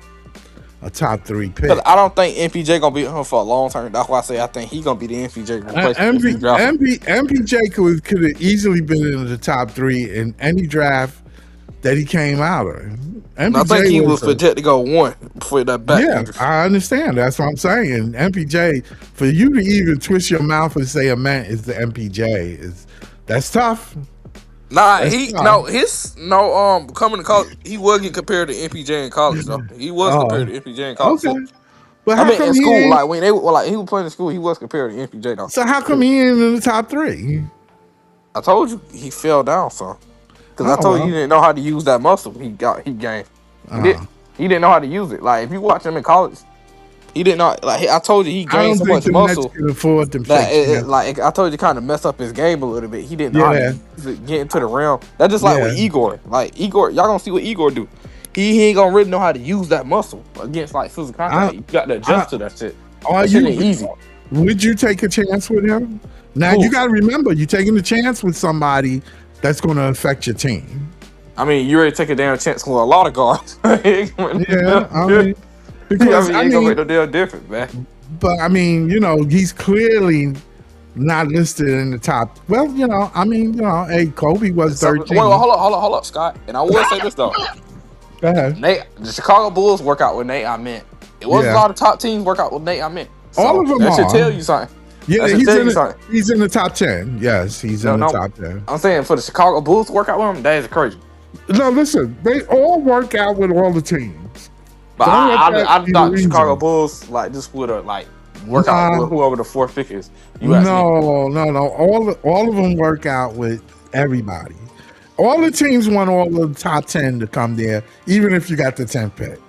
3 pick. But I don't think MPJ gonna be him for a long term. That's why I say I think he gonna be the MPJ replacement. MPJ could have easily been in the top 3 in any draft that he came out of. I think he was projected to go 1 before that back injury. I understand. That's what I'm saying. MPJ, for you to even twist your mouth and say Ament is the MPJ, that's tough. Coming to college, he was getting compared to MPJ in college though. He was compared to MPJ in college. Okay. But I mean, in school, when he was playing in school, he was compared to MPJ though. So how come he ain't in the top 3? I told you he fell down, son. Because I told you he didn't know how to use that muscle he gained. He didn't know how to use it. Like if you watch him in college, he didn't know. Like I told you, he gained so much muscle that I told you, kind of messed up his game a little bit. He didn't know how to get into the rim. That's just like with Igor. Like Igor, y'all gonna see what Igor do. He ain't gonna really know how to use that muscle against like physical contact. You got to adjust to that shit. That shit ain't easy. Would you take a chance with him? Now you got to remember, you're taking a chance with somebody that's going to affect your team. I mean, you already take a damn chance with a lot of guards. Yeah, I mean, I because mean, it ain't gonna make no damn difference, man. but I mean, he's clearly not listed in the top. Well, hey, Kobe was 13. Well, hold up, Scott. And I will say this though. Go ahead. The Chicago Bulls work out with Nate. I meant it wasn't a lot of top teams work out with Nate. I meant all of them that should are. tell you something. Yeah, he's in the top 10. Yes, he's in the top 10. I'm saying for the Chicago Bulls to work out with him, that is crazy. No, listen, they all work out with all the teams. But I thought the Chicago Bulls just would have work out with whoever the fourth pick is. No. All of them work out with everybody. All the teams want all the top 10 to come there, even if you got the 10th pick.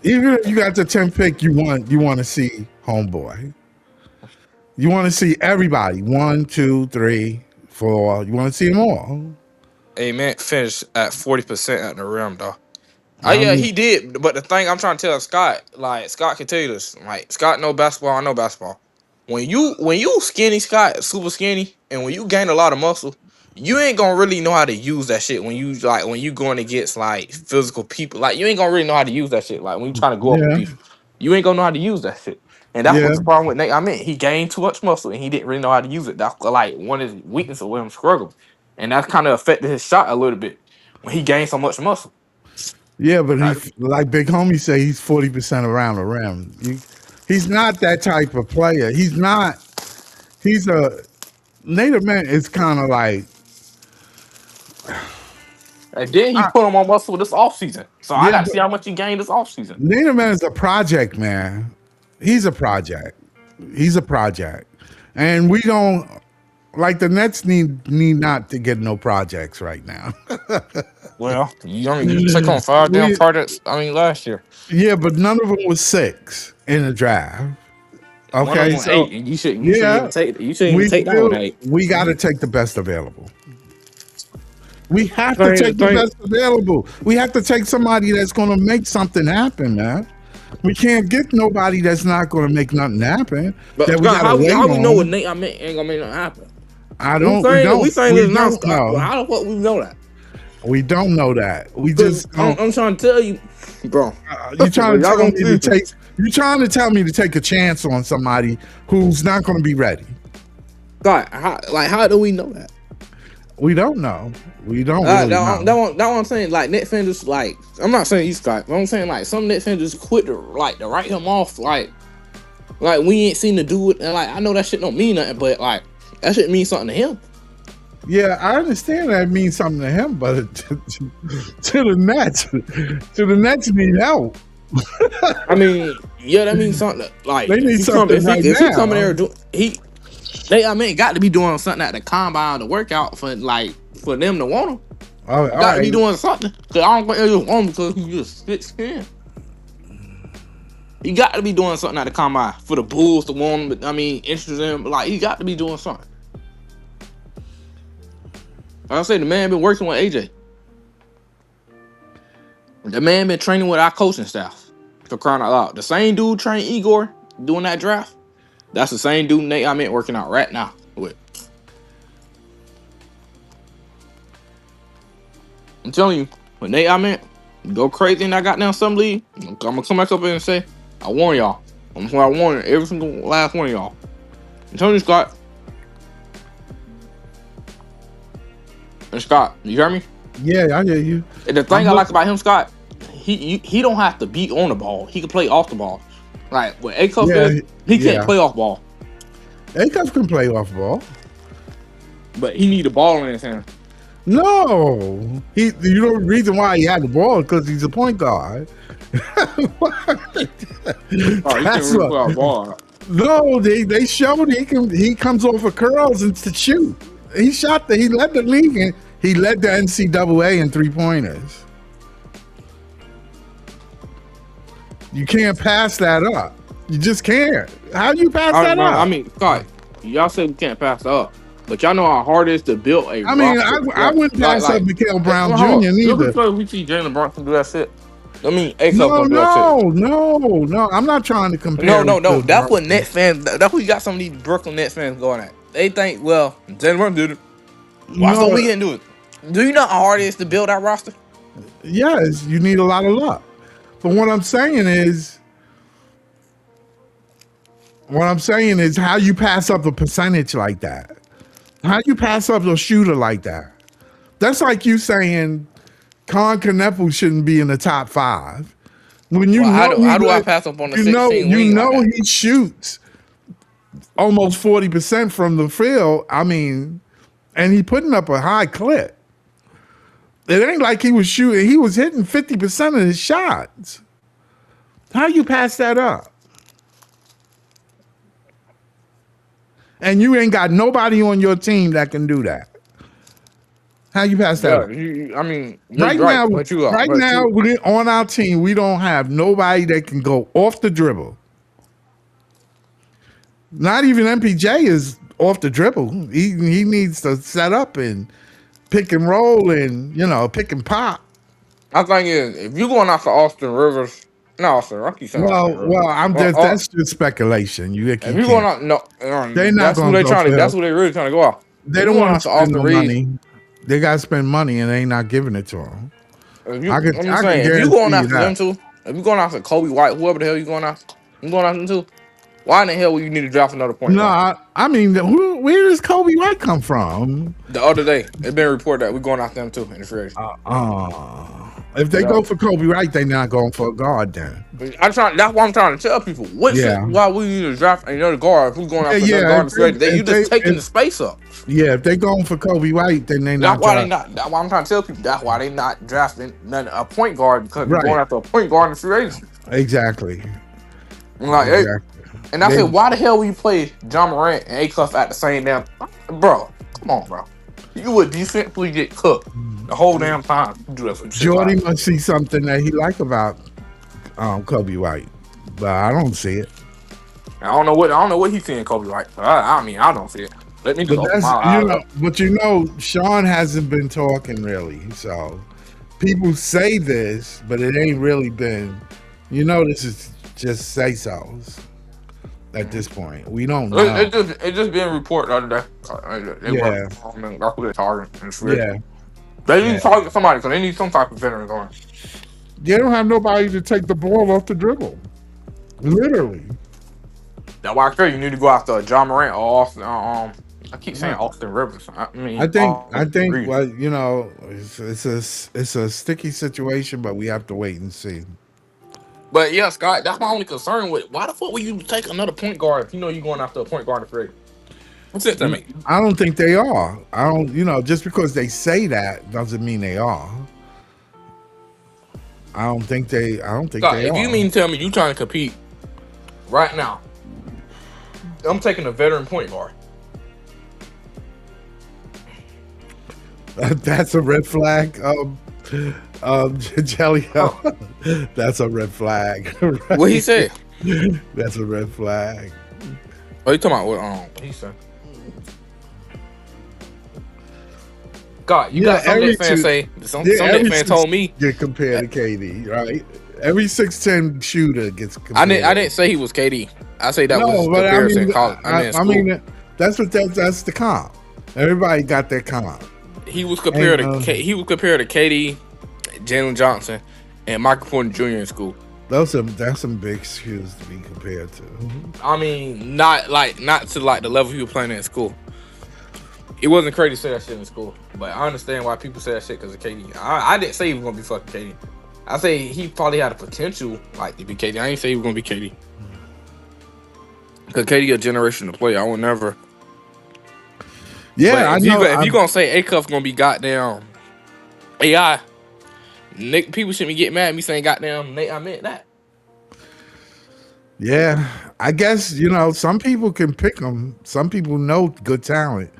Even if you got the 10th pick, you want to see homeboy. You want to see everybody. 1, 2, 3, 4. You want to see them all. Hey man, finished at 40% at the rim, though. Oh yeah, he did. But the thing I'm trying to tell Scott, Scott can tell you this. Scott know basketball, I know basketball. When you skinny, Scott, super skinny, and when you gain a lot of muscle, you ain't gonna really know how to use that shit when you going against physical people. You ain't gonna really know how to use that shit. When you trying to go up with people, you ain't gonna know how to use that shit. And that's what's the problem with Nate. I mean, he gained too much muscle and he didn't really know how to use it. That's one of his weaknesses with him struggle. And that's kind of affected his shot a little bit when he gained so much muscle. Yeah, but like Big Homie say, he's 40% around the rim. He's not that type of player. He's not. He's a Native Man is kind of like. And then he put him on muscle this offseason. So I got to see how much he gained this offseason. Native Man is a project, man. He's a project. And we don't. The Nets need not to get no projects right now. Well, you took on 5 damn projects. Last year. Yeah, but none of them was 6 in the draft. Okay, so 8, and you shouldn't even take that one 8. We got to take the best available. We have to take the best available. We have to take somebody that's going to make something happen, man. We can't get nobody that's not going to make nothing happen. But how we know what Nate ain't going to make nothing happen? We saying this now, Scott. How the fuck we know that? We don't know that. We just. I'm trying to tell you, bro. You trying to tell me to take a chance on somebody who's not going to be ready? God, how do we know that? We don't know. We don't really know. That's what I'm saying. Net fans just I'm not saying you, Scott, but I'm saying some Net fans just quit to write him off. We ain't seen the dude, and I know that shit don't mean nothing, but that shit means something to him. Yeah, I understand that means something to him, but to the Nets need help. Yeah, that means something. They need something right now. If he coming there got to be doing something at the combine to work out for them to want him. Got to be doing something. Cause I don't think they just want him because he just spit skin. He got to be doing something at the combine for the Bulls to want him. Interested in him. He got to be doing something. Like I say, the man been working with AJ. The man been training with our coaching staff. For crying out loud. The same dude trained Igor doing that draft. That's the same dude Nate working out right now with. I'm telling you, when Nate go crazy in that goddamn some league, I'm gonna come back up here and say, I warn y'all. I warn every single last one of y'all. I'm telling you, Scott. And Scott, you hear me? Yeah, I hear you. And the thing I like about him, Scott, he don't have to be on the ball. He can play off the ball. With A-Cuff he can't play off ball. A-Cuff can play off ball. But he need the ball in his hand. No. The reason why he had the ball is because he's a point guard. He can really play off ball. No, they showed he comes off of curls and to shoot. He led the league and he led the NCAA in 3-pointers. You can't pass that up. You just can't. How do you pass that up? Scott, y'all say we can't pass that up. But y'all know how hard it is to build a roster. I wouldn't pass up Mikael Brown Jr. neither. We see Jalen Brunson do that shit. No. I'm not trying to compare. No. That's what Nets fans. That's what you got some of these Brooklyn Nets fans going at. They think, well, Jalen Brunson did it. Why so No, we didn't do it? Do you know how hard it is to build that roster? yes, you need a lot of luck. But what I'm saying is how you pass up a percentage like that. How you pass up a shooter like that? That's like you saying Con Kneppel shouldn't be in the top 5. When you Well, know how do I pass up on the you 16 wing like that? he shoots almost 40% from the field. I mean, and he putting up a high clip. It ain't like he was shooting. He was hitting 50% of his shots. How you pass that up? And you ain't got nobody on your team that can do that. How you pass that Yeah, up? I mean, you're Right right, now, but you are. right But now, you, on our team, we don't have nobody that can go off the dribble. Not even MPJ is off the dribble. He needs to set up and pick and roll and pick and pop. my thing is, if you're going after Austin Rivers, no, Austin, I keep saying Austin Rivers. I'm just that's just speculation. You If you're going can't. out, no, They're not that's who gonna they go trying to. for That's help. who they really trying to go out. They If you're don't going want to after spend Austin no Reeves, money. They got to spend money, and they ain't not giving it to them. if I you, can I'm I just can saying, if you're guarantee going you after them that. too, if you're going after Kobe White, whoever the hell you going after them too. Why in the hell would you need to draft another point No, guard? I mean, where does Kobe White come from? The other day, it's been reported that we're going after them too in the free agency. If they Yeah. go for Kobe White, they're not going for a guard then. That's what I'm trying to tell people. Yeah, Why we need to draft another guard if we're going after another yeah. guard in the free agency? You just taking the If space up. if they going for Kobe White, then they That's not why they trying. not. That's why I'm trying to tell people. That's why they not drafting a point guard because we're going Right, after a point guard in the free agency. exactly, I'm like, hey, exactly. and I They, said, why the hell will you play John Morant and A Cuff at the same damn? Bro, come on, bro. You would defensively get cooked the whole damn time. You do that some shit Jordy like. must see something that he like about Kobe White, but I don't see it. I don't know what he's seeing Kobe like. I mean, I don't see it. Let me just But open my that's eyes up. Sean hasn't been talking really. So people say this, but it ain't really been. This is just say so's at this point. We don't know. It just being reported the other day. They Yeah, that's who they're targeting. It's weird. yeah, They need yeah. to target somebody because they need some type of veteran going. They don't have nobody to take the ball off the dribble. Literally. That's why I say you need to go after John Morant or Austin. I keep saying Right. Austin Rivers. I mean, I think Reeves. well, it's a sticky situation, but we have to wait and see. But yeah, Scott, that's my only concern with why the fuck would you take another point guard if you know you're going after a point guard in free? What's it to me? I don't think they are. I don't, just because they say that doesn't mean they are. I don't think Scott, they if you are. mean tell me you trying to compete right now, I'm taking a veteran point guard. That's a red flag. Jelly. Oh, That's a red flag. Right? what he said? That's a red flag. Oh, you talking about what he said? God, you got some Net fans say some Net fan told me get compared to KD, right? Every 6'10" shooter gets compared. I didn't say he was KD. I say that was but comparison. That's that's the comp. Everybody got their comp. He was compared to KD, Jalen Johnson, and Michael Porter Jr. in school. That's some big shoes to be compared to. I mean, not to like the level he was playing at school. It wasn't crazy to say that shit in school, but I understand why people say that shit because of KD. I didn't say he was gonna be fucking KD. I say he probably had a potential like to be KD. I didn't say he was gonna be KD because KD a generational player. I would never. Yeah, but if you gonna say A Cuff's gonna be goddamn AI, Nick, people shouldn't be getting mad at me saying goddamn Nate. I meant that. Yeah, I guess some people can pick them. Some people know good talent.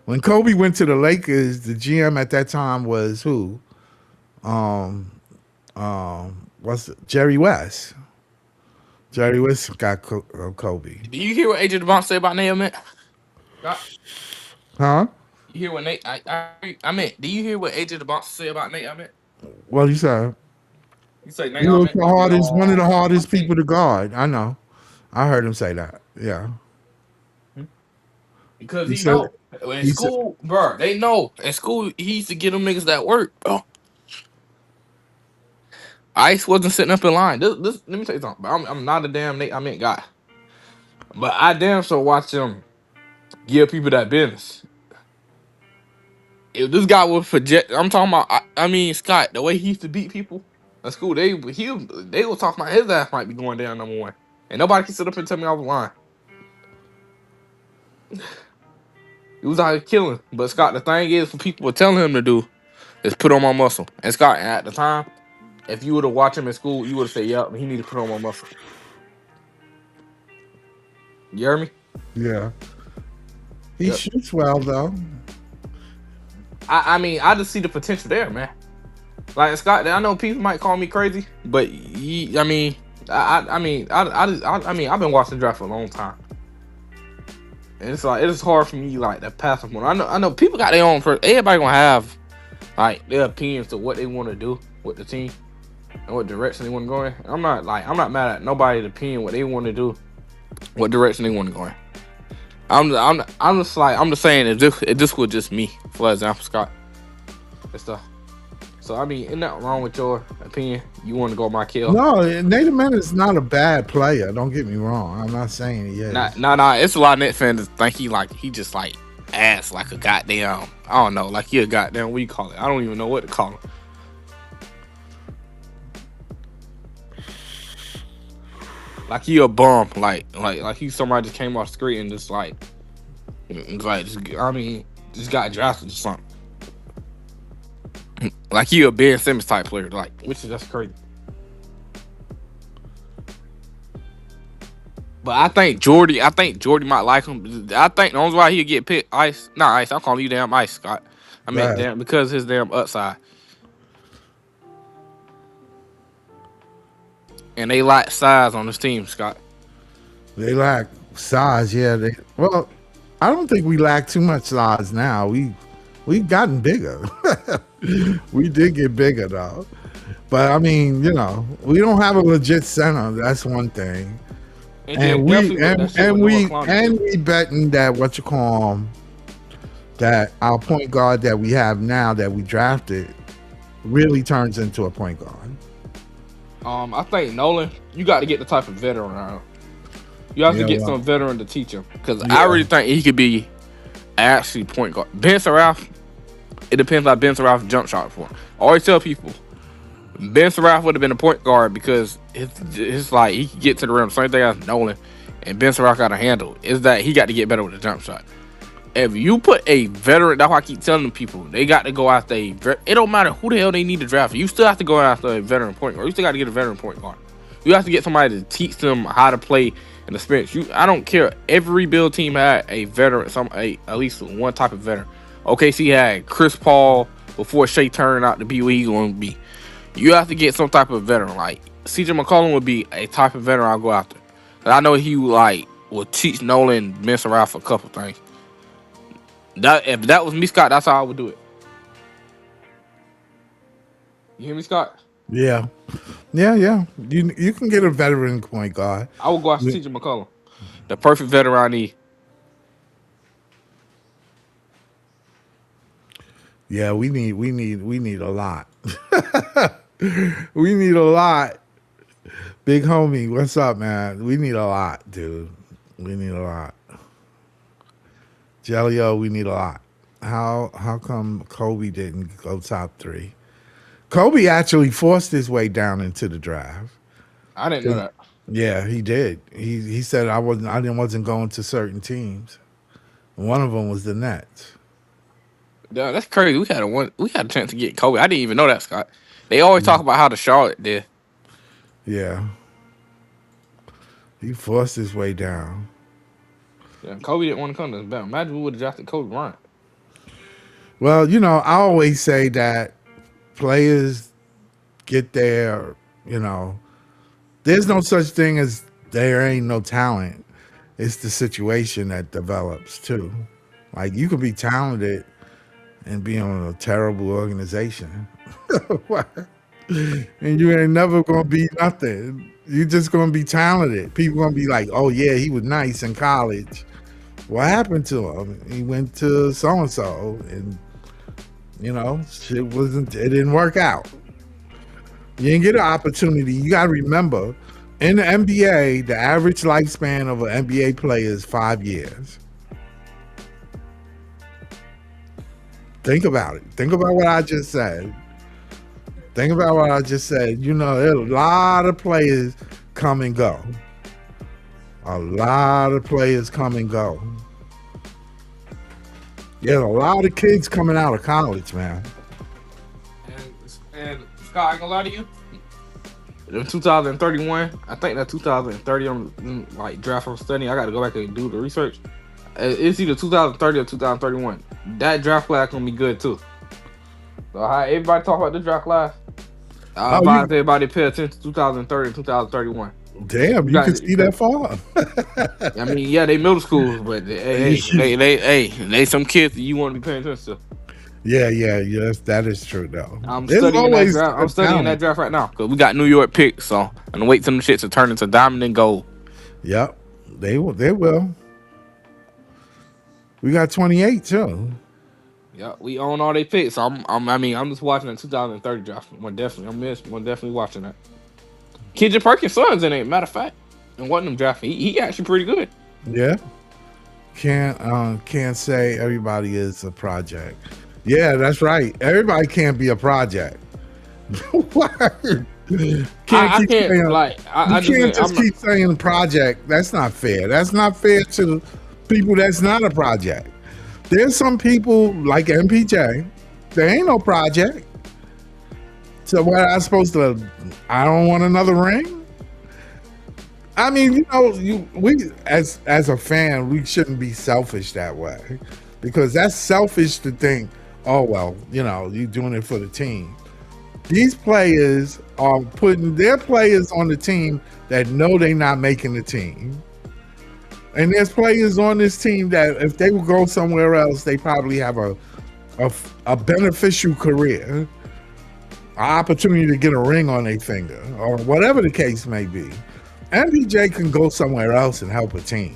When Kobe went to the Lakers, the GM at that time was who? What's Jerry West? Jerry West got Kobe. Do you hear what AJ DeBont said about Nate? Huh? You hear what Nate? I meant. Do you hear what AJ DeBont said about Nate? I meant. Well, you said You say Nate he was Ahmed gonna be one of the my hardest team. people to guard. I know. I heard him say that. Yeah. Because He he said. know. In He said. school, bro, they know. In school, he used to get them niggas that work, bro. Ice wasn't sitting up in line. This let me tell you something. Bro. I'm not a damn Nate. I mean guy, but I damn sure watch him give people that business. If this guy was project, I'm talking about. I mean Scott, the way he used to beat people at school, they was talking about his ass might be going down #1, and nobody can sit up and tell me I was lying. He was out here killing. But Scott, the thing is, for people were telling him to do is put on my muscle. And Scott, at the time, if you would have watched him in school, you would have said, "Yep, he need to put on my muscle." You hear me? Yeah. He Yep. shoots well though. I mean, I just see the potential there, man. Like Scott, I know people might call me crazy, but I mean, I mean, I've been watching the draft for a long time, and it's like it is hard for me like to pass up on. I know people got their own. Everybody gonna have like their opinions of what they want to do with the team and what direction they want to go in. I'm not mad at nobody's opinion what they want to do, what direction they want to go in. I'm just saying if this was just me, for example, Scott, and stuff. So I mean, ain't nothing wrong with your opinion. You want to go my kill? No, Nate Mann is not a bad player. Don't get me wrong. I'm not saying he is. Nah. It's a lot of Net fans that think he just like ass like a goddamn. I don't know, like he a goddamn. What do you call it? I don't even know what to call him. Like he a bum. Like he somebody just came off the street and just like just got drafted or something. Like he a Ben Simmons type player. Like which is that's crazy. But I think Jordy might like him. I think the only why he'll get picked, Ice. Not Ice. I'm calling you damn Ice, Scott. I mean, Right. damn, because his damn upside. And they lack size on this team, Scott. They lack size, yeah. Well, I don't think we lack too much size now. We've gotten bigger. We did get bigger though. But I mean, we don't have a legit center. That's one thing. And we betting that that our point guard that we have now that we drafted really turns into a point guard. I think Nolan, you got to get the type of veteran around. You have to get some veteran to teach him because I really think he could be actually point guard. Ben Sarath, it depends how Ben Sarath jump shot for. I always tell people Ben Sarath would have been a point guard because it's like he could get to the rim. Same thing as Nolan, and Ben Sarath got a handle. Is that he got to get better with the jump shot. If you put a veteran, that's why I keep telling people they got to go after it don't matter who the hell they need to draft. You still have to go after a veteran point guard. You still got to get a veteran point guard. You have to get somebody to teach them how to play and experience. I don't care. Every build team had a veteran, at least one type of veteran. OKC had Chris Paul before Shea turned out to be what he's going to be. You have to get some type of veteran. Like CJ McCollum would be a type of veteran I'll go after. And I know he will teach Nolan and mess around for a couple things. If that was me, Scott, that's how I would do it. You hear me, Scott? Yeah. You can get a veteran point guard. I would go after CJ McCollum, the perfect veteran I need. Yeah, we need a lot. We need a lot. Big homie, what's up, man? We need a lot, dude. We need a lot. Jellio, we need a lot. How come Kobe didn't go top 3? Kobe actually forced his way down into the draft. I didn't know that. Yeah, he did. He said I wasn't going to certain teams. One of them was the Nets. Yeah, that's crazy. We had a chance to get Kobe. I didn't even know that, Scott. They always talk about how the Charlotte did. Yeah. He forced his way down. Yeah, Kobe didn't want to come to the battle. Imagine we would have drafted Kobe Bryant. Well, I always say that players get there, there's no such thing as there ain't no talent. It's the situation that develops too. Like you could be talented and be on a terrible organization. And you ain't never gonna be nothing. You're just gonna be talented. People gonna be like, oh yeah, he was nice in college. What happened to him? He went to so and so, and shit wasn't. It didn't work out. You didn't get an opportunity. You got to remember, in the NBA, the average lifespan of an NBA player is 5 years. Think about it. Think about what I just said. Think about what I just said. There's a lot of players come and go. A lot of players come and go. Yeah, a lot of kids coming out of college, man. And Scott, I ain't gonna lie to you. In 2031, I think that 2030, I'm like draft I'm studying. I got to go back and do the research. It's either 2030 or 2031. That draft class gonna be good too. So how everybody talk about the draft class? I advise everybody pay attention to 2030 and 2031. Damn, you can see that far. I mean, yeah, they middle schools, but they some kids that you want to be paying attention to. Yeah, that is true though. I'm studying that draft. I'm studying that draft right now because we got New York picks, so I'm waiting for them shits to turn into diamond and gold. Yep, they will. They will. We got 28 too. Yeah, we own all they picks. So I'm just watching the 2030 draft. One definitely watching that. Kendrick Perkins' son's in it. Matter of fact, and wasn't him drafting. He actually pretty good. Yeah. Can't say everybody is a project. Yeah, that's right. Everybody can't be a project. You can't just keep saying project. That's not fair. That's not fair to people that's not a project. There's some people like MPJ. There ain't no project. So what am I supposed to? I don't want another ring. I mean, we as a fan, we shouldn't be selfish that way, because that's selfish to think, oh well, you're doing it for the team. These players are putting their players on the team that know they're not making the team. And there's players on this team that if they would go somewhere else, they probably have a beneficial career, an opportunity to get a ring on their finger, or whatever the case may be. MPJ can go somewhere else and help a team.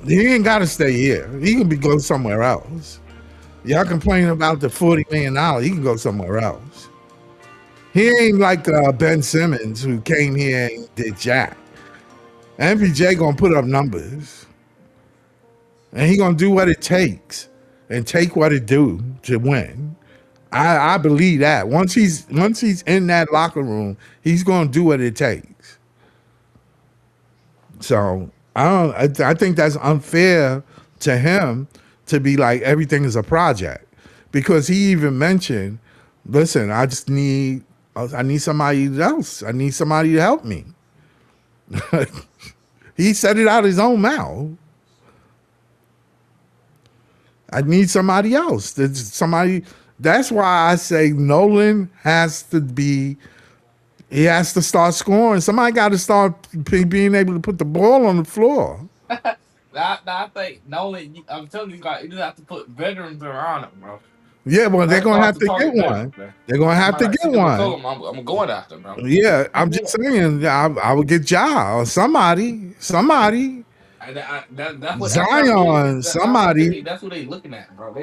He ain't got to stay here. He can go somewhere else. Y'all complaining about the $40 million. He can go somewhere else. He ain't like Ben Simmons, who came here and did jack. MPJ gonna put up numbers, and he gonna do what it takes and take what it do to win. I believe that once he's in that locker room, he's gonna do what it takes. So I think that's unfair to him to be like everything is a project, because he even mentioned, listen, I need somebody else. I need somebody to help me. He said it out of his own mouth. I need somebody else. That's why I say Nolan has to start scoring. Somebody got to start being able to put the ball on the floor. I think Nolan, I'm telling you, you just have to put veterans around him, bro. Yeah, well, they're going to have to get one. They're going to have to get one. I'm going after him, bro. Yeah, I'm just saying, I would get Ja or somebody. That's Zion, somebody. That's what they looking at, bro.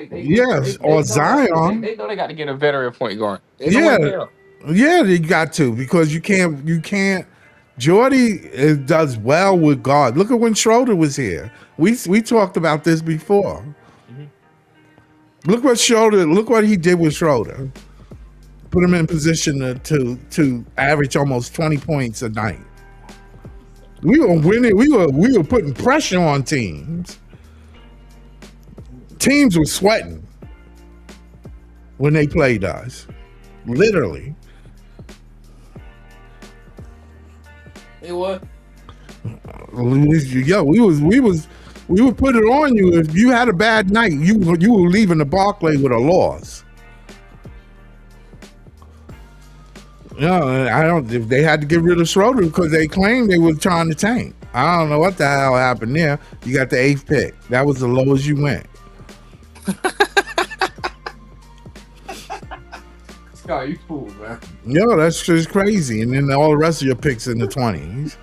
Or Zion. They know they got to get a veteran point guard. Yeah, they got to, because you can't. Jordy does well with guard. Look at when Schroeder was here. We talked about this before. Look what he did with Schroeder. Put him in position to average almost 20 points a night. We were winning. We were putting pressure on teams. Teams were sweating when they played us. Literally. It was. Yo, we would put it on you. If you had a bad night, you were leaving the Barclay with a loss. If they had to get rid of Schroeder because they claimed they were trying to tank. I don't know what the hell happened there. You got the 8th pick. That was the lowest you went. Scott, you cool, man. Yo, that's just crazy. And then all the rest of your picks in the 20s.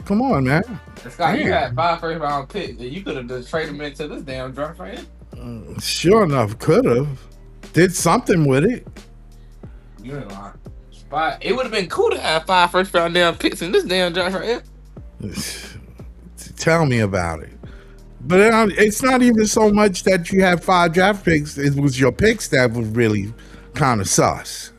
Come on, man. Scott, you had 5 first round picks. You could have just traded them into this damn draft right here. Sure enough, could have. Did something with it. You ain't lying. It would have been cool to have 5 first round damn picks in this damn draft right here. Tell me about it. But it's not even so much that you have 5 draft picks. It was your picks that was really kind of sus.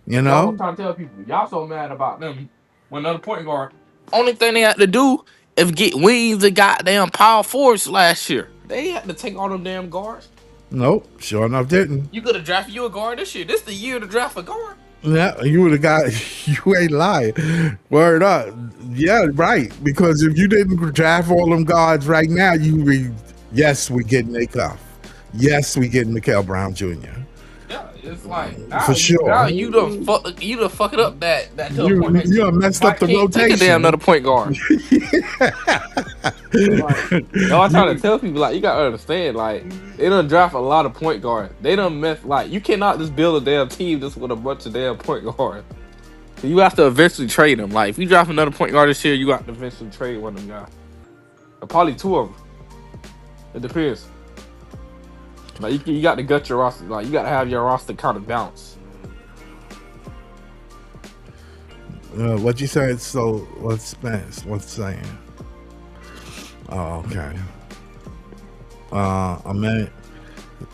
You know? I'm trying to tell people, y'all so mad about them when another point guard. Only thing they had to do is get wings and goddamn power forwards last year. They had to take all them damn guards. Nope, sure enough didn't. You could have drafted you a guard this year. This the year to draft a guard. Yeah, you would have got. You ain't lying. Word up. Yeah, right. Because if you didn't draft all them guards right now, yes, we getting a cuff. Yes, we getting Mikael Brown Jr. Yeah, it's like now, for sure. Now you done fuck it up that you done messed up the rotation. Take a damn another point guard. I'm trying to tell people, like, you gotta understand, like, they done draft a lot of point guards. They done mess, like, you cannot just build a damn team just with a bunch of damn point guards. So you have to eventually trade them. Like, if you draft another point guard this year, you got to eventually trade one of them guys. Or probably 2 of them. It depends. Like, you got to gut your roster. Like, you got to have your roster kind of balanced. What you said? So what's saying? Oh, okay.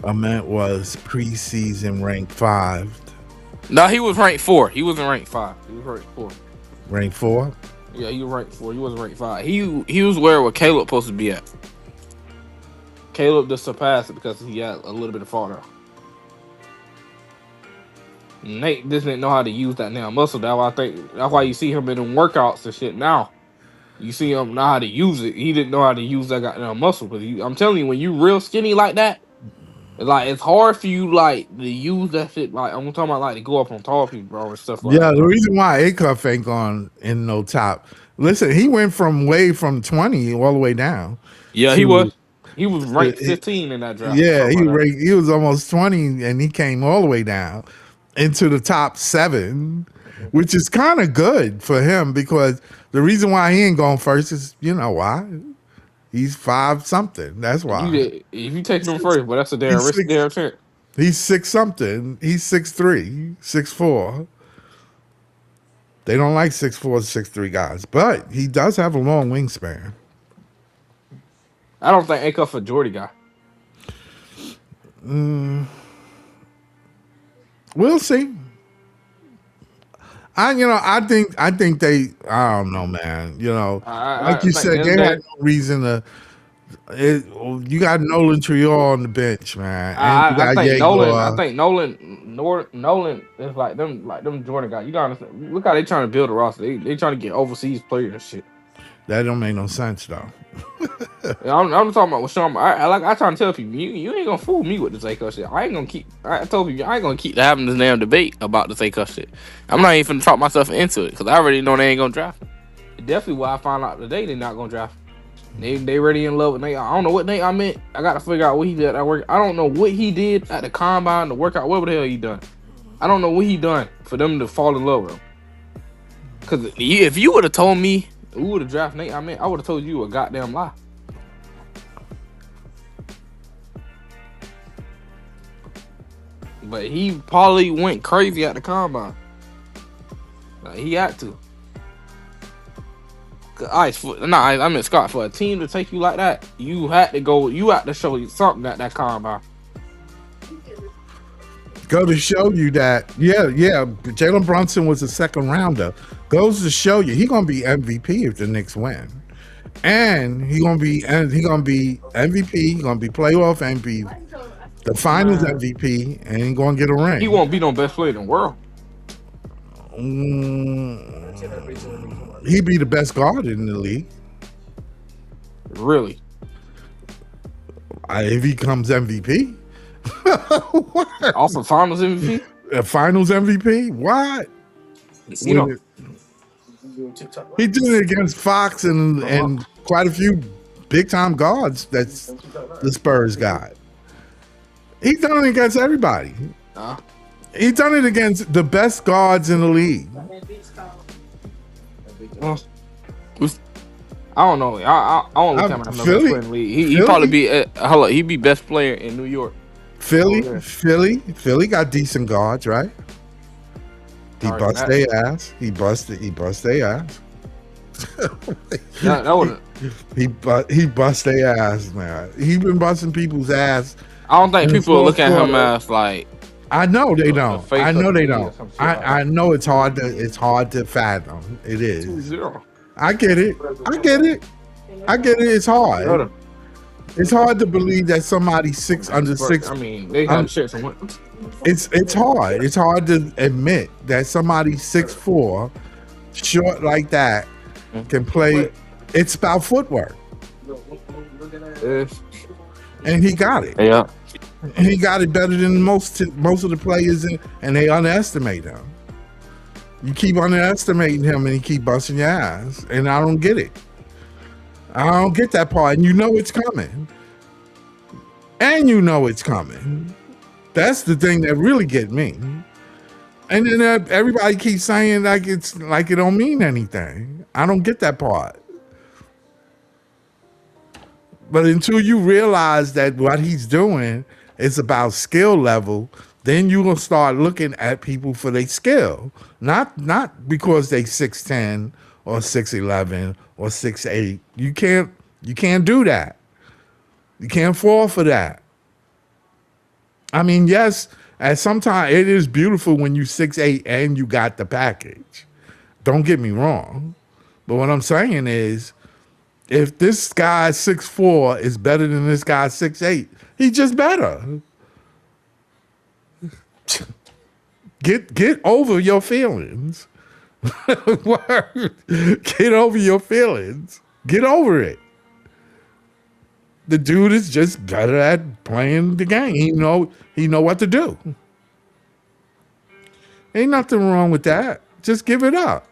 Ament was preseason ranked 5. No, he was ranked 4. He wasn't ranked 5. He was ranked 4. Ranked 4? Yeah, he was ranked 4. He wasn't ranked 5. He was where Caleb supposed to be at. Caleb just surpassed it because he had a little bit of fall down. Nate just didn't know how to use that damn muscle. That's why you see him in them workouts and shit now. You see him know how to use it. He didn't know how to use that goddamn muscle. Because I'm telling you, when you real skinny like that, like, it's hard for you, like, to use that shit. Like, I'm talking about, like, to go up on tall people, bro, and stuff like that. Yeah, the reason why Acuff ain't gone in no top. Listen, he went from 20 all the way down. Yeah, he was. He was ranked 15 in that draft. Yeah, he was almost 20, and he came all the way down into the top 7, which is kind of good for him, because the reason why he ain't going first is, you know why? He's 5 something. That's why. If you take him first, but that's a damn risk, damn chance. He's 6 something. He's 6'3", 6'4". They don't like 6'4", 6'3" guys, but he does have a long wingspan. I don't think Acuff a Jordy guy. We'll see. I think they. I don't know, man. You know, like you said, they had no reason to. You got Nolan Triol on the bench, man. And I think Nolan is like them Jordan guys. You gotta understand, look how they trying to build a roster. They trying to get overseas players and shit. That don't make no sense though. I'm talking about with Sean. I try to tell people, you ain't gonna fool me with this Acuff shit. I told people I ain't gonna keep having this damn debate about this Acuff shit. I'm not even finna talk myself into it because I already know they ain't gonna draft him. Definitely why I found out today they're not gonna draft him. They already in love with Nate. I don't know what Nate I meant. I gotta figure out what he did at work. I don't know what he did at the combine, the workout, whatever the hell he done. I don't know what he done for them to fall in love with him. Cause if you would have told me who would have drafted Nate, I would have told you a goddamn lie. But he probably went crazy at the combine. Like, he had to. I mean, Scott, for a team to take you like that, you had to show you something at that combine. Go to show you that, yeah. Jalen Brunson was a second rounder. Goes to show you he gonna be MVP if the Knicks win, and he gonna be MVP. He gonna be playoff MVP, the Finals MVP, and he gonna get a ring. He won't be no best player in the world. He'd be the best guard in the league. Really? If he comes MVP. Also Finals MVP? Finals MVP? What? You know, he did it against Fox and quite a few big time guards that's the Spurs got. He's done it against everybody. He's done it against the best guards in the league. I don't know. I don't look at him as no best player Philly, in the league. He probably Philly, be hold up, he be best player in New York over there. Philly got decent guards, right? He Sorry, bust their ass. He bust their ass. that would. He bust their ass, man. He been busting people's ass I don't think in the people fourth look at him quarter. as like I know they the don't. face I of know the they league or don't. some shit like I that. know it's hard to fathom. It is. 2-0. I get it. I get it. I get it. It's hard. It's hard to believe that somebody under six. I mean, they have shit. So It's hard. It's hard to admit that somebody 6'4", short like that, can play. It's about footwork, and he got it. Yeah. And he got it better than most of the players, and they underestimate him. You keep underestimating him, and he keep busting your ass, and I don't get it. I don't get that part, and you know it's coming. And you know it's coming. That's the thing that really get me. And then everybody keeps saying like it don't mean anything. I don't get that part. But until you realize that what he's doing is about skill level, then you will start looking at people for their skill, not because they 6'10" or 6'11" or 6'8". You can't do that. You can't fall for that. I mean, yes, at some time it is beautiful when you 6'8" and you got the package. Don't get me wrong. But what I'm saying is, if this guy 6'4" is better than this guy 6'8", he's just better. Get over your feelings. Word. Get over your feelings. Get over it. The dude is just better at playing the game. He know what to do. Ain't nothing wrong with that. Just give it up.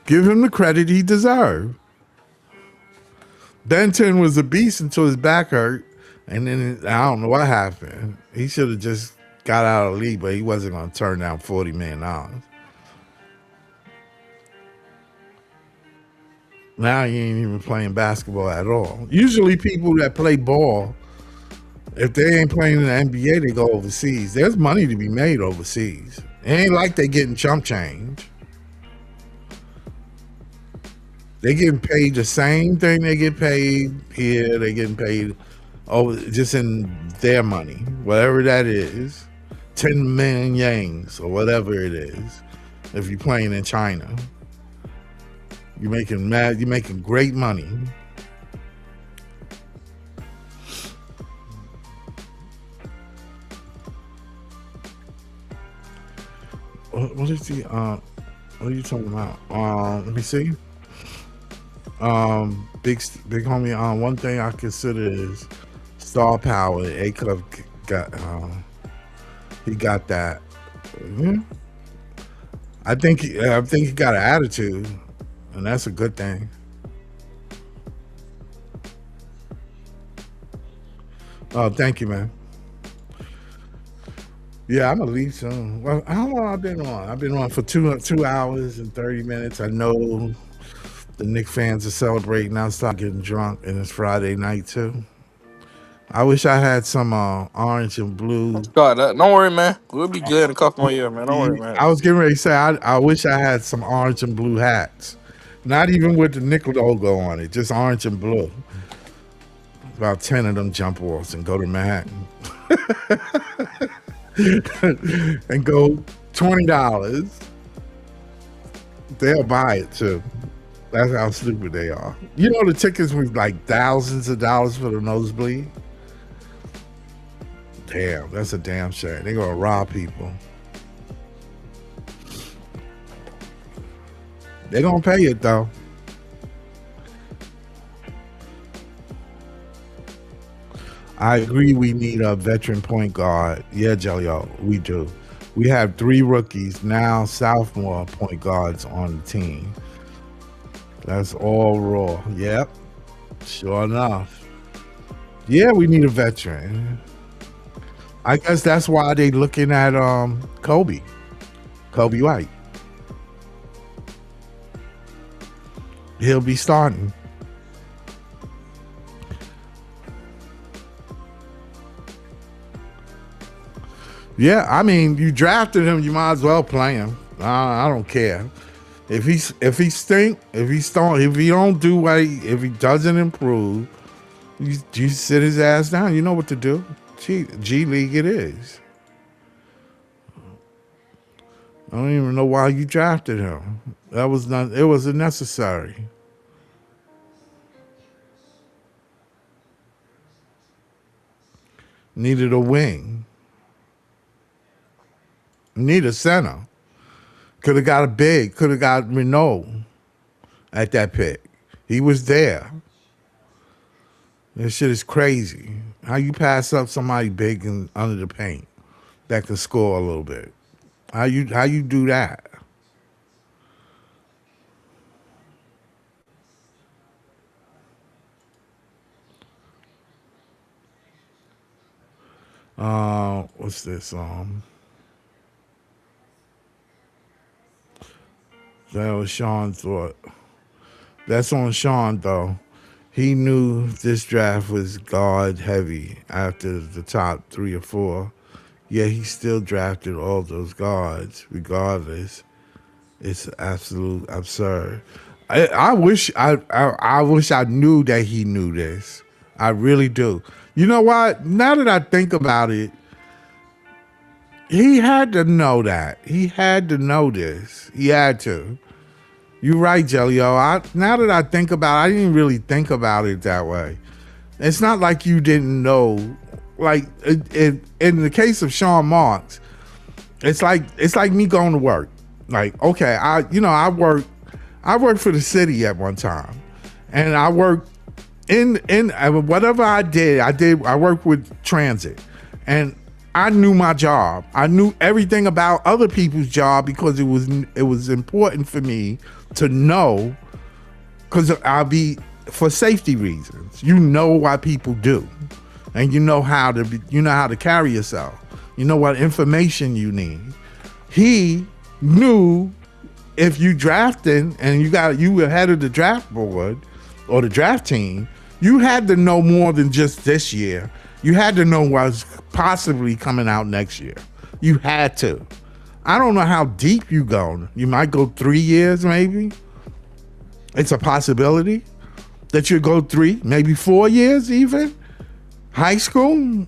Give him the credit he deserved. Benton was a beast until his back hurt, and then I don't know what happened. He should have just got out of the league, but he wasn't going to turn down $40 million. Now he ain't even playing basketball at all. Usually people that play ball, if they ain't playing in the NBA, they go overseas. There's money to be made overseas. It ain't like they getting chump change. They getting paid the same thing they get paid here. They getting paid just in their money, whatever that is, 10 million yangs or whatever it is. If you're playing in China, you're making great money. What is he? What are you talking about? Let me see. Big homie. One thing I consider is star power. A Club got. He got that. Mm-hmm. I think he got an attitude, and that's a good thing. Oh, thank you, man. Yeah, I'm gonna leave soon. Well, how long I've been on? I've been on for 2 hours and 30 minutes. I know the Knicks fans are celebrating. I'll start getting drunk, and it's Friday night too. I wish I had some orange and blue. God, don't worry, man. We'll be good in a couple more years, man. Don't worry, man. I was getting ready to say I wish I had some orange and blue hats, not even with the Knicks logo on it, just orange and blue. About 10 of them jump offs and go to Manhattan. And go $20. They'll buy it too. That's how stupid they are. You know the tickets were like thousands of dollars for the nosebleed? Damn, that's a damn shame. They're gonna rob people. They're gonna pay it though. I agree we need a veteran point guard. Yeah, Jello, we do. We have 3 rookies, now sophomore point guards on the team. That's all raw. Yep. Sure enough. Yeah, we need a veteran. I guess that's why they looking at Kobe White. He'll be starting. Yeah, I mean, you drafted him, you might as well play him. I don't care if he stink, if he don't do what if he doesn't improve, you sit his ass down. You know what to do. G League it is. I don't even know why you drafted him. That was not. It was unnecessary. Needed a wing. Need a center. Could have got a big. Could have got Renault at that pick. He was there. This shit is crazy. How you pass up somebody big and under the paint that can score a little bit? How you do that? What's this? That was Sean thought. That's on Sean though. He knew this draft was guard heavy after the top 3 or 4. Yeah, he still drafted all those guards regardless. It's absolute absurd. I wish I knew that he knew this. I really do. You know what? Now that I think about it, he had to know that. He had to know this. He had to. You're right, Jellyo. Now that I think about it, I didn't really think about it that way. It's not like you didn't know. Like in the case of Sean Marks, it's like me going to work. Like, okay, I worked for the city at one time, and I worked in whatever I worked with transit, and I knew my job. I knew everything about other people's job because it was important for me to know, because I'll be for safety reasons. You know what people do, and you know how to carry yourself. You know what information you need. He knew if you drafting and you were head of the draft board or the draft team, you had to know more than just this year. You had to know what's possibly coming out next year. You had to. I don't know how deep you go. You might go 3 years, maybe. It's a possibility that you go 3, maybe 4 years, even. High school.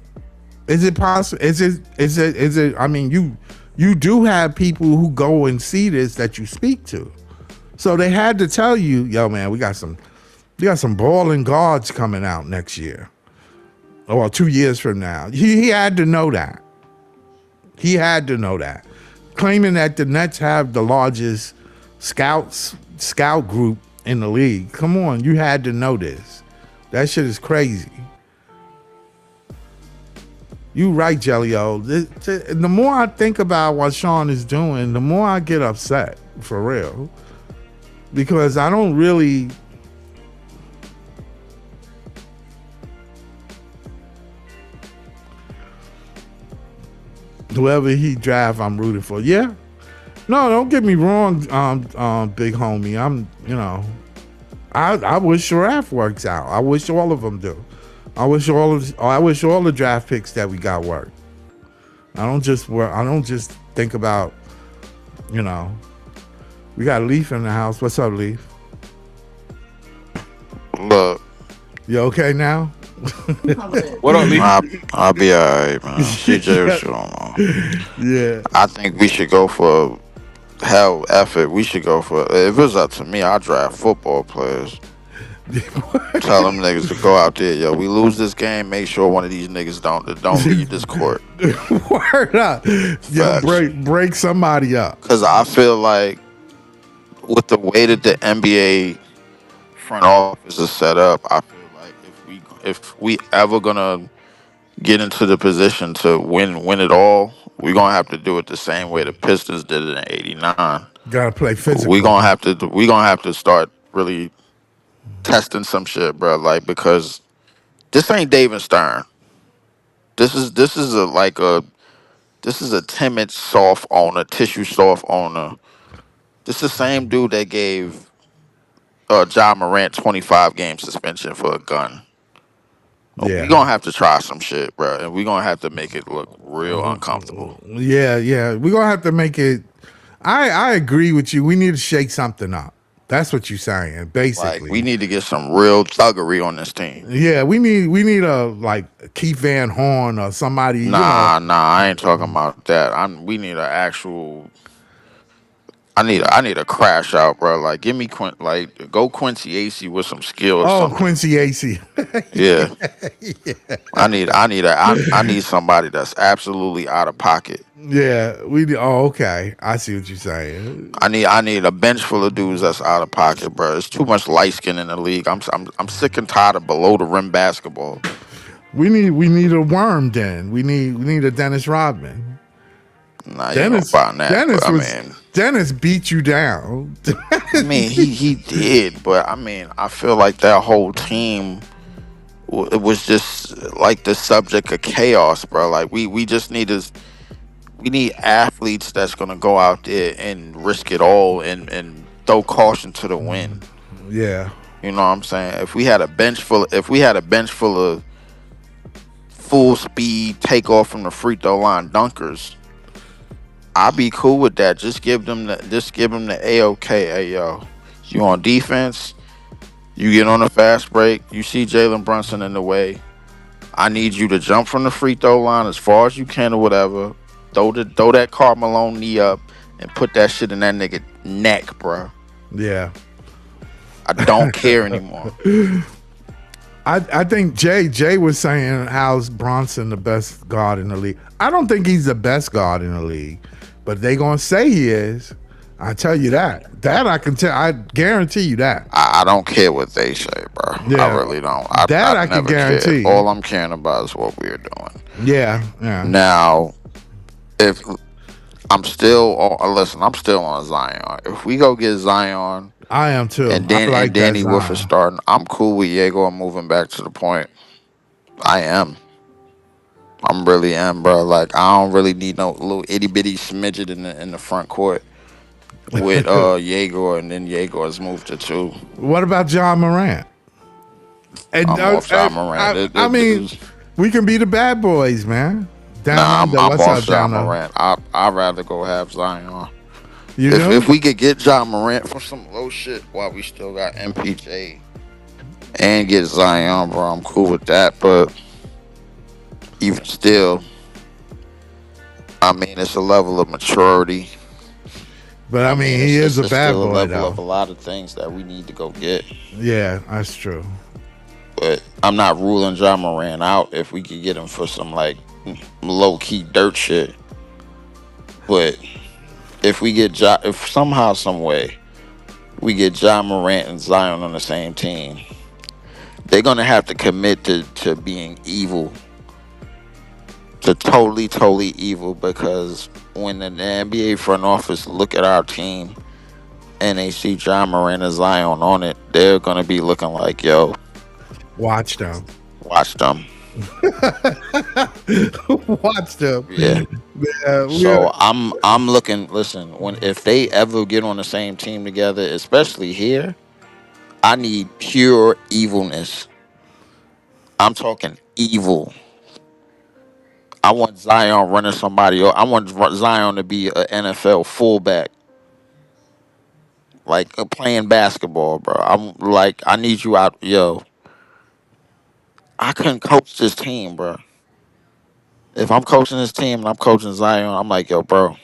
Is it possible? Is it? I mean, you do have people who go and see this that you speak to, so they had to tell you, yo, man, we got some balling guards coming out next year, or 2 years from now. He had to know that. He had to know that. Claiming that the Nets have the largest scout group in the league. Come on, you had to know this. That shit is crazy. You right, Jellyo. The more I think about what Sean is doing, the more I get upset, for real. Because I don't really... Whoever he draft, I'm rooting for. Yeah. No, don't get me wrong, big homie. I wish Sharaf works out. I wish all of them do. I wish all the draft picks that we got work. I don't just think about, you know. We got Leaf in the house. What's up, Leaf? Look, You okay now? What up, Lee? I'll be alright, man. CJ was showing on. Yeah. I think we should go for hell effort. We should go for, if it was up to me, I'd draft football players. Tell them niggas to go out there, yo. We lose this game, make sure one of these niggas don't leave this court. Word up. Yeah, Facts. break somebody up. Cause I feel like with the way that the NBA front office is set up, I feel like if we ever gonna get into the position to win it all, we're gonna have to do it the same way the Pistons did it in '89. Gotta play We physical. gonna have to start really testing some shit, bro. Like, because this ain't Dave and Stern. This is a timid soft owner, tissue soft owner. This is the same dude that gave John Morant 25-game suspension for a gun. We Yeah. gonna have to try some shit, bro, and we gonna have to make it look real uncomfortable. Yeah, yeah. We're gonna have to make it. I agree with you. We need to shake something up. That's what you're saying, Like we basically. need to get some real thuggery on this team. Yeah, we need a like Keith Van Horn or somebody. Nah, I ain't talking about that. We need an actual. I need a crash out, bro. Like give me like go Quincy AC with some skill or Oh, something. Quincy AC. Yeah, I need somebody that's absolutely out of pocket. Yeah, we. Oh, okay. I see what you're saying. I need a bench full of dudes that's out of pocket, bro. It's too much light skin in the league. I'm sick and tired of below the rim basketball. We need a worm. Then we need a Dennis Rodman. Nah, you know Dennis about that, but Dennis was Dennis beat you down. I mean, he did, but I mean, I feel like that whole team it was just like the subject of chaos, bro. Like we just we need athletes that's gonna go out there and risk it all and throw caution to the wind. Yeah. You know what I'm saying? If we had a bench full of full speed takeoff from the free throw line dunkers, I'd be cool with that. Just give them the AOK. Hey yo, you on defense? You get on a fast break. You see Jalen Brunson in the way. I need you to jump from the free throw line as far as you can or whatever. Throw that Carmelo knee up and put that shit in that nigga neck, bro. Yeah. I don't care anymore. I think Jay was saying how's Bronson the best guard in the league. I don't think he's the best guard in the league, but they gonna say he is. I tell you that. That I can tell. I guarantee you that. I don't care what they say, bro. Yeah. I really don't. I can never guarantee. Care. All I'm caring about is what we're doing. Yeah. Yeah. Now, if listen, I'm still on Zion. If we go get Zion I am too. and I like that Danny Wolf is Zion. starting, I'm cool with Diego moving back to the point. I am. I'm really am, bro. Like I don't really need no little itty bitty smidget in the front court with Jaeger, and then Jaeger has moved to two. What about John Morant? And I'm off John Morant. I mean, we can be the bad boys, man. Down Nah, under. I'm What's off up, John down under? Morant. I'd rather go have Zion. You If know? if we could get John Morant for some low shit while we still got MPJ and get Zion, bro, I'm cool with that. But even still, I mean, it's a level of maturity. But I mean, he is a It's bad still a boy, level though. of a lot of things that we need to go get. Yeah, that's true. But I'm not ruling John Moran out if we could get him for some like low key dirt shit. But if somehow, some way, we get John Morant and Zion on the same team, they're gonna have to commit to being evil, to totally evil. Because when the NBA front office look at our team and they see John Morant and Zion on it, they're gonna be looking like, yo, Watch them. watch them. Watch them. Yeah. Yeah, So I'm looking. Listen, if they ever get on the same team together, especially here, I need pure evilness. I'm talking evil. I want Zion running somebody. I want Zion to be an NFL fullback, like playing basketball, bro. I'm like, I need you out, yo. I couldn't coach this team, bro. If I'm coaching this team and I'm coaching Zion, I'm like, yo, bro.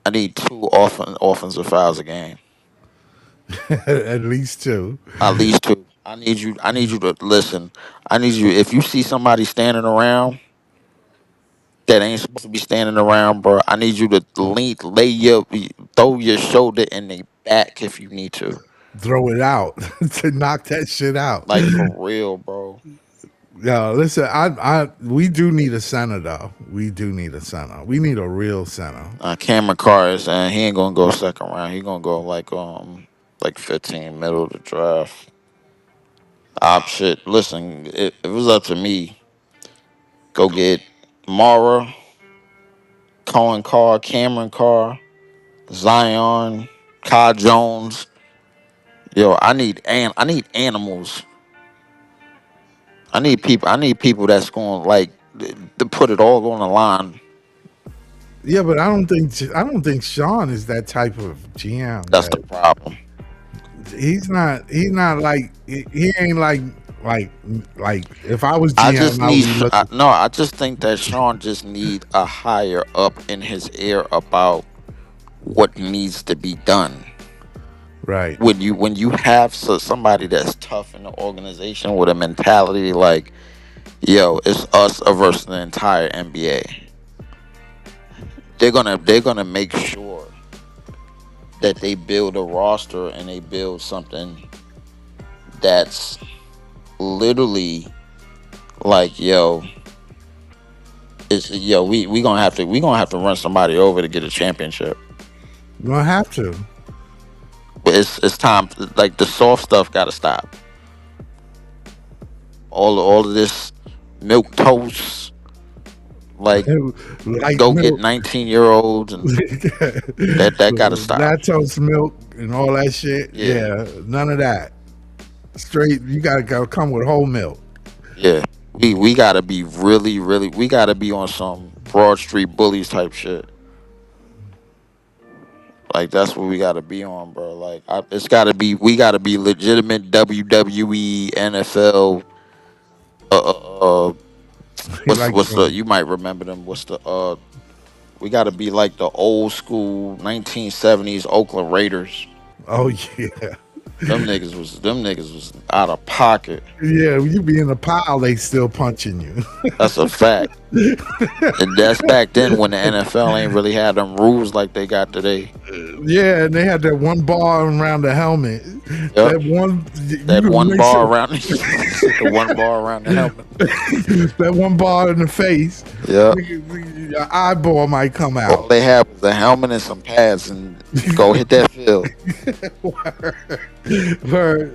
I need two offensive fouls a game. at least two. At least two. I need you to listen. I need you. If you see somebody standing around that ain't supposed to be standing around, bro, I need you to throw your shoulder in their back if you need to. Throw it out to knock that shit out. Like for real, bro. Yo, listen, we do need a center though. We do need a center. We need a real center. Cameron Carr is saying he ain't gonna go second round. He gonna go like 15 middle of the draft. Shit. Listen, if it was up to me, go get Mara, Cohen Carr, Cameron Carr, Zion, Kai Jones, Yo, I need animals. I need people that's going like to put it all on the line. Yeah, but I don't think Sean is that type of GM. That's the That problem. he's not like he ain't like like if I was I GM, just I would need be looking. no. I just think that Sean just need a higher up in his ear about what needs to be done. Right. When you have somebody that's tough in the organization with a mentality like, yo, it's us versus the entire NBA. They're gonna make sure that they build a roster and they build something that's literally like, yo, it's yo, we gonna have to run somebody over to get a championship. You don't have to. But it's time. Like the soft stuff got to stop. All of this milk toast, like Like go get milk, 19-year-olds and that got to stop. lactose milk, and all that shit. Yeah, Yeah, none of that. Straight. You gotta go come with whole milk. yeah. We gotta be really we gotta be on some Broad Street bullies type shit. Like that's what we gotta be on, bro. Like it's gotta be we gotta be legitimate WWE NFL. Uh, He like what's the you might remember them? What's the we got to be like the old school 1970s Oakland Raiders. oh yeah, Them niggas was out of pocket. yeah. You be in the pile, they still punching you. That's a fact. And that's back then when the NFL ain't really had them rules like they got today. Yeah, and they had that one bar around the helmet. Yep. That one, you That could one make bar sure around the one bar around the helmet. that one bar in the face. Yep. Your eyeball might come All out. they had was a helmet and some pads and go hit that field. Word.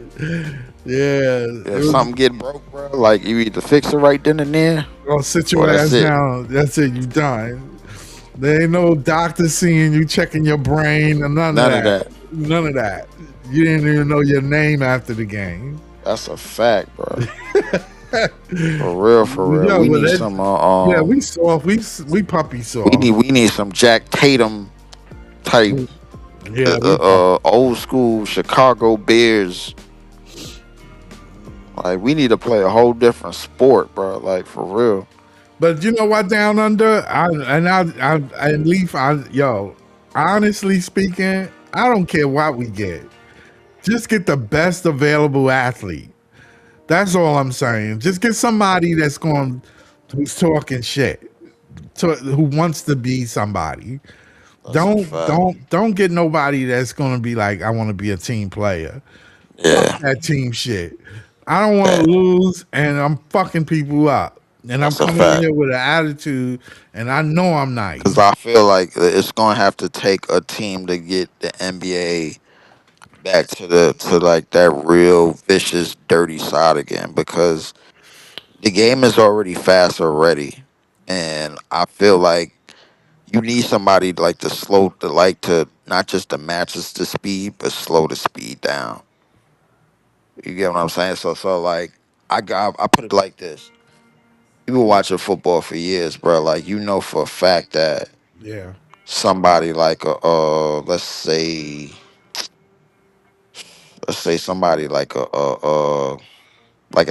Yeah, it If was something get broke, bro, like you either fix it right then and there, gonna sit or your that's ass it. down. That's it. You done. There ain't no doctor seeing you, checking your brain, or none of None of that. that. None of that. You didn't even know your name after the game. That's a fact, bro. For real, for real. Yeah, We but need that, some yeah, we soft. We puppy soft. we need some Jack Tatum type Yeah, we puppy. old school Chicago Bears. Like we need to play a whole different sport, bro. Like for real. But you know what? Down under, at least yo. Honestly speaking, I don't care what we get. Just get the best available athlete. That's all I'm saying. Just get somebody that's going, who's talking shit, who wants to be somebody. That's a fact. Don't get nobody that's going to be like, I want to be a team player. Fuck Yeah, that team shit. I don't want to yeah, lose, and I'm fucking people up. And I'm that's a coming in fact. here with an attitude, and I know I'm Cause nice. I feel like it's gonna have to take a team to get the NBA back to like that real vicious, dirty side again. Because the game is already fast already, and I feel like you need somebody like to slow the like to not just to match us the speed, but slow the speed down. You get what I'm saying? So like I put it like this. You've been watching football for years, bro. Like you know for a fact that Yeah, somebody like a let's say somebody like a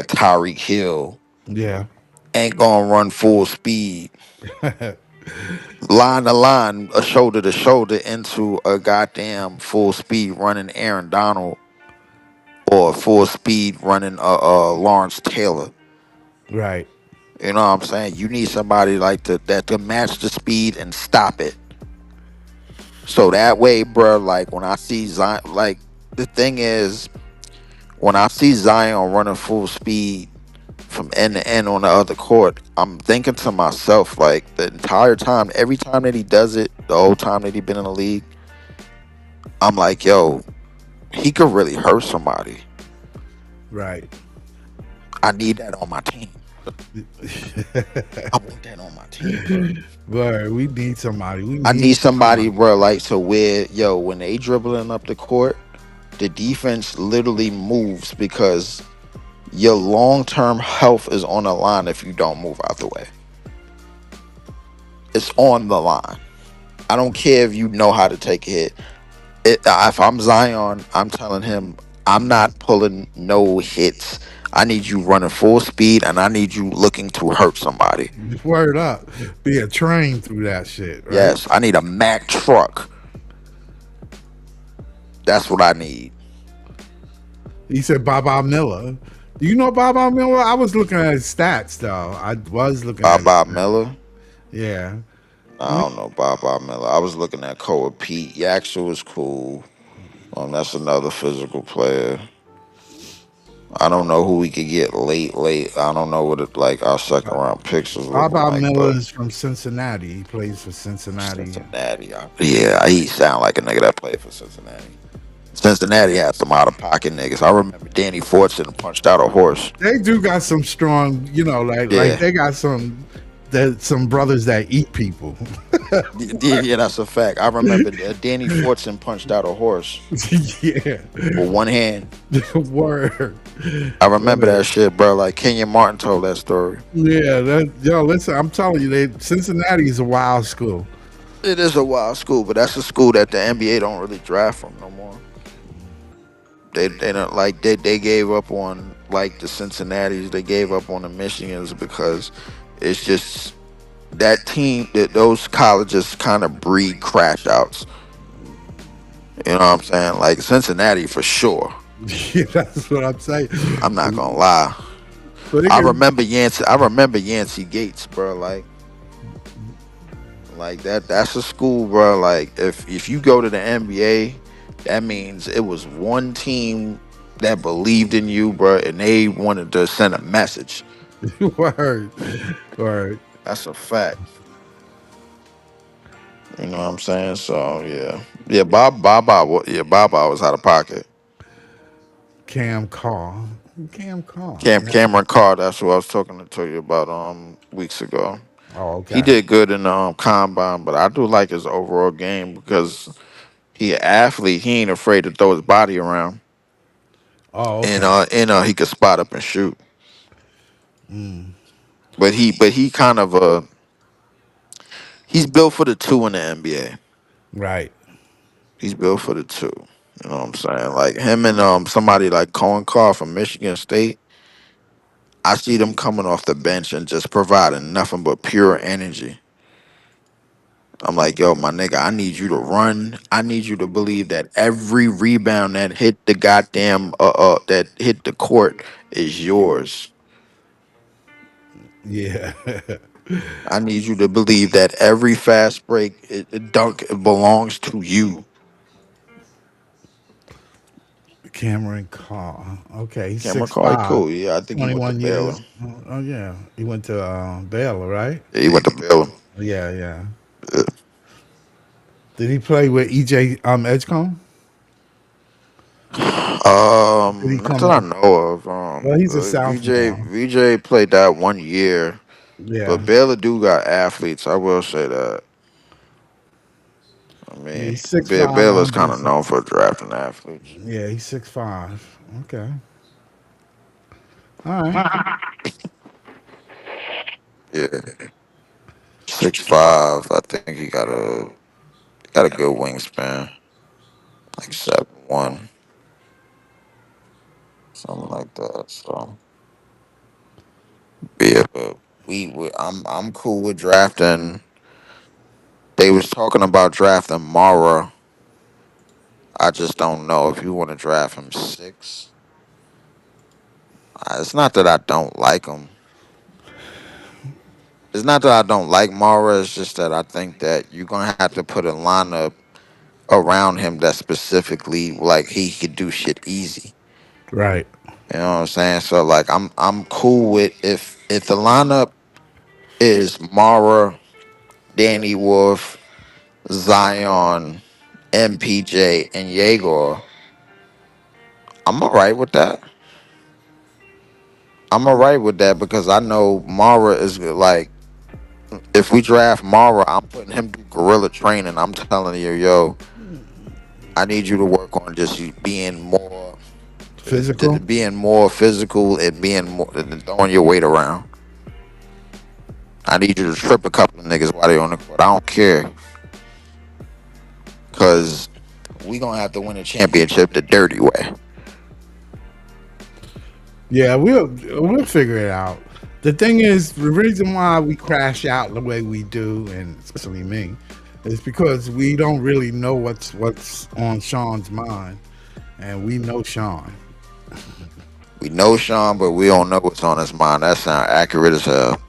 Tyreek Hill yeah, ain't gonna run full speed line to line, a shoulder to shoulder into a goddamn full speed running Aaron Donald or full speed running Lawrence Taylor. right, You know what I'm saying? You need somebody like that to match the speed and stop it. So that way, bro, like when I see Zion, like the thing is, when I see Zion running full speed from end to end on the other court, I'm thinking to myself, like the entire time, every time that he does it, the whole time that he been in the league, I'm like, yo, he could really hurt somebody. right. I need that on my team. I want that on my team, bro. But we need somebody. We I need need somebody, somebody. bro, like to where, yo, when they dribbling up the court, the defense literally moves because your long term health is on the line if you don't move out the way. It's on the line. I don't care if you know how to take a hit. If I'm Zion, I'm telling him I'm not pulling no hits. I need you running full speed, and I need you looking to hurt somebody. Word up. Be a train through that shit, right? Yes, I need a Mack truck. That's what I need. He said Baba Miller. Do you know Baba Miller? I was looking at his stats though. I was looking at his Bob stats. Miller. Yeah. I don't know Bob Miller. I was looking at Cole Pete. Yaxel was cool. That's another physical player. I don't know who we could get late. I don't know what like our second round picks is looking Baba like, Miller but is from Cincinnati. He plays for Cincinnati. Cincinnati. Yeah, he sound like a nigga that played for Cincinnati. Cincinnati had some out of pocket niggas. I remember Danny Fortson punched out a horse. They do got some strong, like Yeah, they got some brothers that eat people. yeah, that's a fact. I remember Danny Fortson punched out a horse Yeah. with one hand. Word. I remember that Word. shit, bro. Like Kenyon Martin told that story. Yeah, listen, I'm telling you, Cincinnati is a wild school. It is a wild school, but that's a school that the NBA don't really draft from no more. They don't like they gave up on like the Cincinnati's. They gave up on the Michigans because it's just that team that those colleges kind of breed crash outs. You know what I'm saying? Like Cincinnati for sure. Yeah, that's what I'm saying. I'm not gonna lie. But it I can, remember Yancey. I remember Yancey Gates, bro. Like that. That's a school, bro. Like if you go to the NBA, that means it was one team that believed in you, bro, and they wanted to send a message. word, word. That's a fact. You know what I'm saying? So yeah. Baba was out of pocket. Cam Carr, Cam Carr. Cameron Carr. That's what I was talking to you about weeks ago. Oh, He okay. did good in the combine, but I do like his overall game because he an athlete. He ain't afraid to throw his body around, Oh, and okay. he could spot up and shoot. But he kind of he's built for the two in the NBA. Right. He's built for the two. You know what I'm saying? Like him and somebody like Cohen Carr from Michigan State. I see them coming off the bench and just providing nothing but pure energy. I'm like, yo, my nigga, I need you to run. I need you to believe that every rebound that hit the goddamn that hit the court is yours. Yeah. I need you to believe that every fast break dunk belongs to you. Cameron Carr. Okay, he's Cameron six Carr, five, cool. Yeah, I think he went to 21 Baylor. years. Oh yeah, he went to Baylor, right? Yeah, he went to Baylor. Yeah, yeah. Uh, Did he play with EJ Edgecombe? Did he Not come that I up? know of. Well, he's a VJ sophomore. VJ played that 1 year, Yeah, but Baylor do got athletes. I will say that. I yeah. mean, He's 6'5", Baylor's kind of 100. known for drafting athletes. Yeah, he's 6'5". Okay. All right. Yeah, 6'5". I think he got a good wingspan, like 7'1", something like that. So yeah, but I'm cool with drafting. They was talking about drafting Mara. I just don't know if you want to draft him six. It's not that I don't like him. It's not that I don't like Mara. It's just that I think that you're gonna have to put a lineup around him that specifically like he could do shit easy. Right. You know what I'm saying? So like I'm cool with if the lineup is Mara, Danny Wolf, Zion, MPJ, and Yegor. I'm alright with that. I'm alright with that because I know Mara is like if we draft Mara, I'm putting him through gorilla training. I'm telling you, yo, I need you to work work on just you being more, Physical. being more physical and being more and throwing your weight around. I need you to trip a couple of niggas while they on the court. I don't care, cause we gonna have to win a championship the dirty way. Yeah, we'll figure it out. The thing is, the reason why we crash out the way we do, and especially me, is because we don't really know what's on Sean's mind, and we know Sean We know Sean, but we don't know what's on his mind. That sound accurate as hell.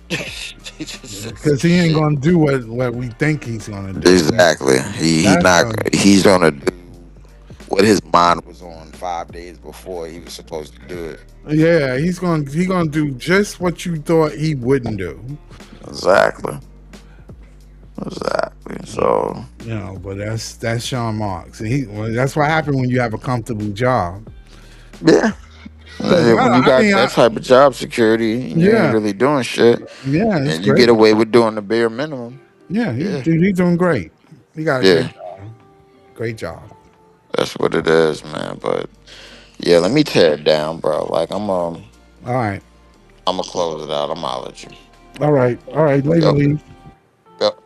because he ain't gonna do what we think he's gonna do. Exactly. He That's not. He's gonna do what his mind was on 5 days before he was supposed to do it. yeah, he gonna do just what you thought he wouldn't do. Exactly. Exactly. So But that's Sean Marks, and that's what happened when you have a comfortable job. yeah. Because When you I got mean, that type of job security and you ain't yeah, really doing shit, yeah, it's and you great. get away with doing the bare minimum. Yeah, Yeah. he's doing great. He got a Yeah. great job. That's what it is, man. But yeah, let me tear it down, bro. Like All right, I'm gonna close it out. I'm gonna holler at you. all right. Later, Yep. Lee. Yep.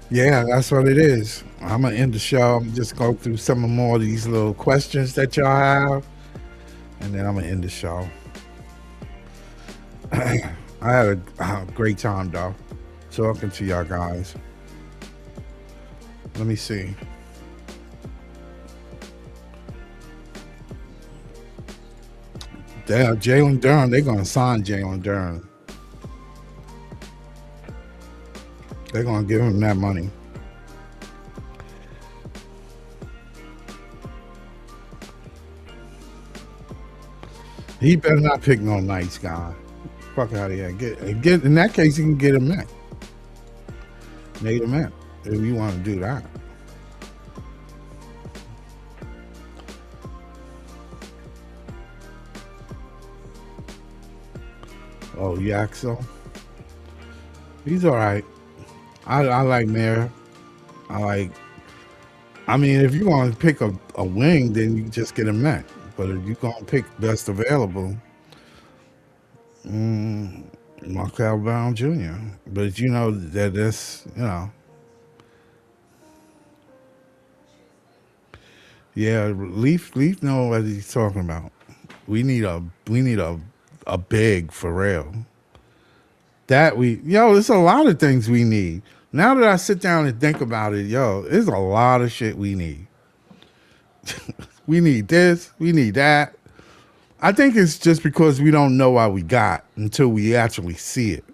Yeah, that's what it is. I'm gonna end the show. I'm just go through some more of these little questions that y'all have, and then I'm gonna end the show. I had a great time though, talking to y'all guys. Let me see. Jalen Durham. They're gonna sign Jalen Durham. They're gonna give him that money. He better not pick no nice guy. Fuck out of here. Get in that case, you can get a man. Nate a man if you want to do that. Oh, Yaxel. He's all right. I like Mayor. I like. I mean, if you want to pick a wing, then you just get a Met. But if you're gonna pick best available, Markel Brown Jr. But you know that yeah, Leaf know what he's talking about. We need a big for real. There's a lot of things we need. Now that I sit down and think about it, there's a lot of shit we need. We need this, we need that. I think it's just because we don't know what we got until we actually see it.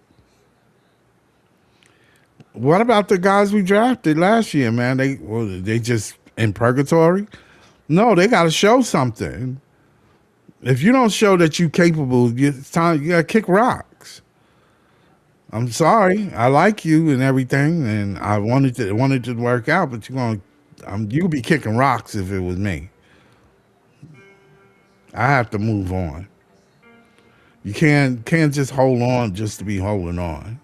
What about the guys we drafted last year, man? They just in purgatory? No, they got to show something. If you don't show that you're capable, it's time you got to kick rocks. I'm sorry, I like you and everything, and I wanted to work out, but you'll be kicking rocks if it was me. I have to move on. You can't just hold on just to be holding on.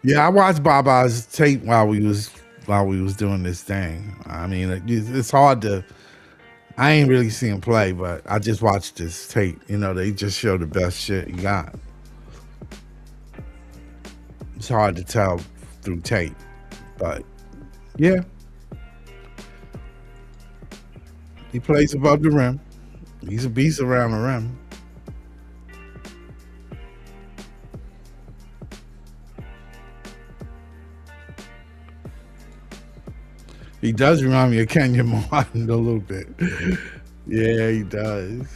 Yeah, I watched Baba's tape while we was doing this thing. I mean, it's hard to. I ain't really seen him play, but I just watched this tape. They just show the best shit he got. It's hard to tell through tape, but yeah, he plays above the rim. He's a beast around the rim. He does remind me of Kenyon Martin a little bit. Yeah, he does.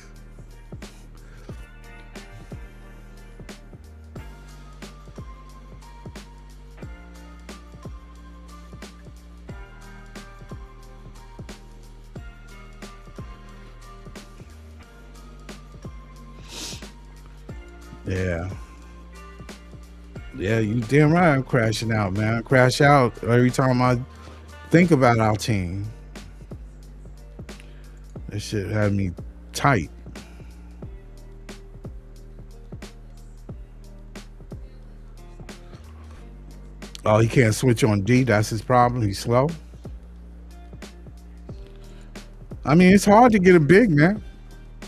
Yeah. Yeah, you damn right I'm crashing out, man. I crash out every time I think about our team. That shit had me tight. Oh, he can't switch on D. That's his problem. He's slow. I mean, it's hard to get a big, man.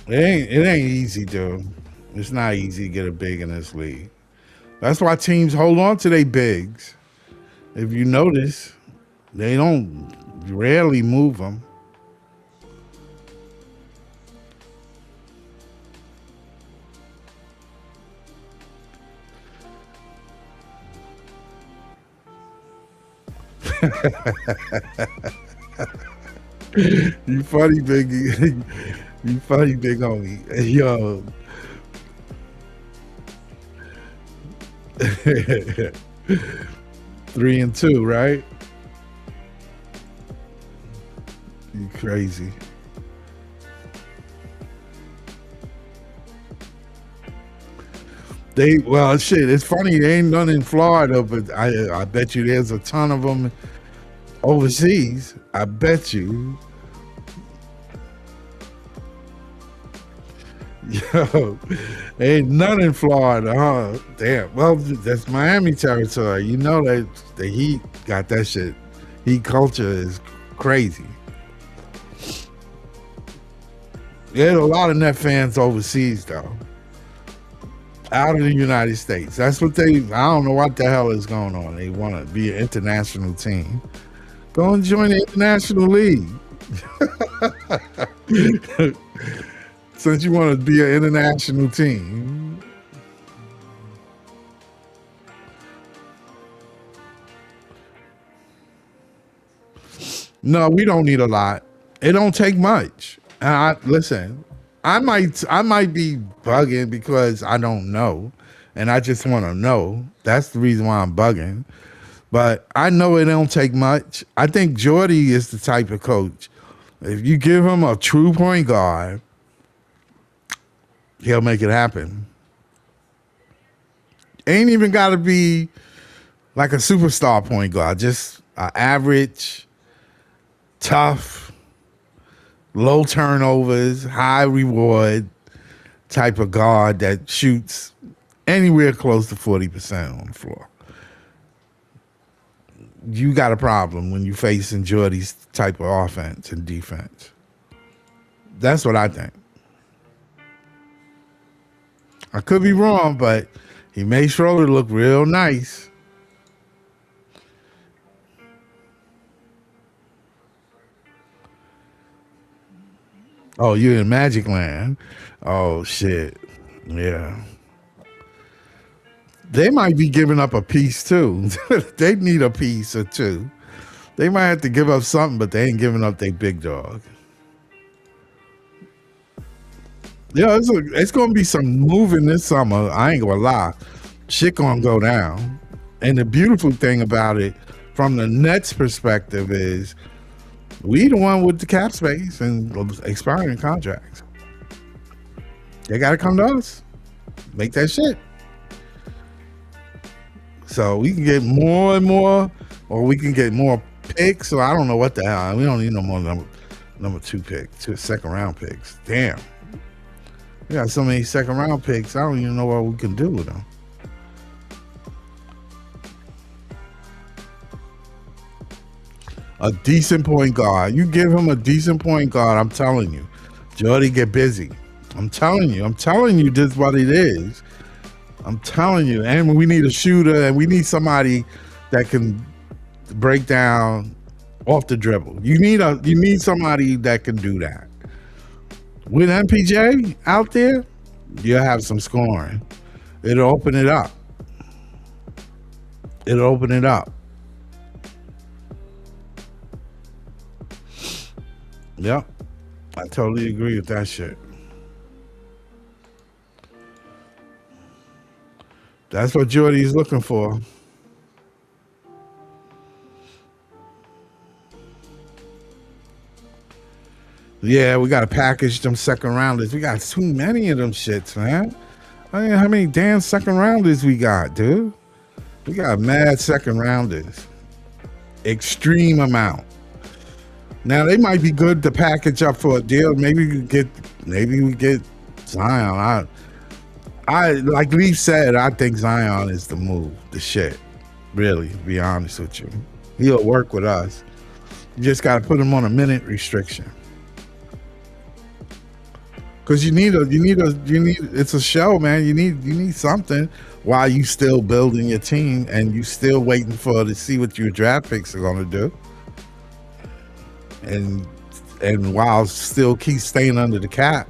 It ain't easy, dude. It's not easy to get a big in this league. That's why teams hold on to their bigs. If you notice, they don't rarely move them. You funny, big. You funny, big homie. Yo. 3-2, right? You crazy. Well, shit. It's funny. They ain't none in Florida, but I bet you there's a ton of them overseas. I bet you. Yo, ain't none in Florida, huh? Damn. Well, that's Miami territory. You know that the Heat got that shit. Heat culture is crazy. There's a lot of Net fans overseas, though. Out of the United States. That's what I don't know what the hell is going on. They want to be an international team. Go and join the International League. Since you want to be an international team. No, we don't need a lot. It don't take much. Listen, I might be bugging because I don't know, and I just want to know. That's the reason why I'm bugging. But I know it don't take much. I think Jordy is the type of coach. If you give him a true point guard, he'll make it happen. Ain't even got to be like a superstar point guard. Just an average, tough, low turnovers, high reward type of guard that shoots anywhere close to 40% on the floor. You got a problem when you facing Jordy's type of offense and defense. That's what I think. I could be wrong, but he made Schroeder look real nice. Oh, you're in Magic Land. Oh, shit. Yeah. They might be giving up a piece, too. They need a piece or two. They might have to give up something, but they ain't giving up their big dog. Yeah, it's going to be some moving this summer. I ain't going to lie. Shit going to go down. And the beautiful thing about it, from the Nets perspective, is we the one with the cap space and expiring contracts. They got to come to us. Make that shit. So we can get more and more, or we can get more picks. So I don't know what the hell. We don't need no more number 2 picks, 2 second round picks. Damn. We got so many second round picks. I don't even know what we can do with them. A decent point guard. You give him a decent point guard, I'm telling you. Jordy get busy. I'm telling you this is what it is. I'm telling you. And we need a shooter, and we need somebody that can break down off the dribble. You need somebody that can do that. With MPJ out there, you'll have some scoring. It'll open it up. Yep. I totally agree with that shit. That's what Jordy's looking for. Yeah, we got to package them second rounders. We got too many of them shits, man. I mean, how many damn second rounders we got, dude? We got mad second rounders. Extreme amount. Now they might be good to package up for a deal. Maybe we get Zion. I like Leaf said, I think Zion is the move, the shit. Really, to be honest with you. He'll work with us. You just gotta put him on a minute restriction. Cause you need it's a show, man. You need something while you still building your team and you still waiting to see what your draft picks are gonna do. And while still keep staying under the cap.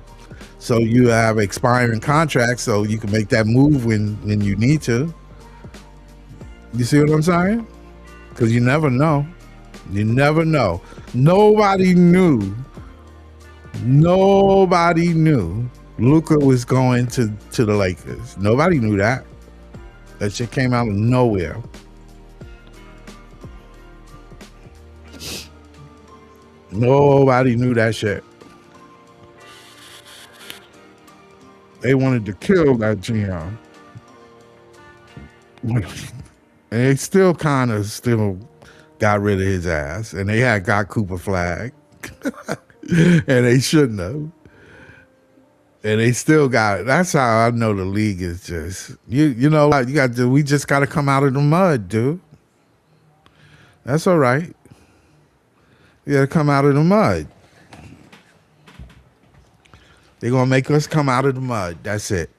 So you have expiring contracts so you can make that move when you need to. You see what I'm saying? Because you never know. You never know. Nobody knew Luka was going to the Lakers. Nobody knew that. That shit came out of nowhere. Nobody knew that shit. They wanted to kill that GM. And they still got rid of his ass. And they got Cooper Flag. And they shouldn't have. And they still got it. That's how I know the league is just we just gotta come out of the mud, dude. That's all right. You gotta come out of the mud. They're gonna make us come out of the mud. That's it.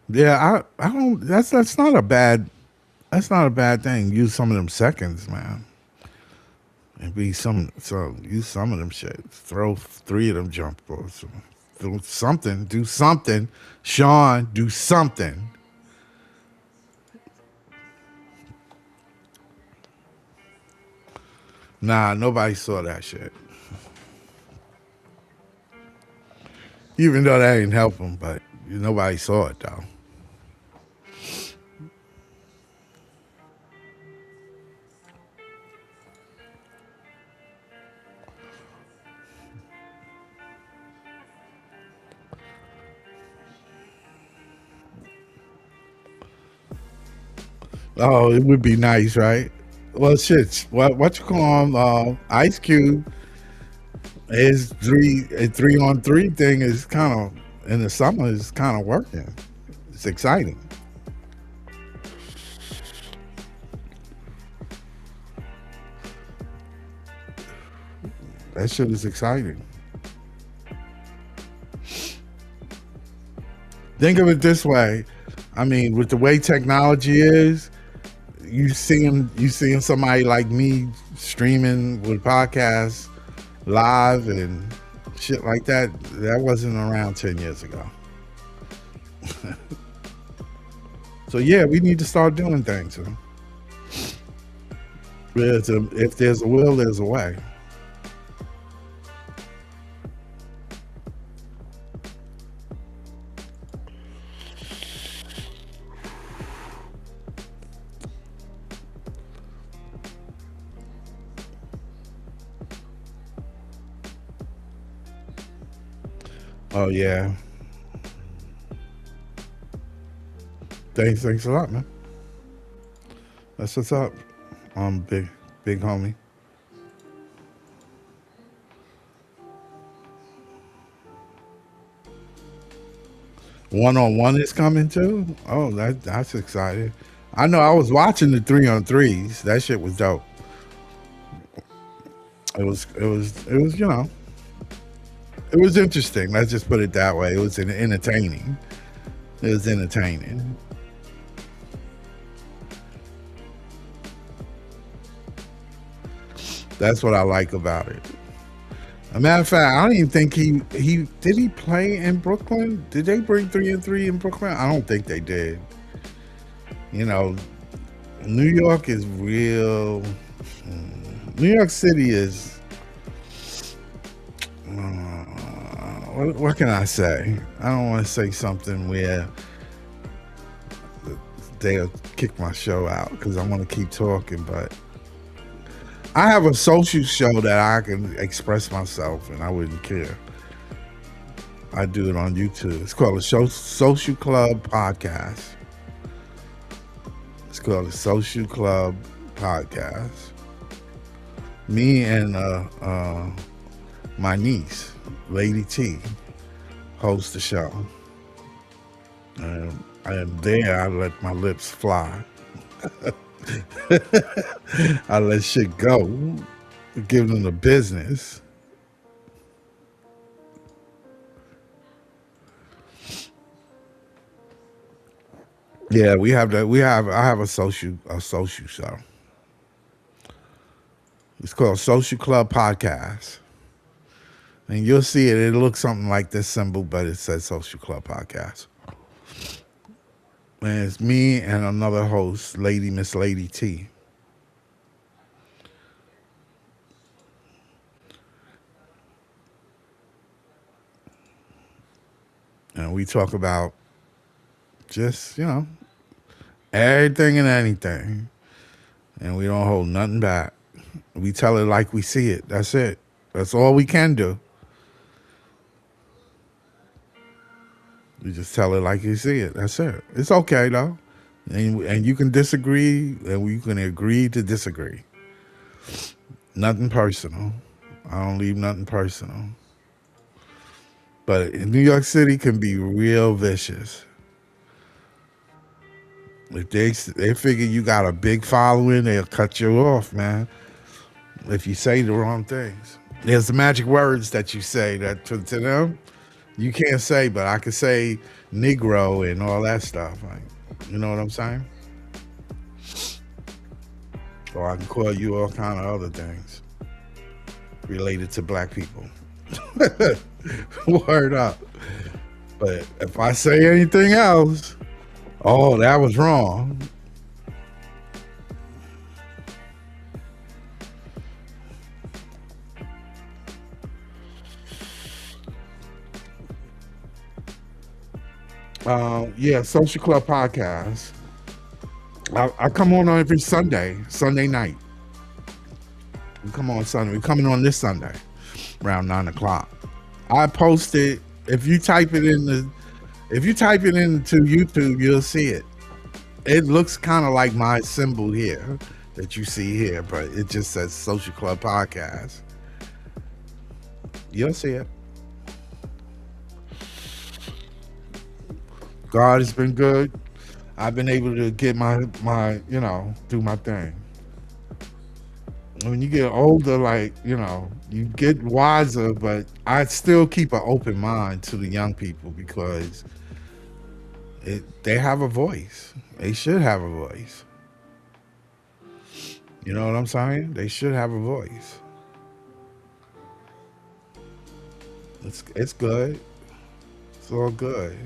Yeah, I don't. That's not a bad. That's not a bad thing. Use some of them seconds, man. And use some of them shit. Throw 3 of them jump balls. Do something. Sean, do something. Nah, nobody saw that shit. Even though that didn't help him, but nobody saw it though. Oh, it would be nice, right? Well, shit. What you call him? Ice Cube. His 3-on-3 thing is kind of in the summer is kind of working. It's exciting. That shit is exciting. Think of it this way. I mean, with the way technology is, you seeing somebody like me streaming with podcasts live and shit like that. That wasn't around 10 years ago. So yeah, we need to start doing things. If there's a will, there's a way. Oh yeah. Thanks a lot, man. That's what's up. Big homie. One-on-one is coming too. Oh, that's exciting. I know. I was watching the 3-on-3s. That shit was dope. It was it was interesting. Let's just put it that way. It was entertaining. It was entertaining. That's what I like about it. As a matter of fact, I don't even think he did he play in Brooklyn? Did they bring 3-on-3 in Brooklyn? I don't think they did. New York is real. New York City is. What can I say? I don't want to say something where they'll kick my show out because I want to keep talking, but I have a social show that I can express myself and I wouldn't care. I do it on YouTube. It's called a Social Club Podcast. It's called the Social Club Podcast. Me and my niece, Lady T, host the show. And there I let my lips fly. I let shit go, give them the business. Yeah, we have that. We have. I have a social show. It's called Social Club Podcast, and you'll see it. It looks something like this symbol, but it says Social Club Podcast. And it's me and another host, Miss Lady T. And we talk about just, everything and anything. And we don't hold nothing back. We tell it like we see it. That's it. That's all we can do. We just tell it like you see it. That's it. It's okay, though. And you can disagree, and we can agree to disagree. Nothing personal. I don't leave nothing personal. But New York City can be real vicious. If they figure you got a big following, they'll cut you off, man. If you say the wrong things, there's the magic words that you say that to them you can't say, but I can say Negro and all that stuff. Like, you know what I'm saying? Or I can call you all kind of other things related to black people. Word up. But if I say anything else, oh, that was wrong. Yeah, Social Club Podcast. I come on every Sunday night. We come on Sunday. We're coming on this Sunday, around 9 o'clock. I post it. If you type it into YouTube, you'll see it. It looks kind of like my symbol here that you see here, but it just says Social Club Podcast. You'll see it. God has been good. I've been able to get my do my thing. When you get older, like, you get wiser, but I still keep an open mind to the young people because they have a voice. They should have a voice. You know what I'm saying? They should have a voice. It's good. It's all good.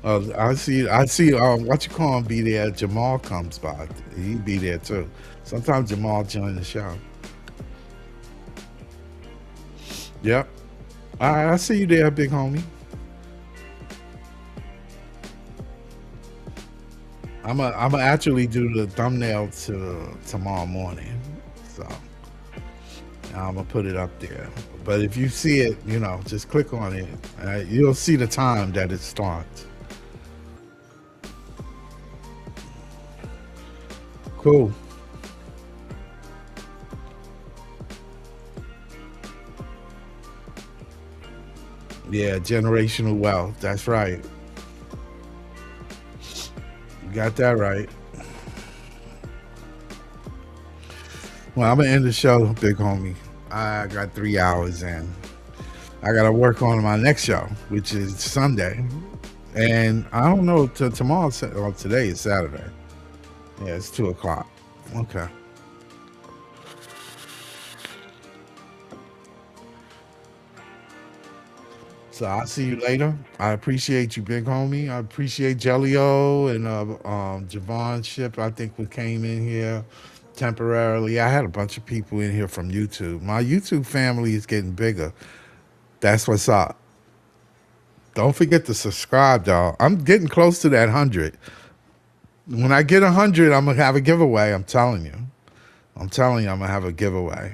I see. What you call him be there. Jamal comes by. He be there too. Sometimes Jamal join the show. Yep. I see you there, big homie. I'm actually do the thumbnail to tomorrow morning, so I'm gonna put it up there. But if you see it, just click on it. You'll see the time that it starts. Cool. Yeah, generational wealth. That's right. You got that right. Well, I'm gonna end the show, big homie. I got 3 hours in. I gotta work on my next show, which is Sunday. And I don't know till tomorrow or today is Saturday. Yeah, it's 2 o'clock. Okay. So I'll see you later. I appreciate you, big homie. I appreciate Jellio and Javon Ship. I think we came in here temporarily. I had a bunch of people in here from YouTube. My YouTube family is getting bigger. That's what's up. Don't forget to subscribe, dog. I'm getting close to that 100. When I get 100, I'm gonna have a giveaway. I'm telling you. I'm gonna have a giveaway.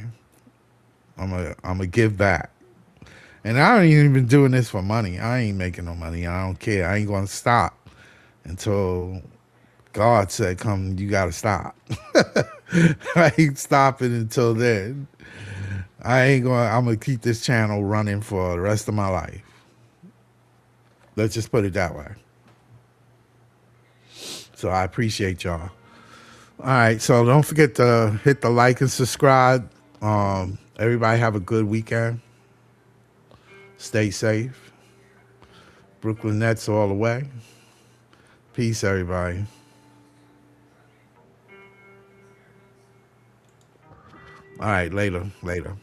I'm gonna give back. And I ain't even been doing this for money. I ain't making no money. I don't care. I ain't gonna stop until God said, "Come, you gotta stop." I ain't stopping until then. I ain't going. I'm gonna keep this channel running for the rest of my life. Let's just put it that way. So I appreciate y'all. All right. So don't forget to hit the like and subscribe. Everybody have a good weekend. Stay safe. Brooklyn Nets all the way. Peace, everybody. All right. Later. Later.